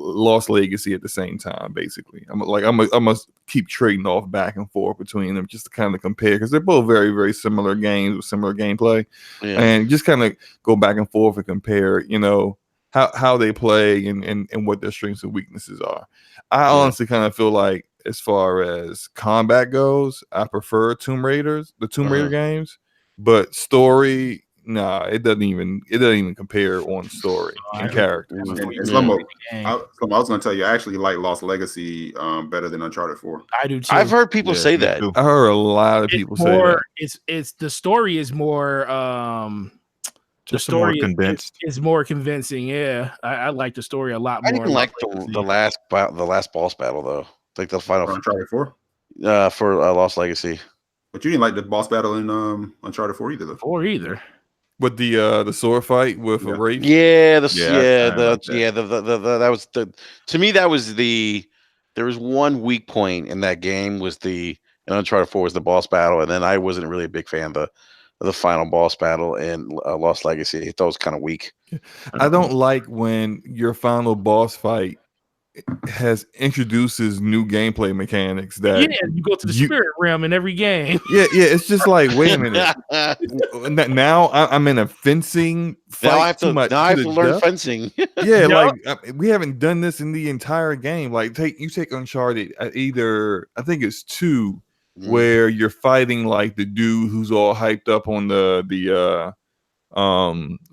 Legacy at the same time. Basically, I'm gonna keep trading off back and forth between them just to kind of compare, because they're both very, very similar games with similar gameplay, and just kind of go back and forth and compare, how they play and what their strengths and weaknesses are. I honestly kind of feel like, as far as combat goes, I prefer the Tomb Raider games, but story, it doesn't even compare on story and characters. I was going to tell you, I actually like Lost Legacy better than Uncharted 4. I do too. I've heard people say that. I heard a lot of people say that. It's the story is more the story is more convincing. Yeah, I like the story a lot more. I didn't like the last boss battle though. Like the final Uncharted 4? For Lost Legacy. But you didn't like the boss battle in Uncharted 4 either, though. 4 either. With the sword fight with a Wraith? Yeah, that was to me that was there was one weak point in that game was in Uncharted 4 was the boss battle, and then I wasn't really a big fan of the final boss battle in Lost Legacy. I thought it was kind of weak. I don't like when your final boss fight introduces new gameplay mechanics that you go to the spirit realm in every game. It's just like, wait a minute. Now I'm in a fencing fight. Now I have to learn fencing. Like we haven't done this in the entire game. Like take Uncharted, I think it's 2, where you're fighting like the dude who's all hyped up on the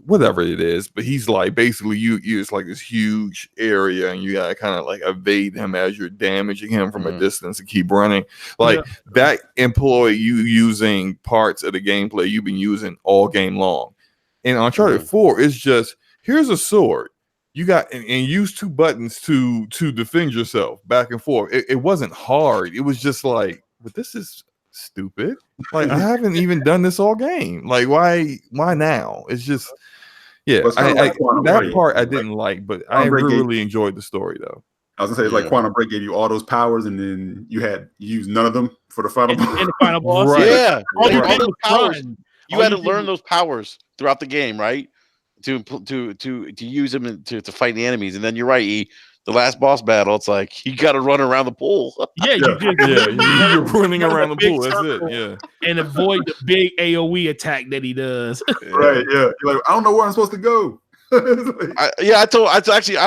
whatever it is, but he's like basically it's like this huge area, and you gotta kind of like evade him as you're damaging him from a distance and keep running. That employ you using parts of the gameplay you've been using all game long. In Uncharted 4, it's just here's a sword. You got and use 2 buttons to defend yourself back and forth. It wasn't hard. It was just like, but this is stupid. Like I haven't even done this all game. Like why now? It's just that part I didn't like, but I really enjoyed the story though. I was gonna say it's like Quantum Break gave you all those powers, and then you used none of them for the final boss. In the final boss, right. Yeah, all those powers. You had to learn those powers throughout the game, right? To use them to fight the enemies, and then you're right. The last boss battle, it's like you got to run around the pool. You're running around the pool. That's it. Yeah, and avoid the big AOE attack that he does. Right. Yeah. You're like, I don't know where I'm supposed to go. I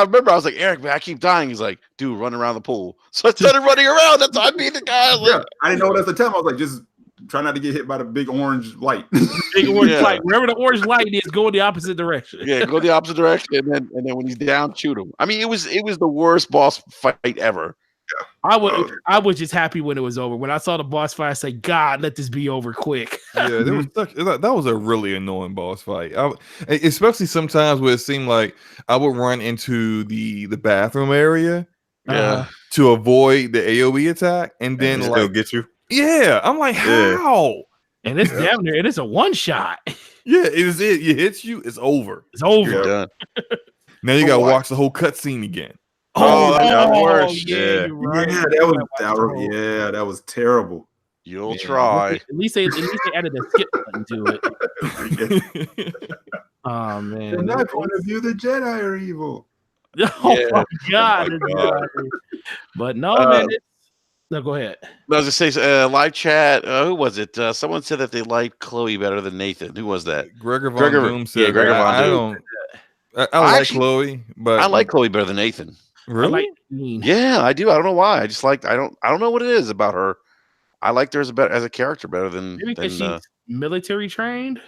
remember I was like, Eric, man, I keep dying. He's like, dude, run around the pool. So I started running around. That's how I beat the guy. I didn't know what at the time. I was like, just try not to get hit by the big orange light. Big orange light. Wherever the orange light is, go in the opposite direction. Yeah, go the opposite direction, and then when he's down, shoot him. I mean, it was the worst boss fight ever. I was just happy when it was over. When I saw the boss fight, I said, "God, let this be over quick." Yeah, that was a really annoying boss fight. Especially sometimes where it seemed like I would run into the bathroom area, to avoid the AOE attack, and then still get you. Yeah, I'm like, how? And it's down there. It is a one shot. Yeah, it is. It hits you. It's over. It's over. You're done. Now you gotta watch the whole cutscene again. That's worse. Yeah, you're right. That was terrible. You'll try. At least they added a skip button to it. Oh man. From that point of view, the Jedi are evil. My God. But no, man. No, go ahead. I was gonna say live chat. Who was it? Someone said that they liked Chloe better than Nathan. Who was that? Gregor Von Doom said. Yeah, Gregor Von Doom. I like Chloe, but I like Chloe better than Nathan. Really? Yeah, I do. I don't know why. I just like. I don't know what it is about her. I liked her as a character better than. Maybe because she's military trained.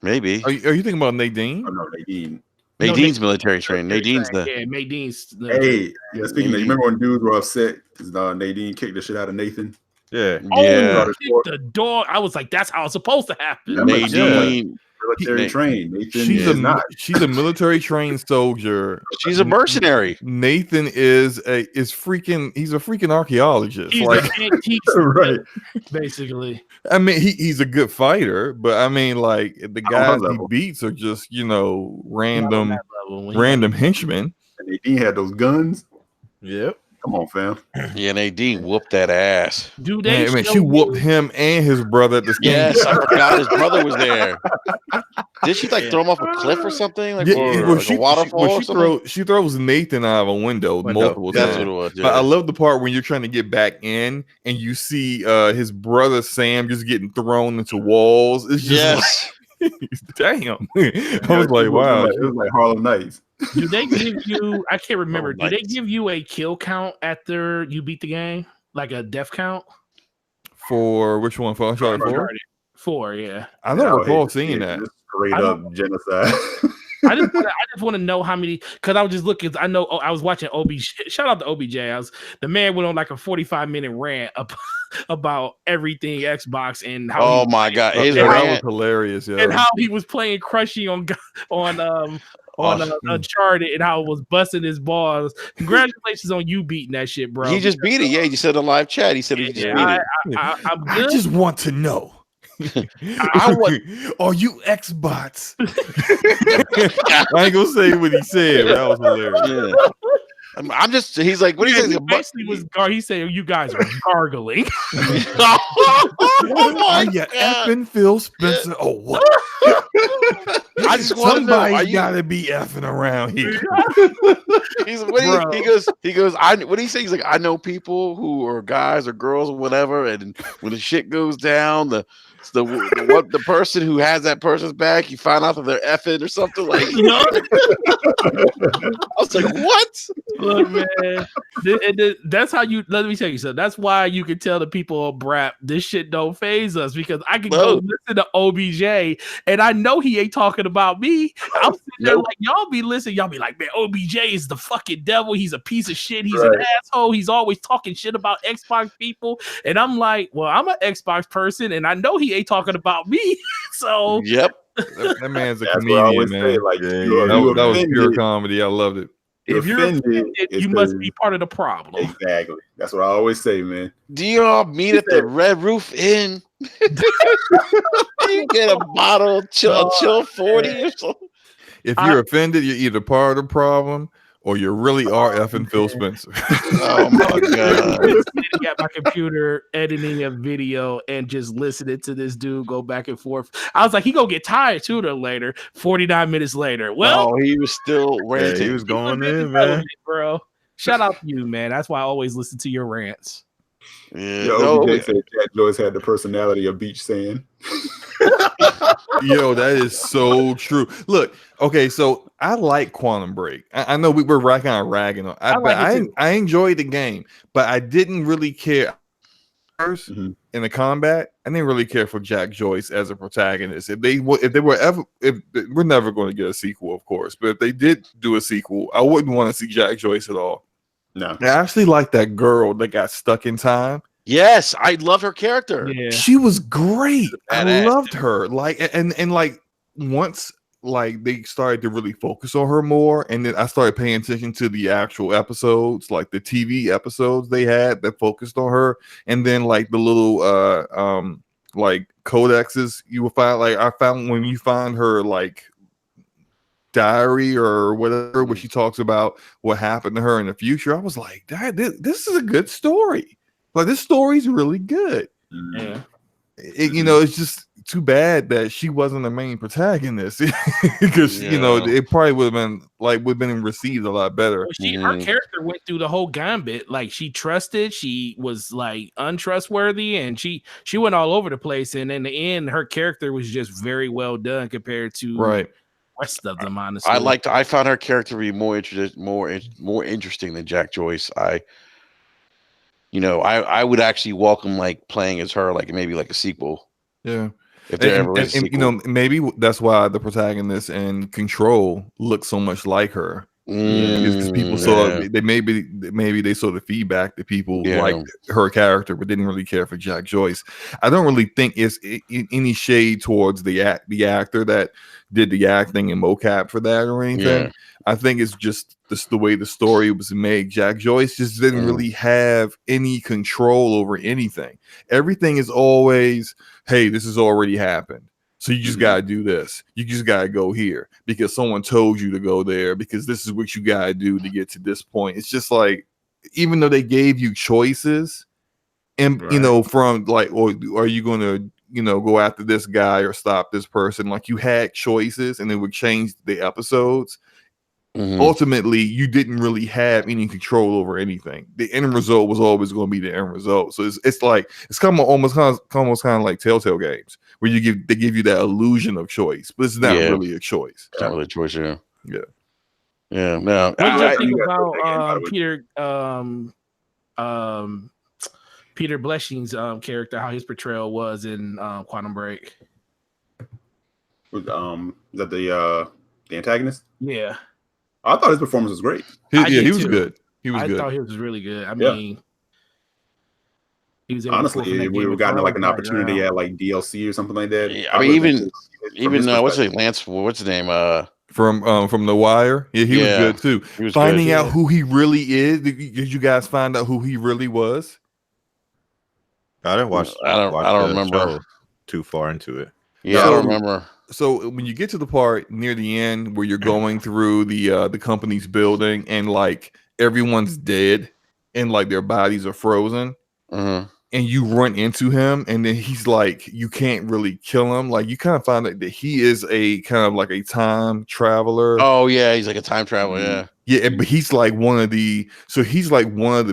Maybe. Are you thinking about Nadine? Oh, no, Nadine. Nadine's military trained. Nadine's Nadine's. Hey, speaking of, you remember when dudes were upset because Nadine kicked the shit out of Nathan? Yeah. The dog. I was like, that's how it's supposed to happen. Nadine. Military trained. Nathan she's a military trained soldier. She's a mercenary. Nathan is a freaking archaeologist. He's like right. Basically. I mean, he's a good fighter, but I mean, like the guys he beats are just random henchmen. And Nadine had those guns. Yep. Come on, fam. Yeah, Nadine whooped that ass. Dude, she whooped him and his brother at the same time. Yes, I forgot his brother was there. Did she throw him off a cliff or something? Like, a waterfall? She throws Nathan out of a window multiple times. That's what it was. Yeah. But I love the part when you're trying to get back in and you see his brother Sam just getting thrown into walls. It's just damn. I was like, wow. It was like Harlem Nights. Do they give you? I can't remember. Do they give you a kill count after you beat the game, like a death count? For which one? For Uncharted 4? 4, yeah. I don't recall seeing that. Straight up genocide. I just want to know how many, because I was just looking. I know I was watching OBJ. Shout out to OBJ. The man went on like a 45-minute rant about everything Xbox and how. My God, that was hilarious. Yeah, and how he was playing Crushy on Uncharted and how it was busting his balls. Congratulations on you beating that shit, bro. He just beat it. Yeah, he said in live chat. He said he just beat it. I just want to know. Are you Xbox? I ain't gonna say what he said, but that was hilarious. Yeah. I'm just. He's like, what do you think? He said, "You guys are gargling." Are you effing Phil Spencer? Oh, what? I just want to know. Somebody gotta be effing around here. He goes. What do he say? He's like, I know people who are guys or girls or whatever, and when the shit goes down, the person who has that person's back, you find out that they're effing or something like. I was like, what? Look, man, that's how you. Let me tell you something. That's why you can tell the people on Brap this shit don't phase us, because I can go listen to OBJ and I know he ain't talking about me. I'm sitting there like, y'all be listening. Y'all be like, man, OBJ is the fucking devil. He's a piece of shit. He's an asshole. He's always talking shit about Xbox people. And I'm like, well, I'm an Xbox person and I know he ain't talking about me. So yep. That man's a comedian, man. That was pure comedy. I loved it. If you're offended, you must be part of the problem. Exactly. That's what I always say, man. Do you all meet at the Red Roof Inn? You get a bottle, chill 40 or something. If you're offended, you're either part of the problem or you really are effing Phil Spencer. Oh my God. Sitting at my computer editing a video and just listening to this dude go back and forth. I was like, he gonna get tired sooner or later. 49 minutes later. Well, he was still ranting. He was going in, man. Bro. Shout out to you, man. That's why I always listen to your rants. Yeah, OBJ said Jack Joyce had the personality of beach sand. Yo, that is so true. Look, okay, so I like Quantum Break. I know we were kind of ragging on. I enjoyed the game, but I didn't really care. in the combat, I didn't really care for Jack Joyce as a protagonist. We're never going to get a sequel, of course, but if they did do a sequel, I wouldn't want to see Jack Joyce at all. No, I actually like that girl that got stuck in time. Yes, I love her character. Yeah. She was great. I loved dude. her. And once they started to really focus on her more, and then I started paying attention to the actual episodes, like the TV episodes they had that focused on her, and then like the little like codexes you will find. Like I found when you find her like diary or whatever, where she talks about what happened to her in the future, I was like, this is a good story. Like this story's really good. Yeah. It's just too bad that she wasn't the main protagonist because it probably would have been received a lot better. Well, her character went through the whole gambit. Like she trusted, she was like untrustworthy, and she went all over the place. And in the end, her character was just very well done compared to the rest of them. Honestly, I found her character to be more interesting than Jack Joyce. I would actually welcome like playing as her, like maybe like a sequel. Yeah. If there ever is a sequel. Maybe that's why the protagonist in Control looks so much like her. Because people saw maybe they saw the feedback that people liked her character but didn't really care for Jack Joyce. I don't really think it's any shade towards the actor that did the acting and mocap for that or anything. Yeah. I think it's just the way the story was made. Jack Joyce just didn't really have any control over anything. Everything is always, hey, this has already happened. So you just got to do this. You just got to go here because someone told you to go there because this is what you got to do to get to this point. It's just like, even though they gave you choices and, from like, or are you going to, go after this guy or stop this person? Like you had choices and it would change the episodes. Ultimately, you didn't really have any control over anything. The end result was always going to be the end result. So it's almost kind of like Telltale games where they give you that illusion of choice, but it's not really a choice. It's not really a choice, yeah. What No. do you think about Peter Blessing's character? How his portrayal was in Quantum Break? Is that the antagonist? Yeah. I thought his performance was great. He was good. I thought he was really good. I mean, he was honestly, we would gotten like an opportunity at like DLC or something like that. Yeah, I mean, even what's his name? Lance? What's his name? From The Wire. Yeah, he was good too. Finding out who he really is. Did you guys find out who he really was? I didn't watch. I don't remember too far into it. Yeah, I don't remember. So when you get to the part near the end where you're going through the company's building and like everyone's dead and like their bodies are frozen, and you run into him and then he's like, you can't really kill him. Like you kind of find out that he is a kind of like a time traveler. Oh yeah, he's like a time traveler. Yeah, but he's like one of the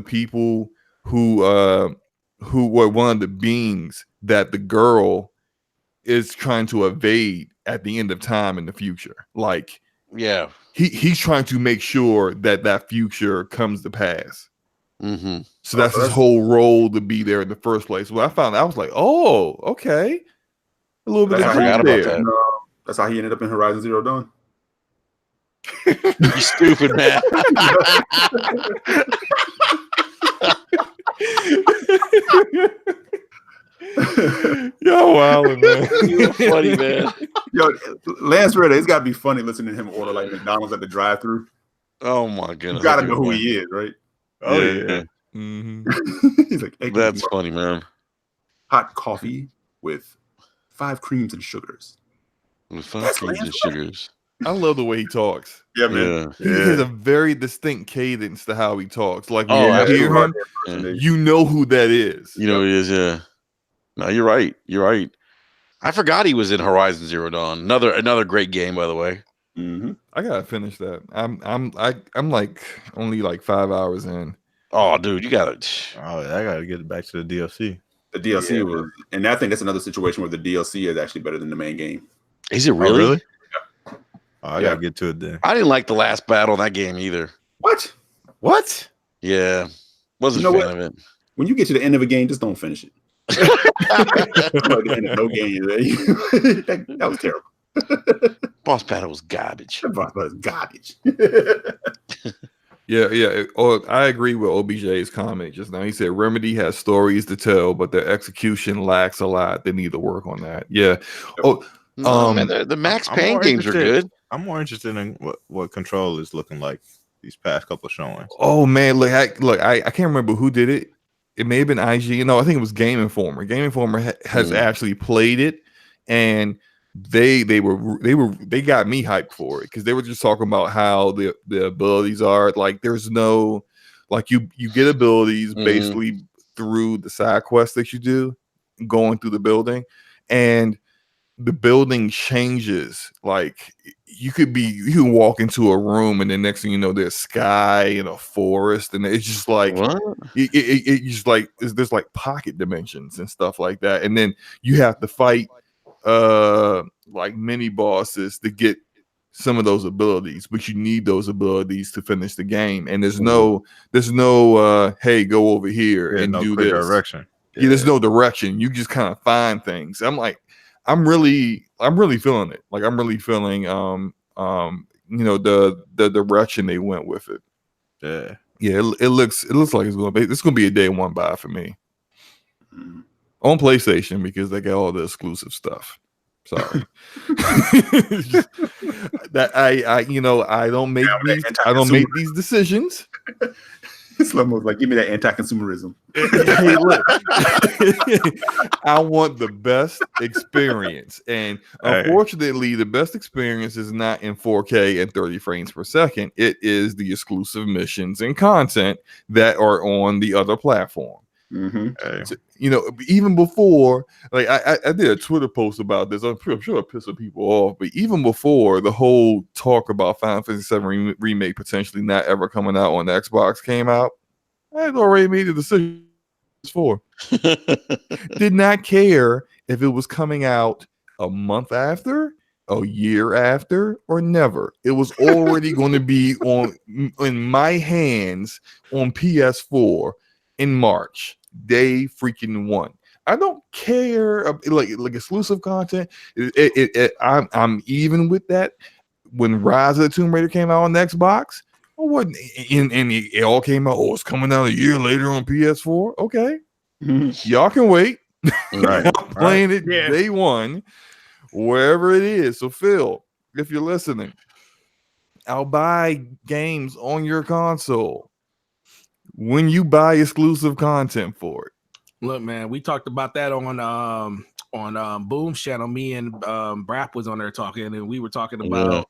people who were one of the beings that the girl is trying to evade at the end of time in the future. Like, he's trying to make sure that future comes to pass. So that's his whole role to be there in the first place. When I found out, I was like, oh, okay, a little bit. I forgot about that. That's how he ended up in Horizon Zero Dawn. You stupid man. Yo, wow, man. You're funny, man. Yo, Lance Redder, it's got to be funny listening to him order like McDonald's at the drive-thru. Oh my goodness! You got to know who he is, right? Oh yeah. He's like, hey, that's funny, man. Hot coffee with 5 creams and sugars. With 5 creams and sugars. I love the way he talks. Yeah, man. He has a very distinct cadence to how he talks. Like when you hear him, you know who that is. You know who it is, yeah. No, you're right. You're right. I forgot he was in Horizon Zero Dawn. Another great game, by the way. I gotta finish that. I'm like only like 5 hours in. Oh, dude, you gotta. Oh, I gotta get back to the DLC. The DLC was, and I think that's another situation where the DLC is actually better than the main game. Is it really? Oh, really? Oh, I gotta get to it then. I didn't like the last battle in that game either. What? Yeah, wasn't a fan of it. when you get to the end of a game, just don't finish it. No game. That was terrible. Boss battle was garbage. Boss battle was garbage. Yeah. I agree with OBJ's comment just now. He said Remedy has stories to tell, but their execution lacks a lot. They need to work on that. Yeah. Man, the Max Payne games are good. I'm more interested in what Control is looking like these past couple of showings. Oh man, I can't remember who did it. It may have been IG. No, I think it was Game Informer. Game Informer has actually played it, and they got me hyped for it because they were just talking about how the abilities are. Like, there's no, like, you get abilities basically through the side quests that you do, going through the building, and the building changes. Like, you can walk into a room and then next thing you know, there's sky and a forest, and it's just like it just like there's like pocket dimensions and stuff like that, and then you have to fight like mini bosses to get some of those abilities, but you need those abilities to finish the game, and there's no hey, go over here and do this direction. Yeah, there's no direction. You just kind of find things. I'm really feeling it. Like, I'm really feeling the direction they went with it. Yeah. It looks like it's gonna be a day one buy for me on PlayStation because they got all the exclusive stuff. Sorry. That I don't make these decisions. Slow-mo's like, give me that anti-consumerism. Hey, look, I want the best experience, and unfortunately, the best experience is not in 4K and 30 frames per second. It is the exclusive missions and content that are on the other platform. So, even before, like, I did a Twitter post about this. I'm sure it pissed some people off, but even before the whole talk about Final Fantasy VII Remake potentially not ever coming out on Xbox came out, I had already made a decision for. Did not care if it was coming out a month after, a year after, or never. It was already going to be in my hands on PS4 in March. Day freaking one. I don't care like exclusive content. I'm even with that. When Rise of the Tomb Raider came out on the Xbox, and it all came out. Oh, it's coming out a year later on PS4. Okay, y'all can wait. Right, I'm playing it day one, wherever it is. So Phil, if you're listening, I'll buy games on your console when you buy exclusive content for it. Look, man, we talked about that on Boom's channel. Me and Brap was on there talking, and we were talking about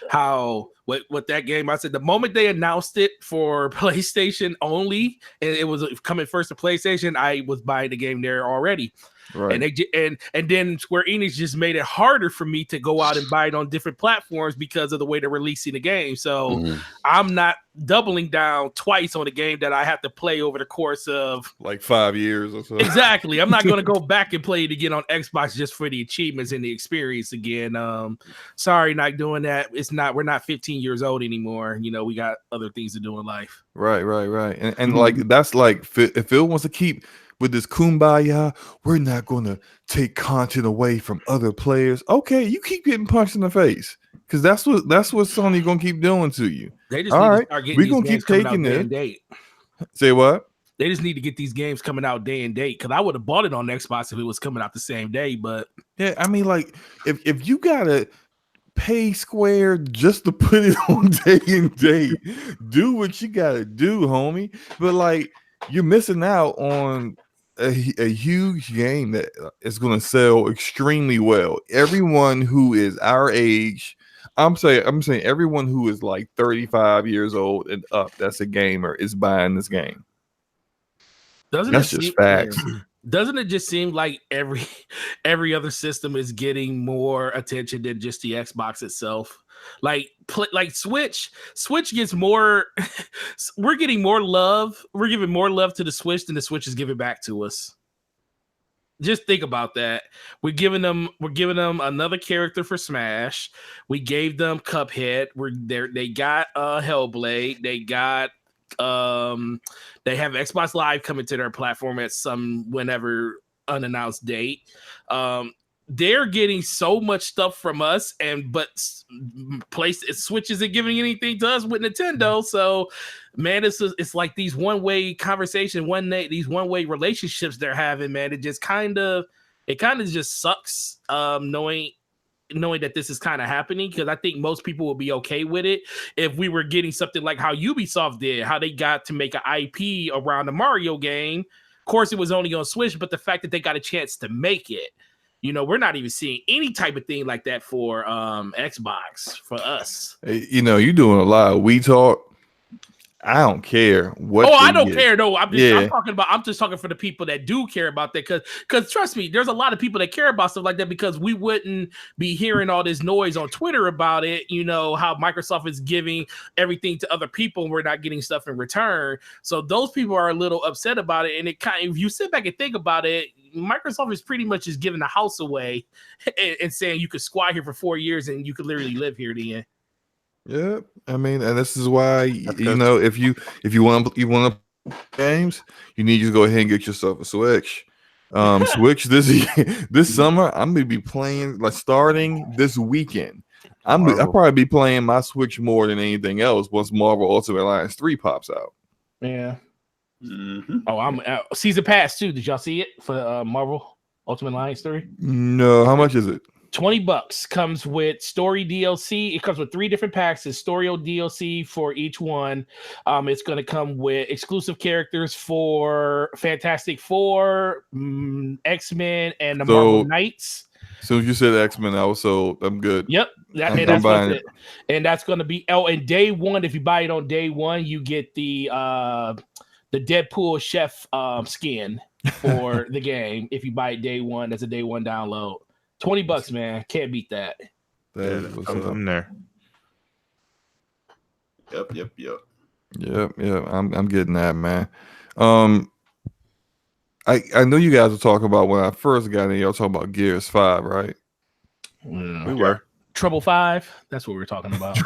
how what that game. I said the moment they announced it for PlayStation only, and it was coming first to PlayStation, I was buying the game there already. Right. And then Square Enix just made it harder for me to go out and buy it on different platforms because of the way they're releasing the game. So I'm not doubling down twice on a game that I have to play over the course of like 5 years or so. Exactly. I'm not going to go back and play it again on Xbox just for the achievements and the experience again. Sorry, not doing that. We're not 15 years old anymore. We got other things to do in life. Right. And like, that's like, if Phil wants to keep with this kumbaya, we're not going to take content away from other players. Okay, you keep getting punched in the face because that's what Sony going to keep doing to you. They just all right. We're going to keep taking it. Say what? They just need to get these games coming out day and date because I would have bought it on Xbox if it was coming out the same day. But yeah, I mean, like if you gotta pay Square just to put it on day and date, do what you gotta do, homie. But like, you're missing out on a huge game that is going to sell extremely well. Everyone who is our age, I'm saying everyone who is like 35 years old and up, that's a gamer, is buying this game. That's just facts. Doesn't it just seem like every other system is getting more attention than just the Xbox itself? Like Switch gets more. We're getting more love. We're giving more love to the Switch than the Switch is giving back to us. Just think about that. We're giving them another character for Smash. We gave them Cuphead. They got Hellblade. They got They have Xbox Live coming to their platform at some whenever unannounced date. They're getting so much stuff from us, but Switch isn't giving anything to us with Nintendo. So, man, it's like these one-way conversation, these one-way relationships they're having, man. It just kind of just sucks, knowing that this is kind of happening, because I think most people would be okay with it if we were getting something like how Ubisoft did, how they got to make an IP around the Mario game. Of course, it was only on Switch, but the fact that they got a chance to make it. We're not even seeing any type of thing like that for Xbox for us. Hey, you're doing a lot of we talk. I don't care what. Oh, I don't care. No, I'm just talking for the people that do care about that. Because trust me, there's a lot of people that care about stuff like that, because we wouldn't be hearing all this noise on Twitter about it. How Microsoft is giving everything to other people and we're not getting stuff in return. So those people are a little upset about it. And if you sit back and think about it, Microsoft is pretty much just giving the house away and saying you could squat here for 4 years and you could literally live here then. Yeah, I mean, and this is why if you want to games, you need to go ahead and get yourself a Switch. Switch this summer. I'm gonna be playing starting this weekend. I'll probably be playing my Switch more than anything else once Marvel Ultimate Alliance 3 pops out. Yeah. Mm-hmm. Oh, I'm season pass too. Did y'all see it for Marvel Ultimate Alliance 3? No, how much is it? $20 comes with story DLC. It comes with 3 different packs. It's story DLC for each one. It's going to come with exclusive characters for Fantastic Four, X-Men, and the Marvel Knights. So you said X-Men, I'm good. Yep, that's buying it. And that's going to be and day one. If you buy it on day one, you get the Deadpool chef skin for the game. If you buy it day one, that's a day one download. $20, man. Can't beat that. I'm there. Yep. I'm getting that, man. I know you guys were talking about when I first got in. Y'all talking about Gears 5, right? We were Trouble 5. That's what we were talking about.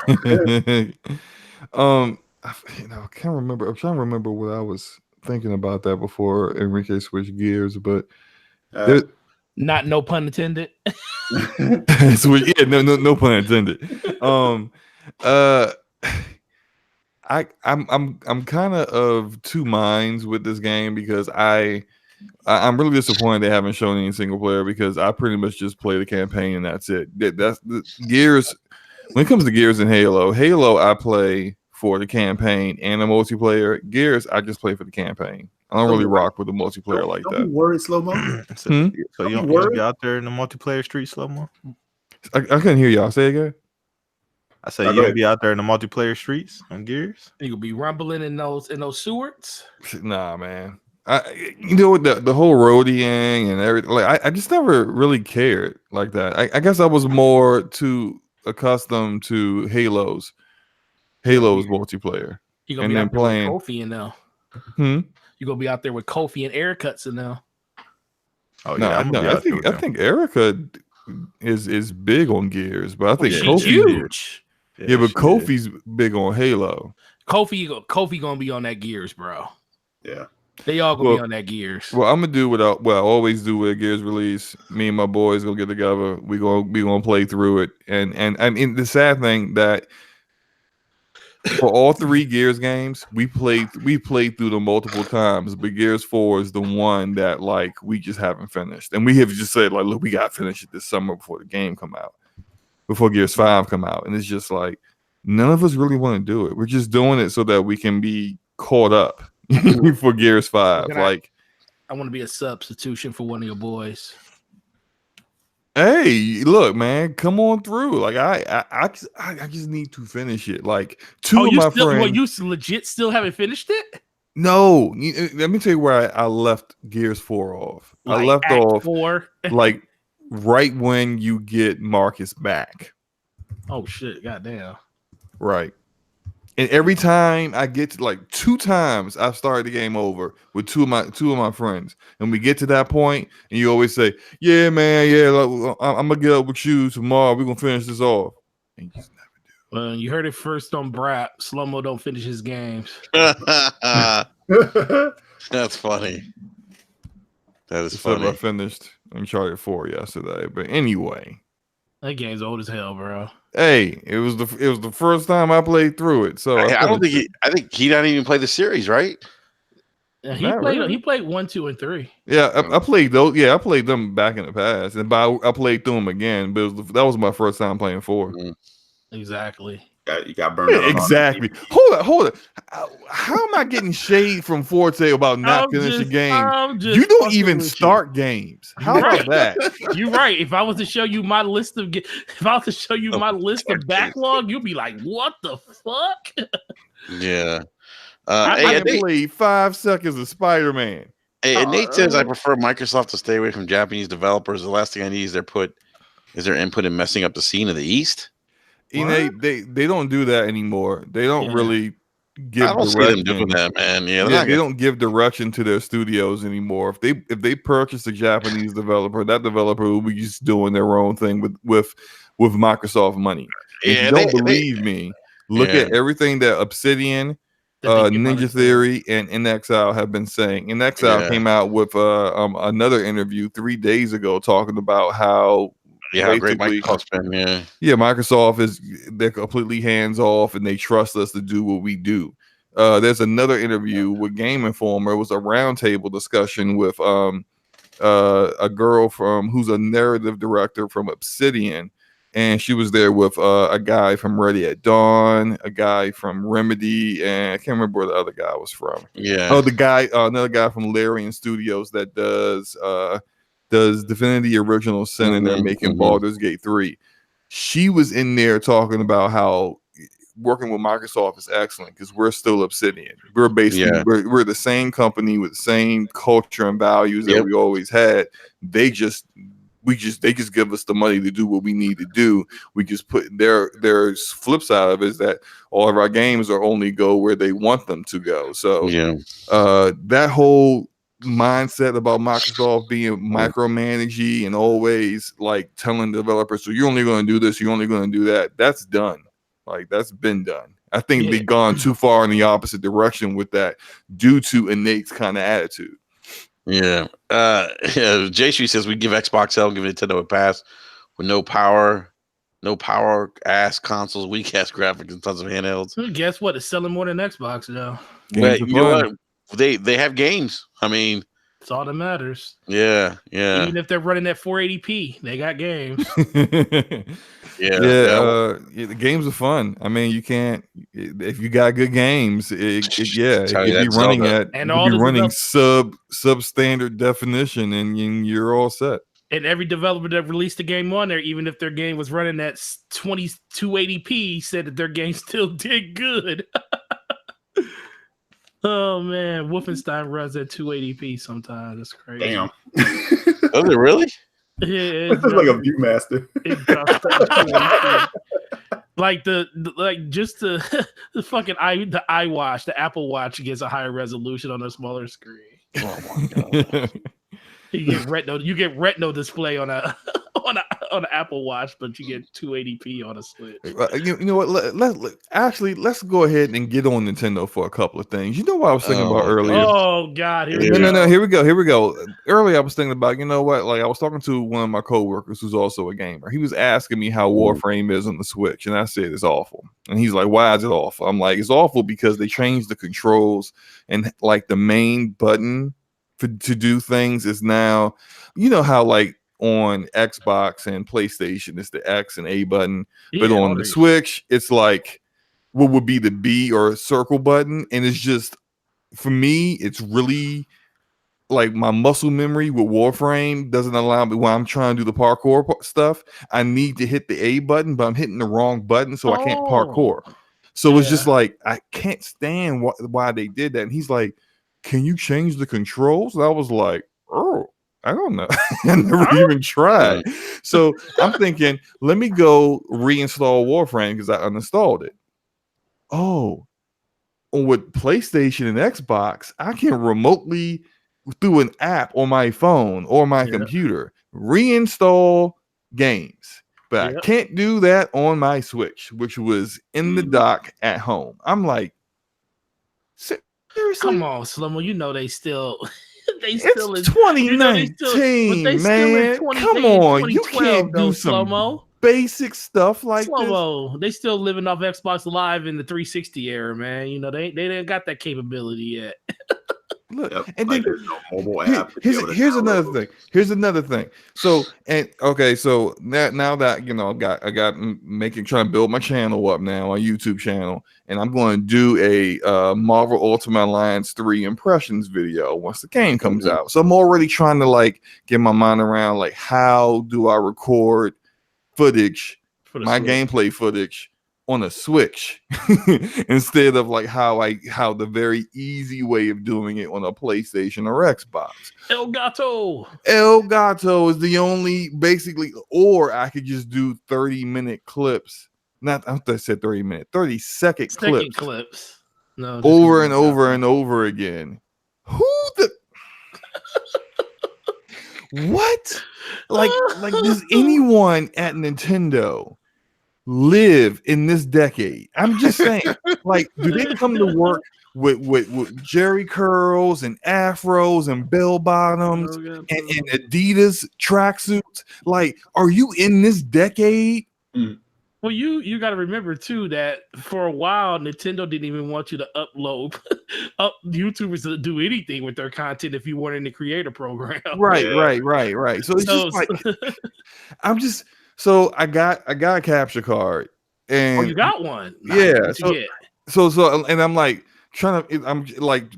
I can't remember. I'm trying to remember what I was thinking about that before Enrique switched gears, but no pun intended. So, yeah, no pun intended. I'm kind of two minds with this game, because I'm really disappointed they haven't shown any single player, because I pretty much just play the campaign and that's it. That's the Gears. When it comes to Gears and Halo I play for the campaign and the multiplayer. Gears, I just play for the campaign. I don't really rock with the multiplayer like that. Worried, Slow-Mo? So you don't be out there in the multiplayer street, Slow-Mo? I couldn't hear y'all. Say again. I said you don't be out there in the multiplayer streets on Gears? You gonna be rumbling in those sewers? Nah, man. The whole roadieing and everything. Like I just never really cared like that. I guess I was more too accustomed to Halo's multiplayer. You gonna be out there with Kofi and now? You gonna be out there with Kofi and Eric Hudson now? Oh yeah, I think Erica is big on Gears, but I think Kofi's huge. Yeah, but Kofi's big on Halo. Kofi gonna be on that Gears, bro. Yeah, they all gonna be on that Gears. Well, I'm gonna do what I always do with a Gears release. Me and my boys gonna get together. We gonna play through it, and I mean the sad thing that for all 3 Gears games, we played through them multiple times, but Gears 4 is the one that we just haven't finished, and we have just said look, we got to finish it this summer before the game come out, before Gears 5 come out, and it's just none of us really want to do it. We're just doing it so that we can be caught up for Gears 5. I want to be a substitution for one of your boys. Hey, look, man, come on through. I just need to finish it. Two of my friends. You legit still haven't finished it? No, let me tell you where I left Gears 4 off. I left off 4, right when you get Marcus back. Oh shit! Goddamn. Right. And every time I get to 2 times I've started the game over with two of my friends, and we get to that point, and you always say, "Yeah, man, yeah, I'm gonna get up with you tomorrow. We're gonna finish this off." And you just never do. Well, you heard it first on Brap. Slow-mo don't finish his games. That's funny. That is funny. I finished Uncharted 4 yesterday, but anyway, that game's old as hell, bro. Hey, it was the first time I played through it, so I don't think I think he didn't even play the series, right? Yeah, he played 1, 2, and 3. Yeah, I played those. Yeah, I played them back in the past, and I played through them again. But that was my first time playing 4. Exactly. You got burned out. Exactly. Hold it. How am I getting shade from Forte about not finishing games? You don't even start games. How about that? You're right. If I was to show you my list of backlog, you'll be like, "What the fuck?" Yeah. I played 5 seconds of Spider-Man. And Nate says I prefer Microsoft to stay away from Japanese developers. The last thing I need is their input in messing up the scene of the East. They don't do that anymore. They don't really give I don't see them doing that, man. Yeah, they don't give direction to their studios anymore. If they purchase a Japanese developer, that developer will be just doing their own thing with Microsoft money. If you don't believe me, look at everything that Obsidian, Ninja Theory, and In Exile have been saying. In Exile came out with another interview 3 days ago talking about how great Microsoft's been. Microsoft they're completely hands off and they trust us to do what we do. There's another interview with Game Informer. It was a roundtable discussion with a girl who's a narrative director from Obsidian, and she was there with a guy from Ready at Dawn, a guy from Remedy, and I can't remember where the other guy was from. Another guy from Larian Studios that does Divinity Original Sin, and they're making Baldur's Gate 3. She was in there talking about how working with Microsoft is excellent because we're still Obsidian. We're basically we're the same company with the same culture and values that we always had. They just give us the money to do what we need to do. We just put their flip side of it is that all of our games are only go where they want them to go. So that whole mindset about Microsoft being micromanaging and always like telling developers, so you're only going to do this, you're only going to do that. That's done. Like that's been done. I think they've gone too far in the opposite direction with that due to Innate's kind of attitude. J-Street says we give Xbox L, give Nintendo a pass with no power ass consoles, weak ass graphics, and tons of handhelds. Guess what? It's selling more than Xbox now. But you know what? They have games. I mean, it's all that matters. Yeah. Even if they're running at 480p, they got games. The games are fun. I mean, you can't if you got good games. It could be running substandard definition, and you're all set. And every developer that released a game on there, even if their game was running at 2280p, said that their game still did good. Oh man, Wolfenstein runs at 280p sometimes. That's crazy. Damn. Does it really? Yeah, it's like a Viewmaster. Like the fucking iWatch, the Apple Watch gets a higher resolution on a smaller screen. Oh my god. You get retinal display on an Apple Watch, but you get 280p on a Switch. You know what? Let's go ahead and get on Nintendo for a couple of things. You know what I was thinking about earlier? Oh God! No. Here we go. Earlier, I was thinking about, you know what? Like I was talking to one of my coworkers who's also a gamer. He was asking me how Warframe is on the Switch, and I said it's awful. And he's like, "Why is it awful?" I'm like, "It's awful because they changed the controls, and like the main button to do things is now, you know how like on Xbox and PlayStation it's the X and A button, but on the Switch it's like what would be the B or circle button, and it's just, for me, it's really like my muscle memory with Warframe doesn't allow me when I'm trying to do the parkour stuff. I need to hit the A button, but I'm hitting the wrong button, so I can't parkour. So it's just like I can't stand why they did that. And he's like, "Can you change the controls?" And I was like, "Oh, I don't know." I never even tried. So I'm thinking, let me go reinstall Warframe because I uninstalled it. Oh, with PlayStation and Xbox, I can remotely, through an app on my phone or my computer, reinstall games. back. Yep. Can't do that on my Switch, which was in the dock at home. I'm like, seriously? Come on, Slow-Mo. You know they still. It's 2019, man. Come on, you can't do some Slow-Mo. Basic stuff like Slow-Mo. They still living off Xbox Live in the 360 era, man. You know they didn't got that capability yet. Look, and then there's no mobile app. Here's another thing. So so now that I got trying to build my channel up now, my YouTube channel, and I'm going to do a Marvel Ultimate Alliance 3 impressions video once the game comes out. So I'm already trying to get my mind around how do I record footage, my gameplay footage on a Switch instead of how the very easy way of doing it on a PlayStation or Xbox. El Gato is the only or I could just do 30-minute clips. Not I said 30-second clips. No, over and over and over again. Who the what? Does anyone at Nintendo live in this decade? I'm just saying, do they come to work with Jerry curls and afros and bell bottoms and Adidas tracksuits? Are you in this decade? Well, you got to remember too that for a while Nintendo didn't even want you to upload YouTubers to do anything with their content if you weren't in the creator program. Right. So it's So I got a capture card, and you got one. Yeah. So and I'm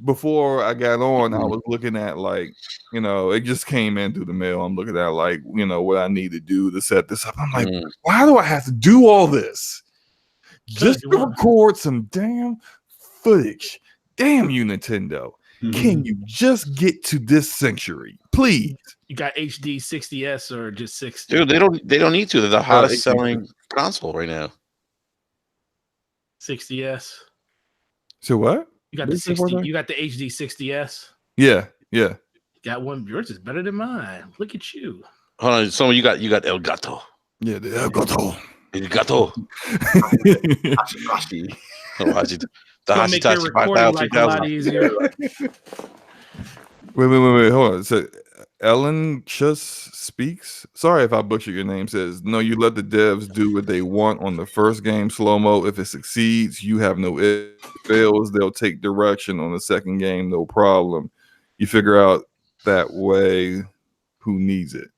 before I got on, I was looking at it just came in through the mail. I'm looking at what I need to do to set this up. I'm like, why do I have to do all this just to record some damn footage? Damn you, Nintendo. Can you just get to this century, please? You got HD 60s or just 60? Dude, they don't need to. They're the hottest selling console right now. 60s. So what? You got the 60. You got the HD 60s. Yeah. You got one. Yours is better than mine. Look at you. Hold on. So you got El Gato. Yeah, the El Gato. El Gato. The make your recording a lot easier. Wait. Hold on. So Ellen just speaks. Sorry if I butcher your name. Says no. You let the devs do what they want on the first game, Slow-Mo. If it succeeds, you have no. If it fails, they'll take direction on the second game, no problem. You figure out that way who needs it.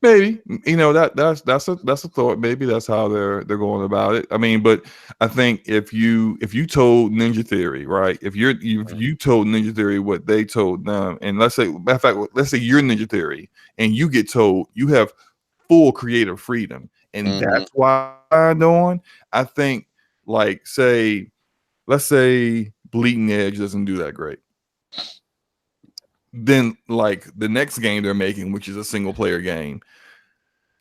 Maybe that's a thought. Maybe that's how they're going about it. I mean, but I think if you told Ninja Theory, right? If you told Ninja Theory what they told them, and let's say you're Ninja Theory, and you get told you have full creative freedom, and that's why I'm doing. I think let's say Bleeding Edge doesn't do that great. Then the next game they're making, which is a single player game,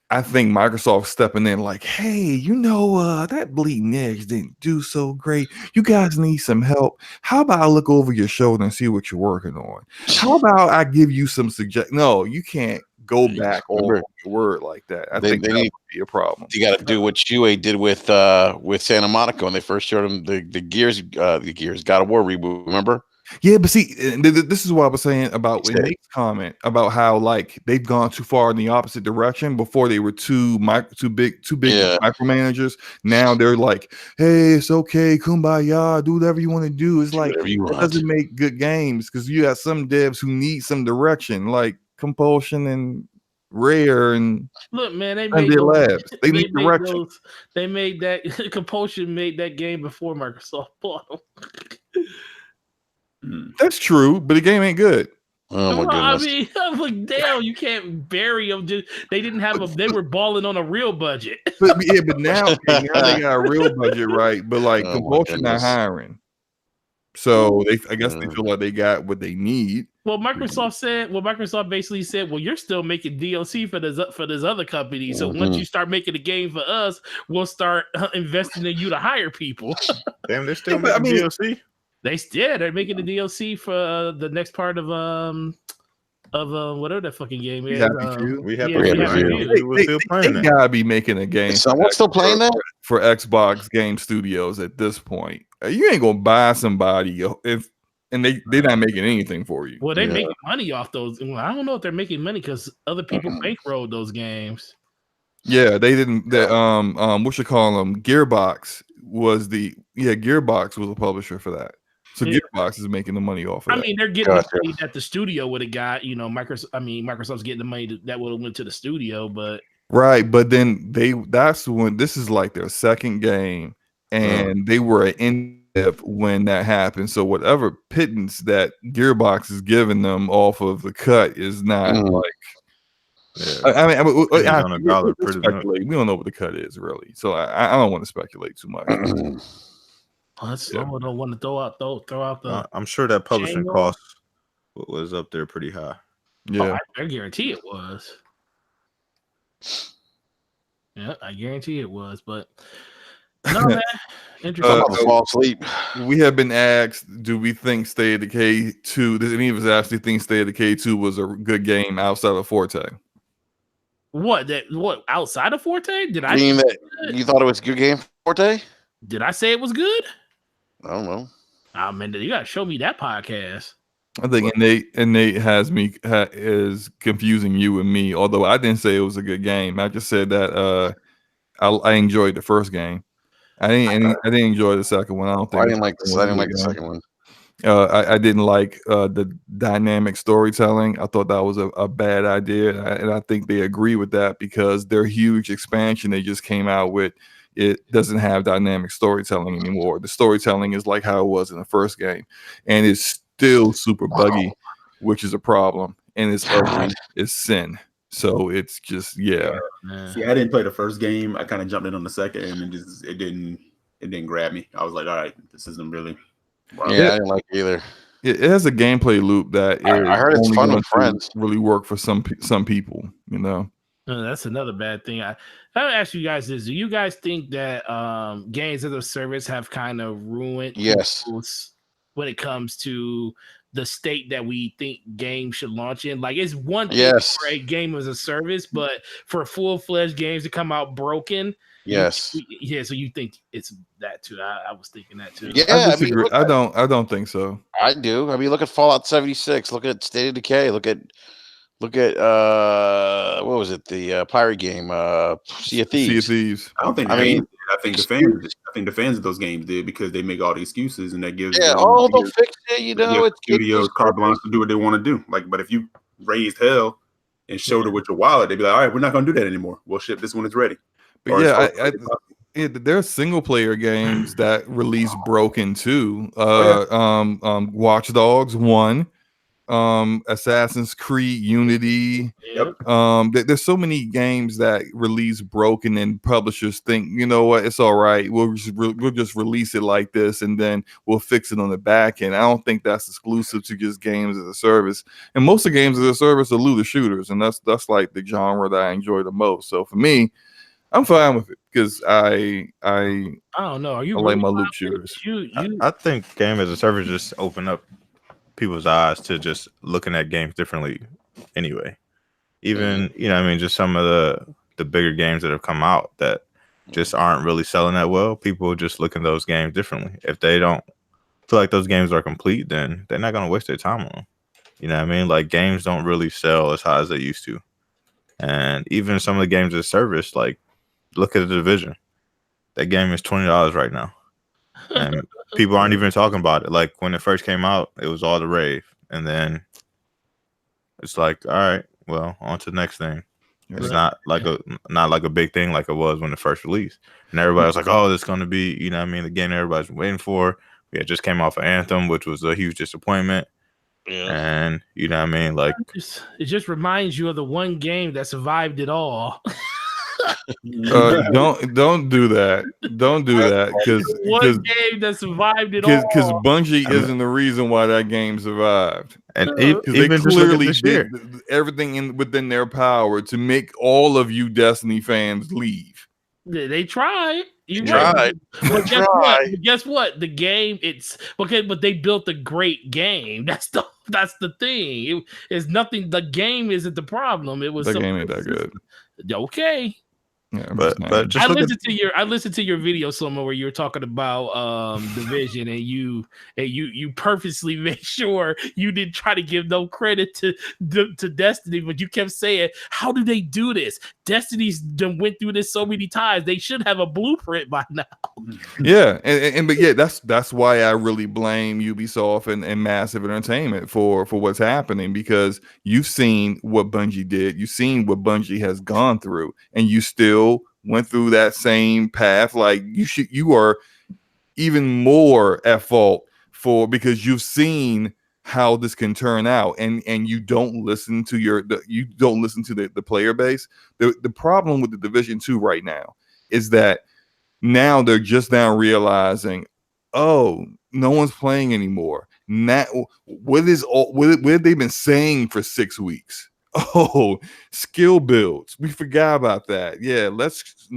I think Microsoft stepping in hey, that Bleeding Edge didn't do so great. You guys need some help. How about I look over your shoulder and see what you're working on? How about I give you some suggestions? No, you can't go back over your word like that. I think that would be a problem. You got to do what UA did with Santa Monica when they first showed them the Gears God of War reboot. Remember? Yeah, but see, this is what I was saying about Nate's comment about how they've gone too far in the opposite direction. Before they were too big micromanagers. Now they're hey, it's okay, kumbaya, do whatever you want to do. It's it doesn't make good games because you have some devs who need some direction, like Compulsion and Rare and look, man, they made labs. They need direction. They made that Compulsion made that game before Microsoft bought them. That's true, but the game ain't good. Oh my goodness! I mean, I'm like, damn, you can't bury them. They didn't have they were balling on a real budget. but now they got a real budget, right? But Compulsion not hiring, so I guess they feel like they got what they need. Well, Microsoft basically said, well, you're still making DLC for this other company. So once you start making a game for us, we'll start investing in you to hire people. Damn, they're still making DLC. They're making the DLC for the next part of of whatever that fucking game is. We have they gotta be making a game. Someone's still playing that for Xbox Game Studios at this point. You ain't gonna buy somebody and they're not making anything for you. Well, they're making money off those. Well, I don't know if they're making money because other people bankrolled those games. Yeah, they didn't. What you call them? Gearbox was Gearbox was a publisher for that. So Gearbox is making the money off of that. I mean, they're getting the money that the studio would have got. You know, Microsoft's getting the money that would have went to the studio, but right. But then that's when this is like their second game, and they were in depth when that happened. So whatever pittance that Gearbox is giving them off of the cut is not like. Yeah. I mean, we don't know what the cut is really, so I don't want to speculate too much. Someone don't want to throw out the. I'm sure that publishing cost was up there pretty high. Yeah, I guarantee it was. Yeah, I guarantee it was, but no, man. Interesting. Fall asleep. We have been asked, do we think State of Decay 2? Does any of us actually think State of Decay 2 was a good game outside of Forte? What outside of Forte? Did I mean that you thought it was a good game, Forte? Did I say it was good? I don't know. Oh man, you gotta show me that podcast. I think Nate is confusing you and me. Although I didn't say it was a good game, I just said that I enjoyed the first game. I didn't enjoy the second one. I didn't like the second one. I didn't like the dynamic storytelling. I thought that was a bad idea, and I think they agree with that because their huge expansion they just came out with, it doesn't have dynamic storytelling anymore. The storytelling is like how it was in the first game, and it's still super buggy, which is a problem, and it's ugly. It's sin. So it's just See, I didn't play the first game. I kind of jumped in on the second, and it didn't grab me. I was like, all right, this isn't really. Wow. Yeah, I didn't like it either. It has a gameplay loop that I heard it's fun with friends. Really work for some people, you know. That's another bad thing. I ask you guys this: do you guys think that games as a service have kind of ruined when it comes to the state that we think games should launch in? Like, it's one thing for a game as a service, but for full-fledged games to come out broken. Yes. So you think it's that too? I was thinking that too. Yeah, I disagree. I don't think so. I do. I mean, look at Fallout 76. Look at State of Decay. Look at what was it? The pirate game, Sea of Thieves. I don't think. I think the fans of those games did because they make all the excuses and that gives they'll fix it. You know, it's studios carte blanche to do what they want to do. Like, but if you raised hell and showed it with your wallet, they'd be like, all right, we're not going to do that anymore. We'll ship this when it's ready. But there are single player games that release broken too. Watch Dogs 1, Assassin's Creed Unity. There's so many games that release broken, and publishers think, you know what, it's all right. We'll just release it like this, and then we'll fix it on the back end. I don't think that's exclusive to just games as a service. And most of the games as a service are looter shooters, and that's like the genre that I enjoy the most. So for me, I'm fine with it because I don't know. Are you I like my loot shooters? I think game as a service just open up people's eyes to just looking at games differently. Anyway, even just some of the bigger games that have come out that just aren't really selling that well. People just look at those games differently. If they don't feel like those games are complete, then they're not gonna waste their time on them. You know what I mean? Like, games don't really sell as high as they used to, and even some of the games as a service, like, look at The Division. That game is $20 right now. And people aren't even talking about it. Like, when it first came out, it was all the rave. And then it's like, all right, well, on to the next thing. It's not like a big thing like it was when it first released. And everybody was like, oh, this is going to be, the game everybody's been waiting for. It just came off of Anthem, which was a huge disappointment. Yeah. And, like, it just reminds you of the one game that survived it all. Don't do that. Don't do that because one game that survived it all. Because Bungie isn't the reason why that game survived, and they clearly did everything within their power to make all of you Destiny fans leave. They tried. You tried. But guess what? The game, it's okay, but they built a great game. That's the thing. It's nothing. The game isn't the problem. It was the game ain't that good. Okay. Yeah, but just I listened to your video somewhere where you were talking about Division, and you purposely made sure you didn't try to give no credit to Destiny, but you kept saying, how do they do this? Destiny's done went through this so many times. They should have a blueprint by now. Yeah, but yeah, that's why I really blame Ubisoft and Massive Entertainment for what's happening, because you've seen what Bungie did, you've seen what Bungie has gone through, and you still went through that same path. Like you are even more at fault because you've seen how this can turn out, and you don't listen to the player base. The problem with the Division 2 right now is that now they're just now realizing, oh, no one's playing anymore. Now, what have they been saying for 6 weeks? Oh, skill builds. We forgot about that. Yeah, let's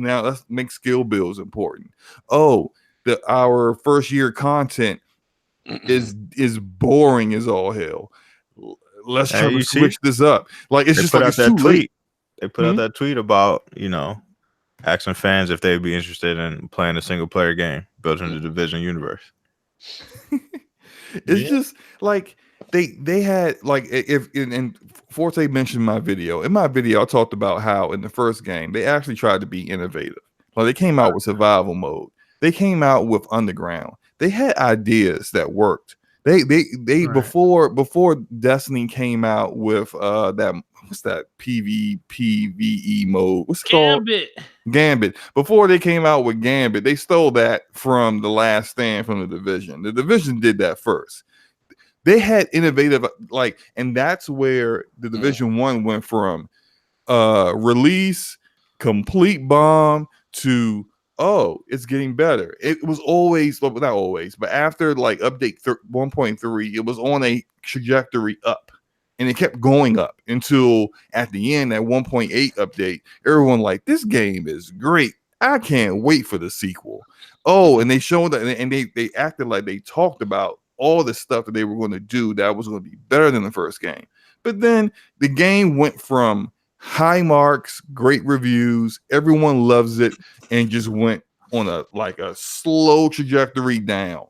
make skill builds important. Oh, our first year content is boring as all hell. Let's try to switch this up. Like, it's just like it's too late. They put out that tweet about, asking fans if they'd be interested in playing a single player game built in the Division universe. It's just like they had, like, and Forte mentioned my video. In my video, I talked about how in the first game they actually tried to be innovative. Like, they came out with survival mode. They came out with underground. They had ideas that worked. They right. before Destiny came out with what's that PvE mode? What's it called? Gambit. Before they came out with Gambit, they stole that from The Last Stand from the Division. The Division did that first. They had innovative, like, and that's where the Division 1 went from release, complete bomb to, oh, it's getting better. It was always, well, not always, but after like update 1.3, it was on a trajectory up, and it kept going up until at the end, at 1.8 update, everyone like, this game is great. I can't wait for the sequel. Oh, and they showed that, and they acted like they talked about all the stuff that they were going to do that was going to be better than the first game. But then the game went from high marks, great reviews, everyone loves it, and just went on a slow trajectory down.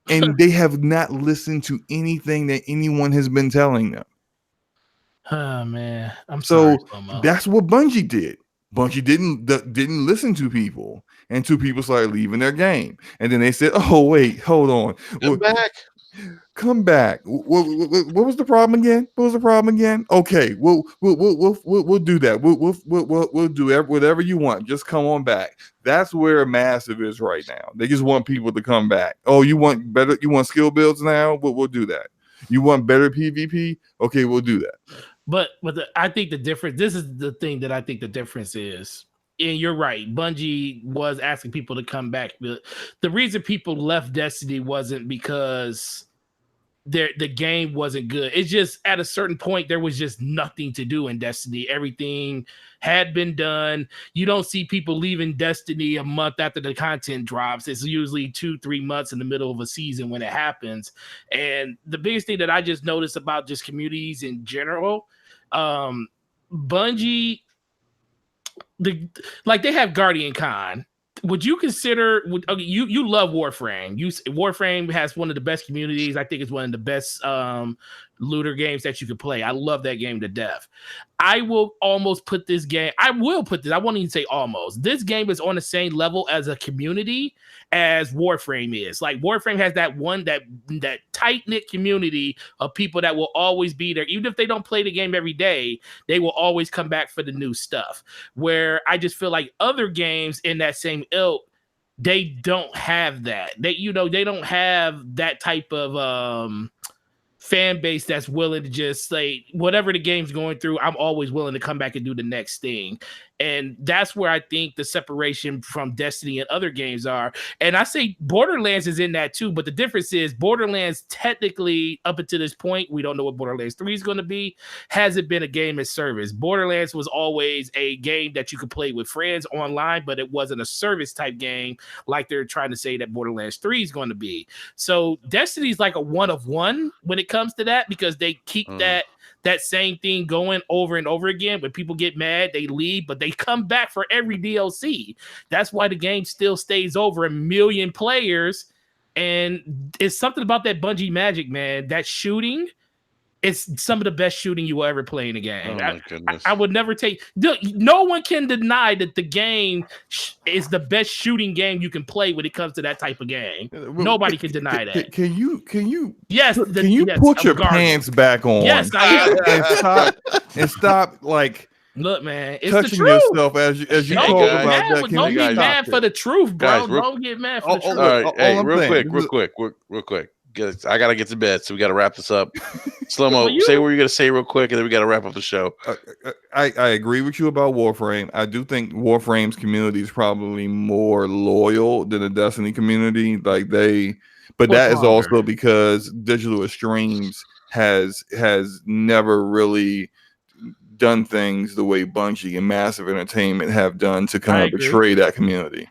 And they have not listened to anything that anyone has been telling them. Oh man, I'm sorry. So that's what Bungie did. Bungie didn't listen to people, and two people started leaving their game. And then they said, "Oh wait, hold on, come back. What was the problem again? Okay, we'll do that. We'll do whatever you want. Just come on back." That's where Massive is right now. They just want people to come back. Oh, you want better? You want skill builds now? We'll do that. You want better PvP? Okay, we'll do that. But I think the difference, this is the thing that I think the difference is, and you're right, Bungie was asking people to come back. But the reason people left Destiny wasn't because the game wasn't good. It's just at a certain point, there was just nothing to do in Destiny. Everything had been done. You don't see people leaving Destiny a month after the content drops. It's usually 2-3 months in the middle of a season when it happens. And the biggest thing that I just noticed about just communities in general, Bungie, they have Guardian Con. Would you consider? You love Warframe. Warframe has one of the best communities. I think it's one of the best looter games that you could play. I love that game to death. I will almost put this game. I won't even say almost. This game is on the same level as a community as Warframe is. Like, Warframe has that tight-knit community of people that will always be there. Even if they don't play the game every day, they will always come back for the new stuff. Where I just feel like other games in that same ilk, they don't have that. They don't have that type of fan base that's willing to just say, whatever the game's going through, I'm always willing to come back and do the next thing. And that's where I think the separation from Destiny and other games are. And I say Borderlands is in that too, but the difference is Borderlands technically up until this point, we don't know what Borderlands 3 is going to be, hasn't been a game as service. Borderlands was always a game that you could play with friends online, but it wasn't a service type game like they're trying to say that Borderlands 3 is going to be. So Destiny is like a one of one when it comes to that, because they keep that same thing going over and over again. When people get mad, they leave, but they come back for every DLC. That's why the game still stays over 1 million players. And it's something about that Bungie magic, man. That shooting, it's some of the best shooting you will ever play in a game. Oh my goodness. I would never take. No one can deny that the game is the best shooting game you can play when it comes to that type of game. Nobody can deny that. Can you? Yes. Can you put your pants back on? Yes, I am. and stop like. Look, man, it's touching the truth. yourself as you talk about that. Don't get mad for the truth, bro. Don't get mad for the truth. All right, hey, real quick. I gotta get to bed, so we gotta wrap this up. Slow-mo, say what you're gonna say real quick, and then we gotta wrap up the show. I agree with you about Warframe. I do think Warframe's community is probably more loyal than the Destiny community. But that is also because Digital Extremes has never really done things the way Bungie and Massive Entertainment have done to kind of betray that community.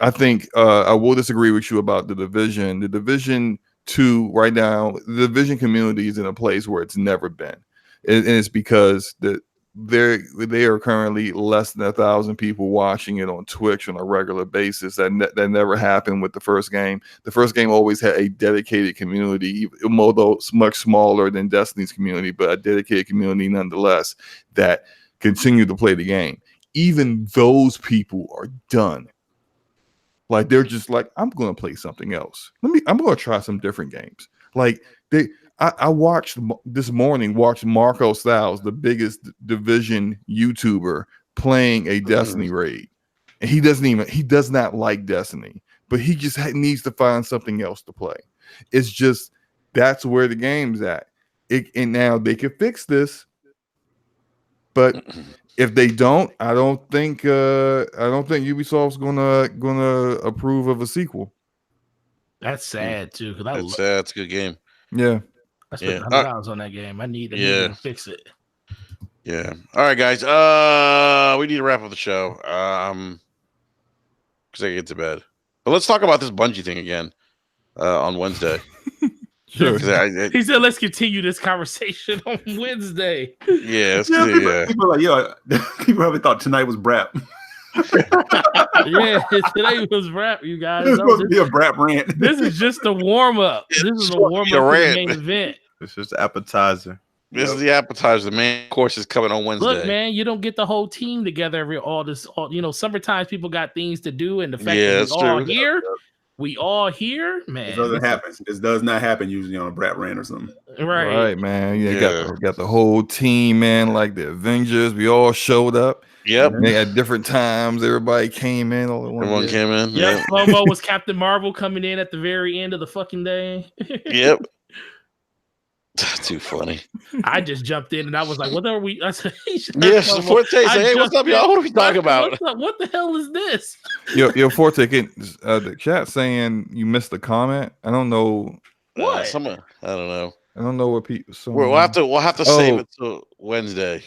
I think I will disagree with you about the Division. The Division 2 right now, the Division community is in a place where it's never been, and it's because they are currently less than 1,000 people watching it on Twitch on a regular basis. That never happened with the first game. The first game always had a dedicated community, although much smaller than Destiny's community, but a dedicated community nonetheless that continue to play the game. Even those people are done. Like they're just like, I'm going to play something else. I'm going to try some different games. Like I watched this morning, Marco Styles, the biggest Division YouTuber, playing a Destiny raid. And he does not like Destiny, but he just needs to find something else to play. It's just, that's where the game's at. And now they can fix this, but if they don't, I don't think Ubisoft's gonna approve of a sequel. That's sad too, because that's sad. It's a good game. Yeah. I spent $100 on that game. I need to fix it. Yeah. All right, guys. We need to wrap up the show. Because I get to bed. But let's talk about this Bungie thing again on Wednesday. Sure. He said, "Let's continue this conversation on Wednesday." Yeah. People are like, people probably thought tonight was Brap. Yeah, today was Brap, you guys. It's supposed to be a Brap rant. This is just a warm up. This is a warm up to the main event. It's just appetizer. This is the appetizer. The main course is coming on Wednesday. Look, man, you don't get the whole team together summertime people got things to do, and the fact that we all here, man. It doesn't happen. This does not happen usually on a Brat rant or something. Right, man. Got the whole team, man, like the Avengers. We all showed up. Yep. At different times, everybody came in. Everyone came in. Yep. Slow-mo was Captain Marvel coming in at the very end of the fucking day. Yep. Too funny. I just jumped in and I was like, "What are we?" I said, "Yes, Forte. Hey, what's up, y'all? What are we talking about? What the hell is this?" Yo, Forte, the chat saying you missed the comment. I don't know what. I don't know. I don't know what people. We'll have to save it till Wednesday.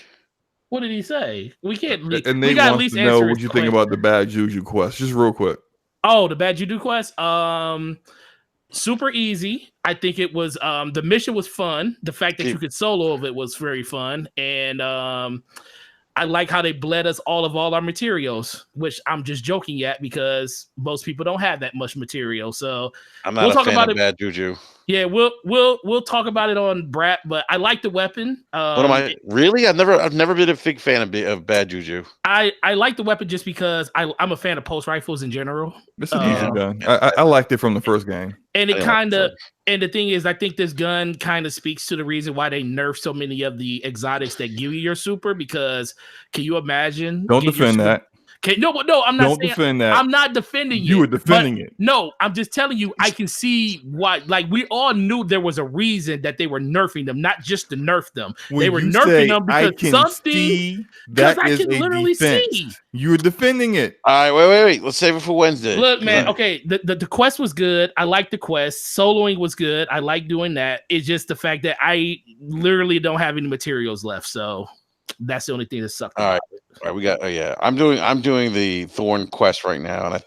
What did he say? We can't. And they want to know what you think about the bad juju quest. Just real quick. Oh, the bad juju quest. Super easy. I think it was the mission was fun. The fact that you could solo of it was very fun. And I like how they bled us all of our materials, which I'm just joking at because most people don't have that much material. So I'm not a fan of bad juju. Yeah, we'll talk about it on Brat, but I like the weapon. What am I really? I've never been a big fan of bad juju. I like the weapon just because I'm a fan of pulse rifles in general. It's a decent gun. I liked it from the first game. And and the thing is, I think this gun kind of speaks to the reason why they nerfed so many of the exotics that give you your super. Because can you imagine? Don't defend that. Okay, no, I'm not saying defend that. I'm not defending you it. were defending it. No, I'm just telling you, I can see why. Like, we all knew there was a reason that they were nerfing them, not just to nerf them. When they were you nerfing say, them I because can something. See, Because that I is can a literally defense. see. You were defending it. All right, wait. Let's save it for Wednesday. Look, man. Okay, the quest was good. I like the quest. Soloing was good. I like doing that. It's just the fact that I literally don't have any materials left, so that's the only thing that sucked. All right, we got. Oh yeah, I'm doing the Thorn quest right now, and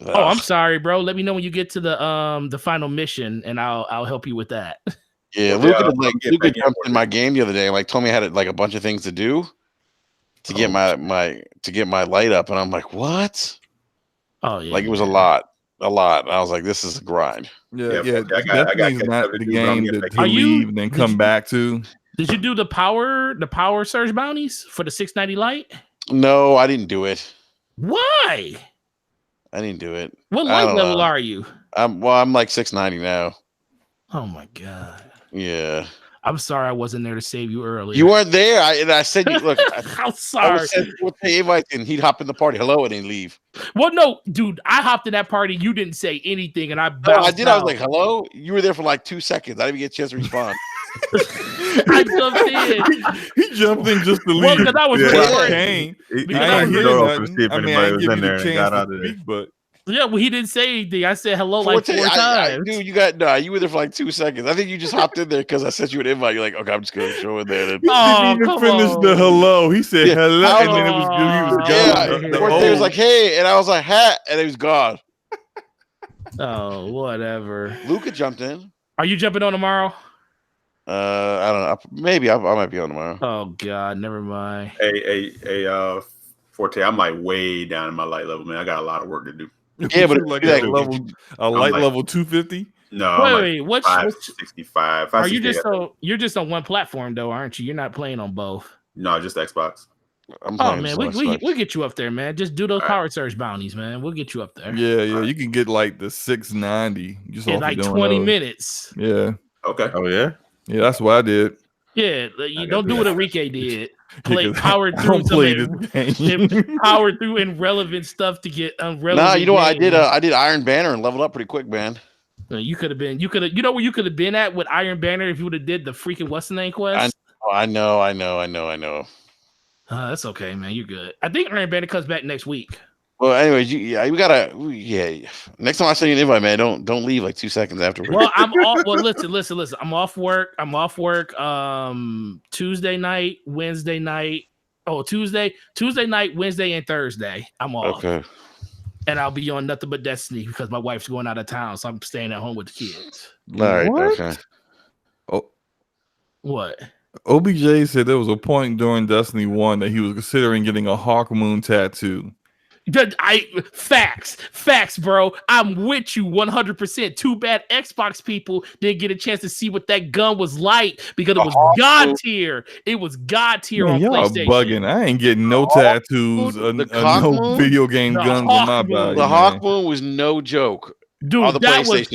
I'm sorry, bro. Let me know when you get to the final mission, and I'll help you with that. Yeah, Luca jumped in my game the other day, and like told me I had like a bunch of things to do to get my light up, and I'm like, what? Oh yeah, like it was a lot. And I was like, this is a grind. Yeah. I got not the game to leave and then come back to. Did you do the power surge bounties for the 690 light? No, I didn't do it. Why? I didn't do it. What light level are you? I'm like 690 now. Oh my god. Yeah. I'm sorry I wasn't there to save you earlier. You weren't there. I said, look, I'm sorry. I said, and he'd hop in the party. Hello, and then leave. Well, no, dude, I hopped in that party. You didn't say anything, and I did. Out. I was like, hello. You were there for like 2 seconds. I didn't even get a chance to respond. I jumped in. He jumped in just to leave. Well, because I was recording. I didn't give you the chance to speak, but. Yeah, well, he didn't say anything. I said hello like 4 times. Dude, you were there for like 2 seconds. I think you just hopped in there because I sent you an invite. You're like, okay, I'm just gonna show in there. He didn't even finish the hello. He said hello, and then it was gone. He was like, hey, and I was like, hat, and he was gone. Oh, whatever. Luca jumped in. Are you jumping on tomorrow? I don't know. Maybe I might be on tomorrow. Oh God, never mind. Hey, Forte, I'm like way down in my light level, man. I got a lot of work to do. Yeah, but like that level, light level 250. No, wait, what's 565? Are you you're just on one platform though, aren't you? You're not playing on both. No, just Xbox. Oh man, we'll get you up there, man. Just do those power surge bounties, man. We'll get you up there. Yeah, you can get like the 690 just in like 20 minutes. Yeah. Okay. Oh yeah. Yeah, that's what I did. Yeah, you don't do what Enrique did. Power through irrelevant stuff to get irrelevant. Nah, you know what I did? I did Iron Banner and leveled up pretty quick, man. You could have been. You know where you could have been at with Iron Banner if you would have did the freaking what's the name quest. I know. That's okay, man. You're good. I think Iron Banner comes back next week. Well, anyways, we gotta. Next time I send you an invite, man, don't leave like 2 seconds afterwards. Well, I'm off. Well, listen. I'm off work. Tuesday night, Wednesday night. Oh, Tuesday night, Wednesday, and Thursday. I'm off. Okay. And I'll be on Nothing But Destiny because my wife's going out of town, so I'm staying at home with the kids. All right. What? Okay. Oh, what? OBJ said there was a point during Destiny 1 that he was considering getting a Hawk Moon tattoo. Facts, bro. I'm with you 100%. Too bad Xbox people didn't get a chance to see what that gun was like because it was God tier. It was God tier on y'all PlayStation. Bugging. I ain't getting no tattoos or no video game guns on my body. The Hawk Moon was no joke. Dude, that was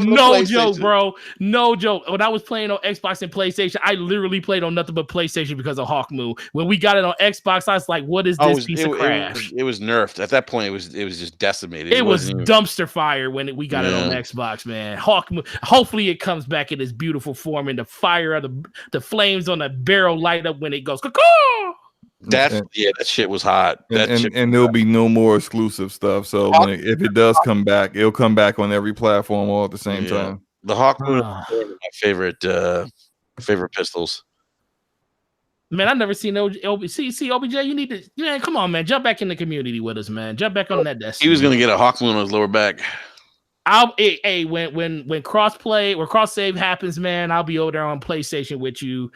no joke, bro. No joke. When I was playing on Xbox and PlayStation, I literally played on Nothing But PlayStation because of Hawk Moon. When we got it on Xbox, I was like, "What is this piece of trash?" It was nerfed at that point. It was just decimated. It was dumpster fire when we got it on Xbox, man. Hawk Moon. Hopefully, it comes back in its beautiful form, and the fire of the flames on the barrel light up when it goes. Caw-caw! That shit was hot. And there'll be no more exclusive stuff. So if it does come back, it'll come back on every platform all at the same time. The Hawk Moon is one of my favorite pistols. Man, I've never seen OBJ. See, OBJ, you need to, man, come on, man. Jump back in the community with us, man. Jump back on that desk. He was gonna get a Hawk Moon on his lower back. When cross-play or cross-save happens, man, I'll be over there on PlayStation with you,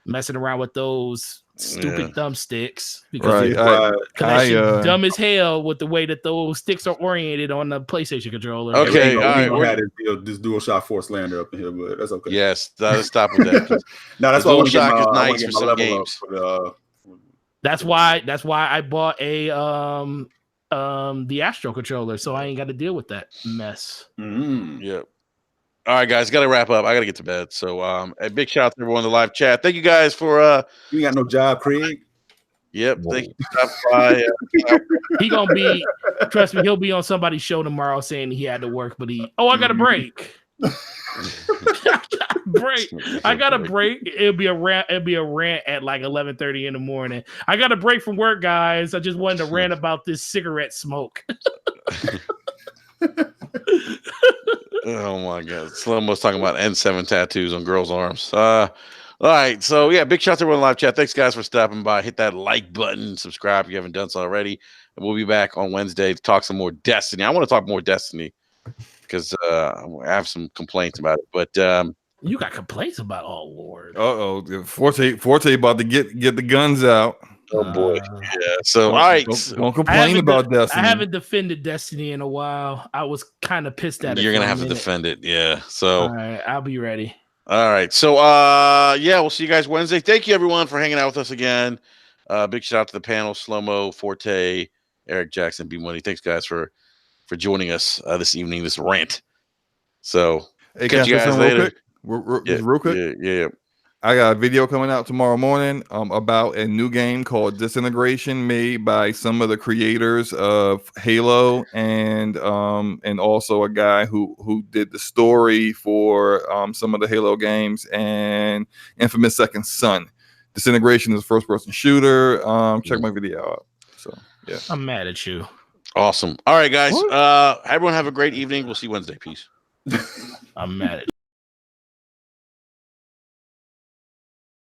messing around with those stupid thumbsticks because that shit dumb as hell with the way that those sticks are oriented on the PlayStation controller. Okay, all right. We had this DualShock Force Lander up in here, but that's okay. Yes, let's stop with that. No, that's why DualShock is nice for some games. That's why I bought the Astro controller, so I ain't got to deal with that mess. Yeah. All right, guys, got to wrap up. I got to get to bed. So, a big shout out to everyone in the live chat. Thank you guys for. You ain't got no job, Craig. Yep. Thank you. Stop by. He gonna be. Trust me, he'll be on somebody's show tomorrow saying he had to work, but I got a break. I got a break. It'll be a rant. It'll be a rant at like 11:30 in the morning. I got a break from work, guys. I just wanted to rant about this cigarette smoke. Oh my God. Slow-mo's talking about N7 tattoos on girls' arms. All right. So yeah, big shout out to everyone in live chat. Thanks guys for stopping by. Hit that like button, subscribe if you haven't done so already. And we'll be back on Wednesday to talk some more Destiny. I want to talk more Destiny because I have some complaints about it. But you got complaints about Lord. Forte about to get the guns out. Oh boy. Yeah. So all right. Don't complain about Destiny. I haven't defended Destiny in a while. I was kind of pissed at it. You're gonna have to defend it. Yeah. So all right, I'll be ready. All right. So yeah, we'll see you guys Wednesday. Thank you everyone for hanging out with us again. Big shout out to the panel, Slow-Mo, Forte, Eric Jackson, B Money. Thanks guys for joining us this evening, this rant. So hey, catch you guys later. Real quick. Yeah. I got a video coming out tomorrow morning about a new game called Disintegration, made by some of the creators of Halo and also a guy who did the story for some of the Halo games and Infamous Second Son. Disintegration is a first-person shooter. Check my video out. So yeah, I'm mad at you. Awesome. All right, guys. Everyone have a great evening. We'll see you Wednesday. Peace. I'm mad at you.